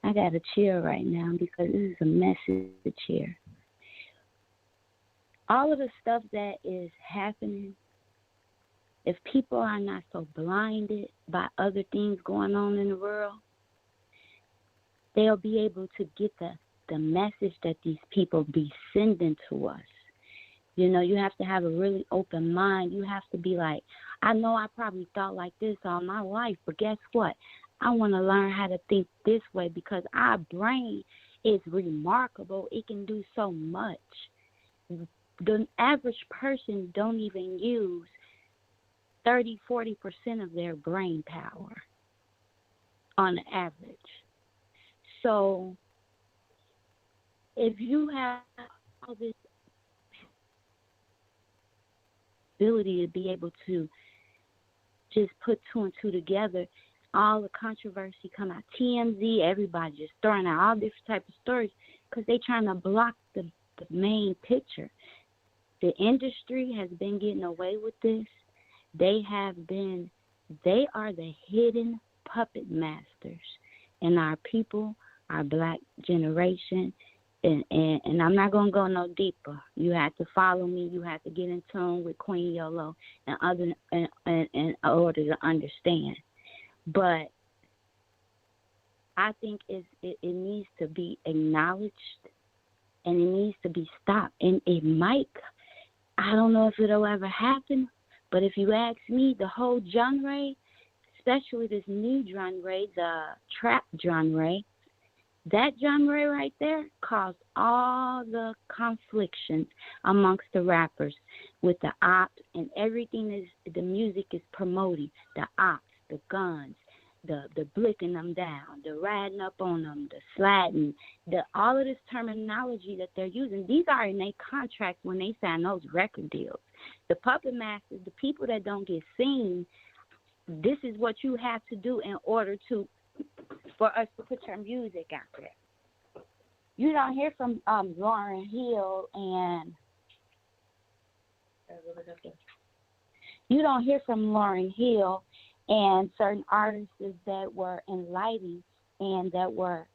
I got a chill right now because this is a message here. All of the stuff that is happening, if people are not so blinded by other things going on in the world, they'll be able to get the message that these people be sending to us. You know, you have to have a really open mind. You have to be like, I know I probably thought like this all my life, but guess what? I want to learn how to think this way because our brain is remarkable. It can do so much. The average person don't even use 30-40% of their brain power on average. So if you have all this ability to be able to just put two and two together, all the controversy come out. TMZ, everybody just throwing out all different types of stories because they're trying to block the main picture. The industry has been getting away with this. They have been They are the hidden puppet masters in our people, our black generation. And I'm not going to go no deeper. You have to follow me. You have to get in tune with Queen Yolo and other in order to understand. But I think it needs to be acknowledged and it needs to be stopped. And it might, I don't know if it'll ever happen, but if you ask me, the whole genre, especially this new genre, the trap genre, that genre right there caused all the conflictions amongst the rappers with the ops and everything is the music is promoting. The ops, the guns, the blicking them down, the riding up on them, the sliding, all of this terminology that they're using. These are in their contracts when they sign those record deals. The puppet masters, the people that don't get seen, this is what you have to do in order for us to put your music out there. You don't hear from Lauryn Hill and certain artists that were enlightening and that were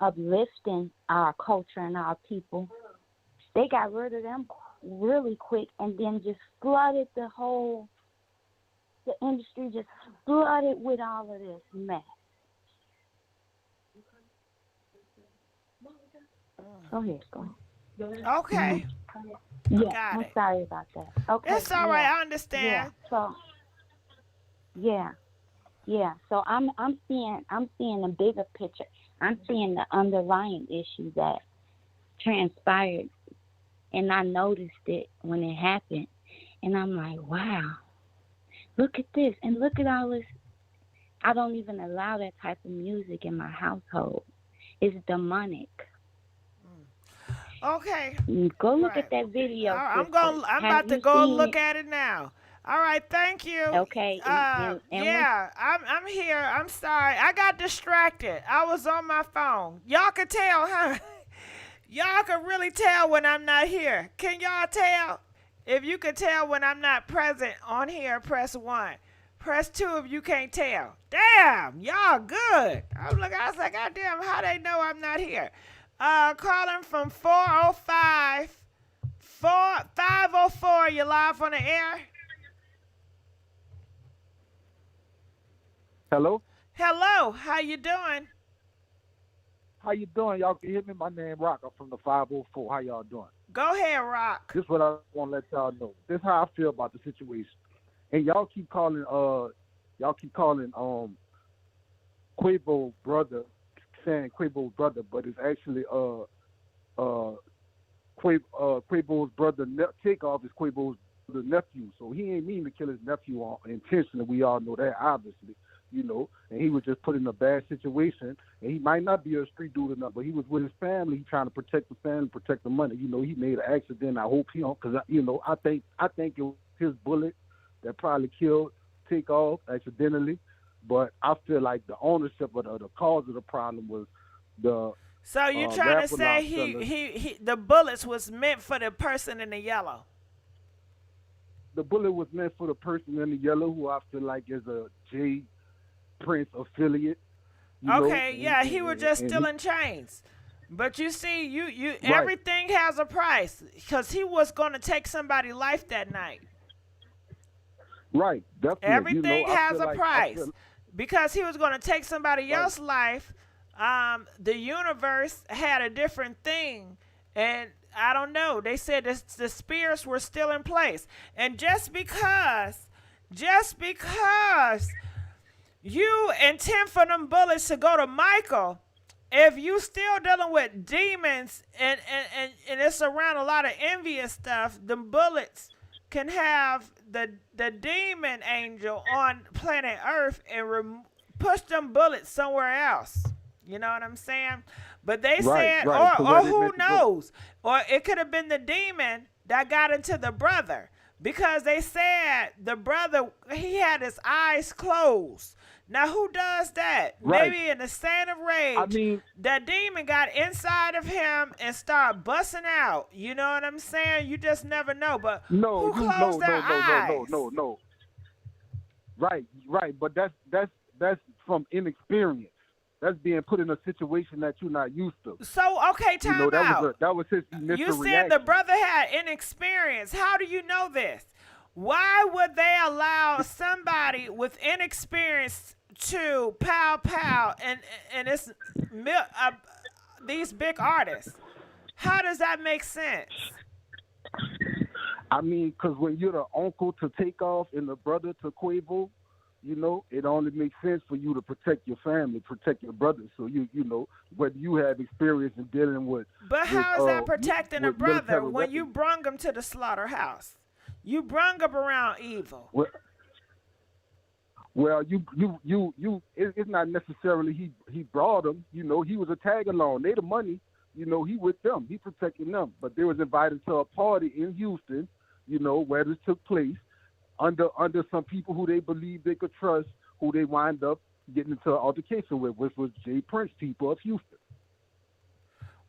uplifting our culture and our people. They got rid of them really quick and then just flooded the industry, just flooded with all of this mess. Go ahead. Okay. Yeah, I'm sorry about that. Okay. It's all right. I understand. Yeah. So I'm seeing a bigger picture. I'm seeing the underlying issue that transpired, and I noticed it when it happened, and I'm like, wow, look at this, and look at all this. I don't even allow that type of music in my household. It's demonic. Okay. Go look at that video. I'm about to go look at it now. All right, thank you. Okay. I'm here. I'm sorry. I got distracted. I was on my phone. Y'all can tell, huh? Y'all can really tell when I'm not here. Can y'all tell? If you can tell when I'm not present on here, press 1. Press 2 if you can't tell. Damn, y'all good. I was like, goddamn, how they know I'm not here? Calling from 504. You live on the air? Hello? Hello. How you doing? How you doing? Y'all can hear me? My name Rock. I'm from the 504. How y'all doing? Go ahead, Rock. This is what I want to let y'all know. This is how I feel about the situation. And y'all keep calling Quavo's brother, saying Quavo's brother, but it's actually Quavo's brother. Takeoff is Quavo's brother nephew, so he ain't mean to kill his nephew intentionally. We all know that, obviously, and he was just put in a bad situation, and he might not be a street dude or not, but he was with his family. He trying to protect the family, protect the money. He made an accident. I hope he don't, because I think it was his bullet that probably killed Takeoff accidentally. But I feel like the ownership of the cause of the problem was the. So you trying to say the bullets was meant for the person in the yellow? The bullet was meant for the person in the yellow, who I feel like is a J Prince affiliate. He was just stealing chains. But you see, you everything has a price, because he was going to take somebody's life that night. Right, definitely. Everything has a price. Because he was going to take somebody else's life, the universe had a different thing. And I don't know. They said the spirits were still in place. And just because you intend for them bullets to go to Michael, if you still dealing with demons and it's around a lot of envious stuff, the bullets can have the demon angel on planet Earth and push them bullets somewhere else. You know what I'm saying? But they said, or who knows? Or it could have been the demon that got into the brother, because they said the brother, he had his eyes closed. Now, who does that? Right. Maybe in the state of rage, that demon got inside of him and started busting out. You know what I'm saying? You just never know. But who closed their eyes? No. Right. But that's from inexperience. That's being put in a situation that you're not used to. So, okay, time out. That was his initial You said reaction. the brother had inexperience. How do you know this? Why would they allow somebody with inexperience to pow and it's these big artists? How does that make sense? I mean, because when you're the uncle to Takeoff and the brother to Quavo, it only makes sense for you to protect your family, protect your brothers. So you know whether you have experience in dealing with. But how is that protecting a brother military when you brung him to the slaughterhouse? You brung him around evil. Well, it's not necessarily he brought him. He was a tag along. They the money. He with them. He protecting them. But they was invited to a party in Houston, where this took place, under some people who they believe they could trust, who they wind up getting into an altercation with, which was Jay Prince people of Houston.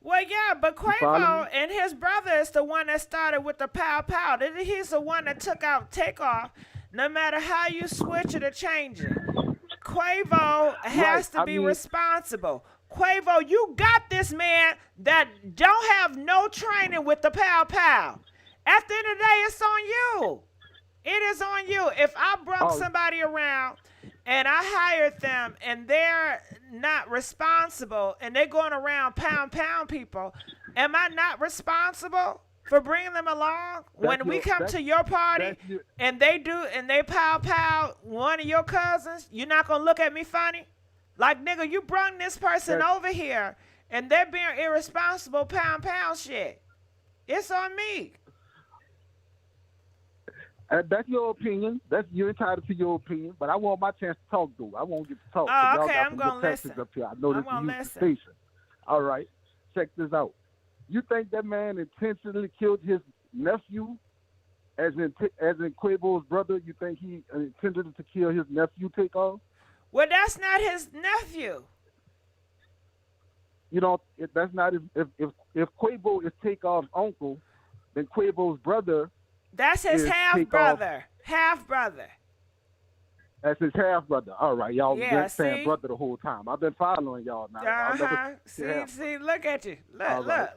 Well, yeah, but Quavo and his brother is the one that started with the pow pow. He's the one that took out Takeoff. No matter how you switch it or change it, Quavo has to be responsible. Quavo, you got this man that don't have no training with the pow pow. At the end of the day, it's on you. It is on you. If I brought somebody around and I hired them and they're not responsible and they're going around pound people, am I not responsible for bringing them along? When we come to your party and they pow one of your cousins, you're not going to look at me funny? Like, nigga, you brung this person over here and they're being irresponsible pound shit. It's on me. That's your opinion. You're entitled to your opinion, but I want my chance to talk, though. I won't get to talk. Oh, okay, I'm going to listen. Up here. I know this is the Houston station. All right, check this out. You think that man intentionally killed his nephew, as in Quavo's brother? You think he intended to kill his nephew, Takeoff? Well, that's not his nephew. That's not if Quavo is Takeoff's uncle, then Quavo's brother. That's his half brother. That's his half brother. All right, y'all been saying brother the whole time. I've been following y'all now. See, look at you. Look.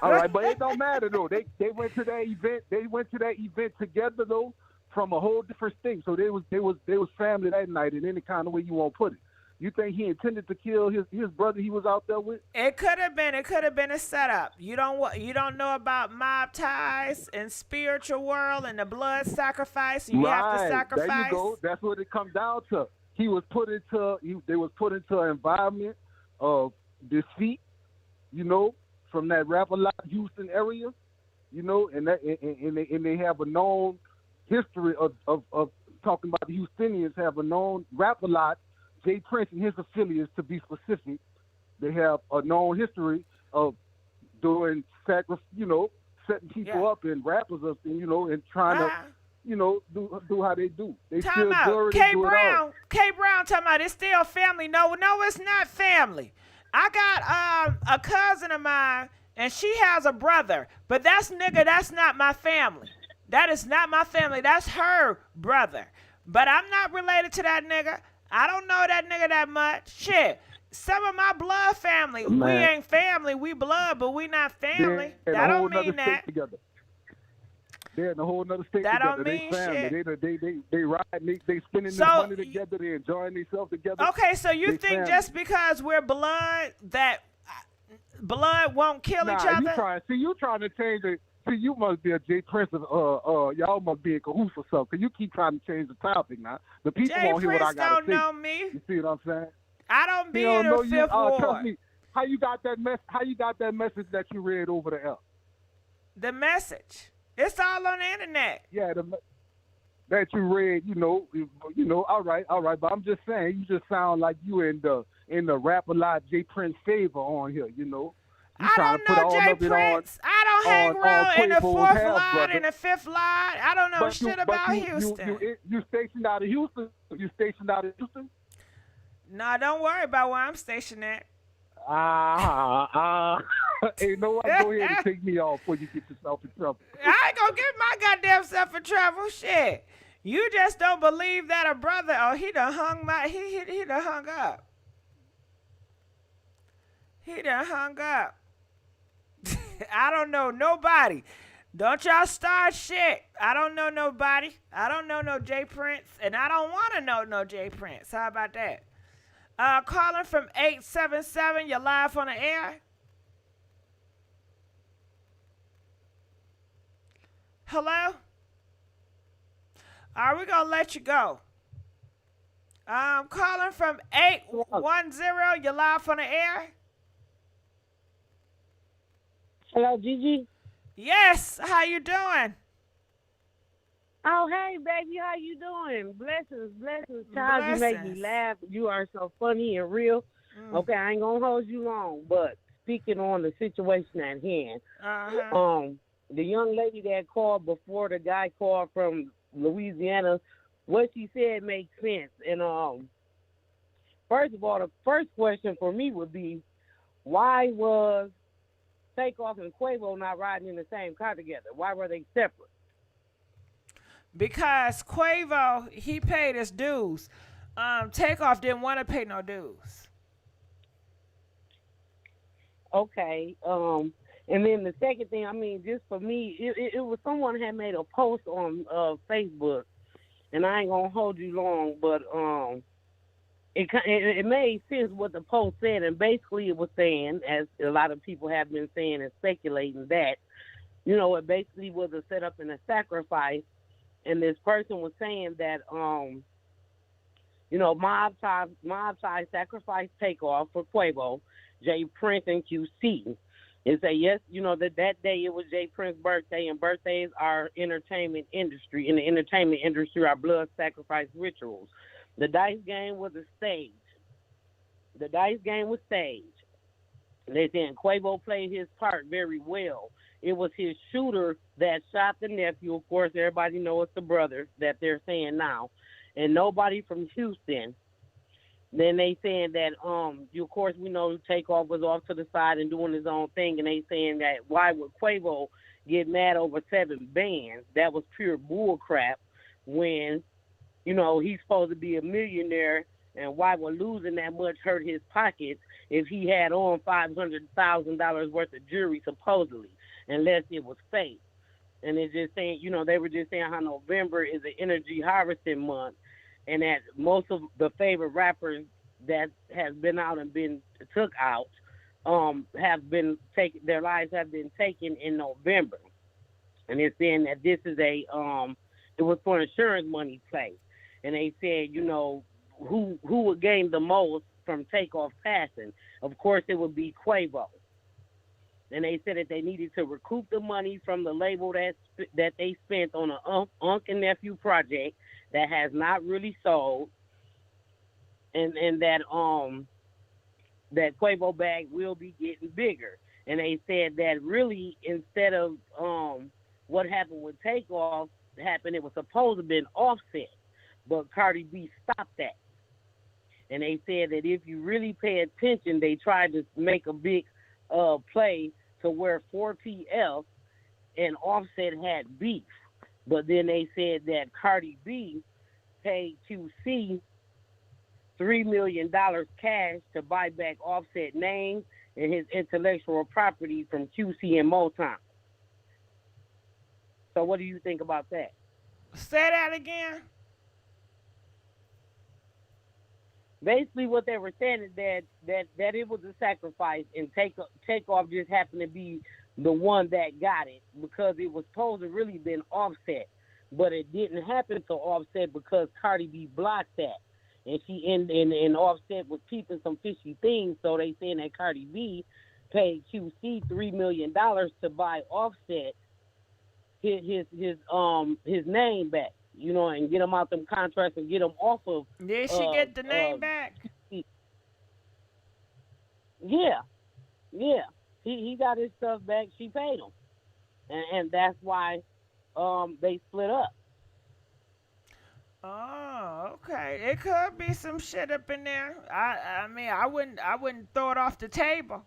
All right, but it don't matter though. They went to that event. They went to that event together though, from a whole different state. So they was family that night in any kind of way you want to put it. You think he intended to kill his brother he was out there with? It could have been. It could have been a setup. You don't know about mob ties and spiritual world and the blood sacrifice. You have to sacrifice. There you go. That's what it comes down to. They was put into an environment of defeat, from that Rap-A-Lot Houston area, and they have a known history of talking about the Houstonians have a known Rap-A-Lot. Jay Prince and his affiliates, to be specific, they have a known history of doing setting people up and rappers up, and trying to, do how they do. They Time out. K Brown talking about it's still family. No, it's not family. I got a cousin of mine, and she has a brother, but that's not my family. That is not my family. That's her brother. But I'm not related to that nigga. I don't know that nigga that much. Shit. Some of my blood family, we ain't family, we blood, but we not family. That don't mean that. They're in a whole nother state that together. Don't mean shit. They ride, they spending this money together, they enjoying themselves together. Okay, so you think just because we're blood that blood won't kill each other? You trying to change it. See, you must be a Jay Prince. Y'all must be in cahoots or something. Cause you keep trying to change the topic now. The people won't hear what I got to say. Know me. You see what I'm saying? I don't be in the Fifth Ward. Tell me, how you got that message that you read over the air? The message. It's all on the internet. Yeah, that you read. All right. But I'm just saying, you just sound like you in the Rap-A-Lot Jay Prince favor on here. I don't know Jay Prince. I don't hang around in the fourth line and the fifth line. I don't know shit about Houston. You stationed out of Houston? You stationed out of Houston? No, don't worry about where I'm stationed at. Hey, no one go ahead and take me off before you get yourself in trouble. I ain't gonna get my goddamn self in trouble. Shit. You just don't believe that a brother. Oh, he done hung my. He done hung up. He done hung up. I don't know nobody. Don't y'all start shit. I don't know nobody. I don't know no J Prince, and I don't want to know no J Prince. How about that? Calling from 877. You're live on the air. Hello? All right, we're going to let you go. Calling from 810. You're live on the air. Hello, Gigi. Yes, how you doing? Oh, hey, baby, how you doing? Blessings, child. You make me laugh. You are so funny and real. Okay, I ain't gonna hold you long, but speaking on the situation at hand, the young lady that called before the guy called from Louisiana, what she said makes sense. And first of all, the first question for me would be, why was Takeoff and Quavo not riding in the same car together? Why were they separate? Because Quavo, he paid his dues. Takeoff didn't want to pay no dues. Okay. And then the second thing, I mean, just for me, it was someone had made a post on Facebook, and I ain't gonna hold you long, but it made sense what the post said, and basically it was saying, as a lot of people have been saying and speculating, that, you know, it basically was a setup and a sacrifice, and this person was saying that, you know, Mob Tie sacrificed Takeoff for Quavo, Jay Prince, and QC. And say, yes, you know, that day it was Jay Prince's birthday, and birthdays are entertainment industry. In the entertainment industry are blood sacrifice rituals. The dice game was a stage. The dice game was staged. They said Quavo played his part very well. It was his shooter that shot the nephew. Of course, everybody knows it's the brother that they're saying now. And nobody from Houston. Then they saying that, of course, we know Takeoff was off to the side and doing his own thing, and they saying that why would Quavo get mad over 7 bands? That was pure bull crap when, you know, he's supposed to be a millionaire, and why would losing that much hurt his pockets if he had on $500,000 worth of jewelry, supposedly, unless it was fake. And it's just saying, you know, they were just saying how November is an energy harvesting month, and that most of the favorite rappers that has been out and been took out have been taken, their lives have been taken in November. And they're saying that this is it was for insurance money play. And they said, you know, who would gain the most from Takeoff passing? Of course, it would be Quavo. And they said that they needed to recoup the money from the label that they spent on an Unc and Nephew project that has not really sold, and that that Quavo bag will be getting bigger. And they said that really, instead of what happened with Takeoff happened, it was supposed to have been Offset, but Cardi B stopped that. And they said that if you really pay attention, they tried to make a big play to where 4PF and Offset had beef. But then they said that Cardi B paid QC $3 million cash to buy back Offset name and his intellectual property from QC and Motown. So what do you think about that? Say that again. Basically, what they were saying is that it was a sacrifice, and Takeoff just happened to be the one that got it, because it was supposed to really been Offset, but it didn't happen to Offset because Cardi B blocked that, and she and Offset was keeping some fishy things. So they saying that Cardi B paid QC $3 million to buy Offset his name back, you know, and get him out them contracts and get him off of. Did she get the name back? Yeah. He got his stuff back. She paid him, and that's why they split up. Oh, okay. It could be some shit up in there. I mean, I wouldn't throw it off the table.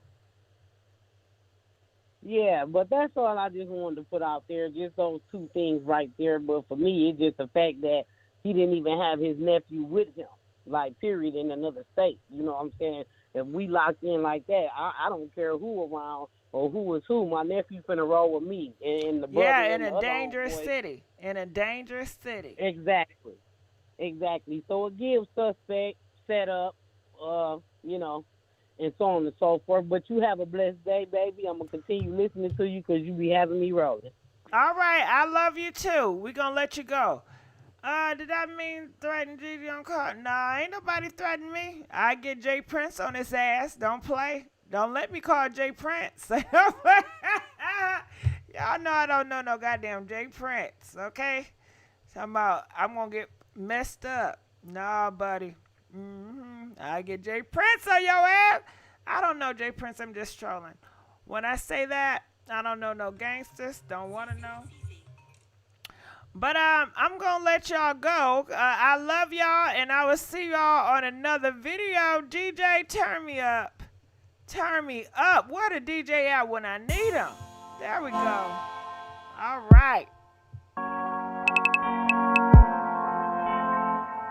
Yeah, but that's all I just wanted to put out there. Just those two things right there. But for me, it's just the fact that he didn't even have his nephew with him, like, period, in another state. You know what I'm saying? If we locked in like that, I don't care who around or who is who. My nephew finna roll with me and the brother Yeah, in and the a other dangerous homeboy. city. In a dangerous city. Exactly. Exactly. So it gives suspect, set up, you know, and so on and so forth. But you have a blessed day, baby. I'm going to continue listening to you because you be having me rolling. All right, I love you too. We gonna let you go. Did that mean threaten Gigi on call? Nah, ain't nobody threaten me. I get Jay Prince on his ass. Don't play. Don't let me call Jay Prince. Y'all know I don't know no goddamn Jay Prince, okay? Talking about I'm gonna get messed up. Nah, buddy. I get Jay Prince on your ass. I don't know Jay Prince. I'm just trolling. When I say that, I don't know no gangsters. Don't want to know. But I'm gonna let y'all go. I love y'all, and I will see y'all on another video. DJ, turn me up. Turn me up. Where the DJ at when I need him? There we go. All right.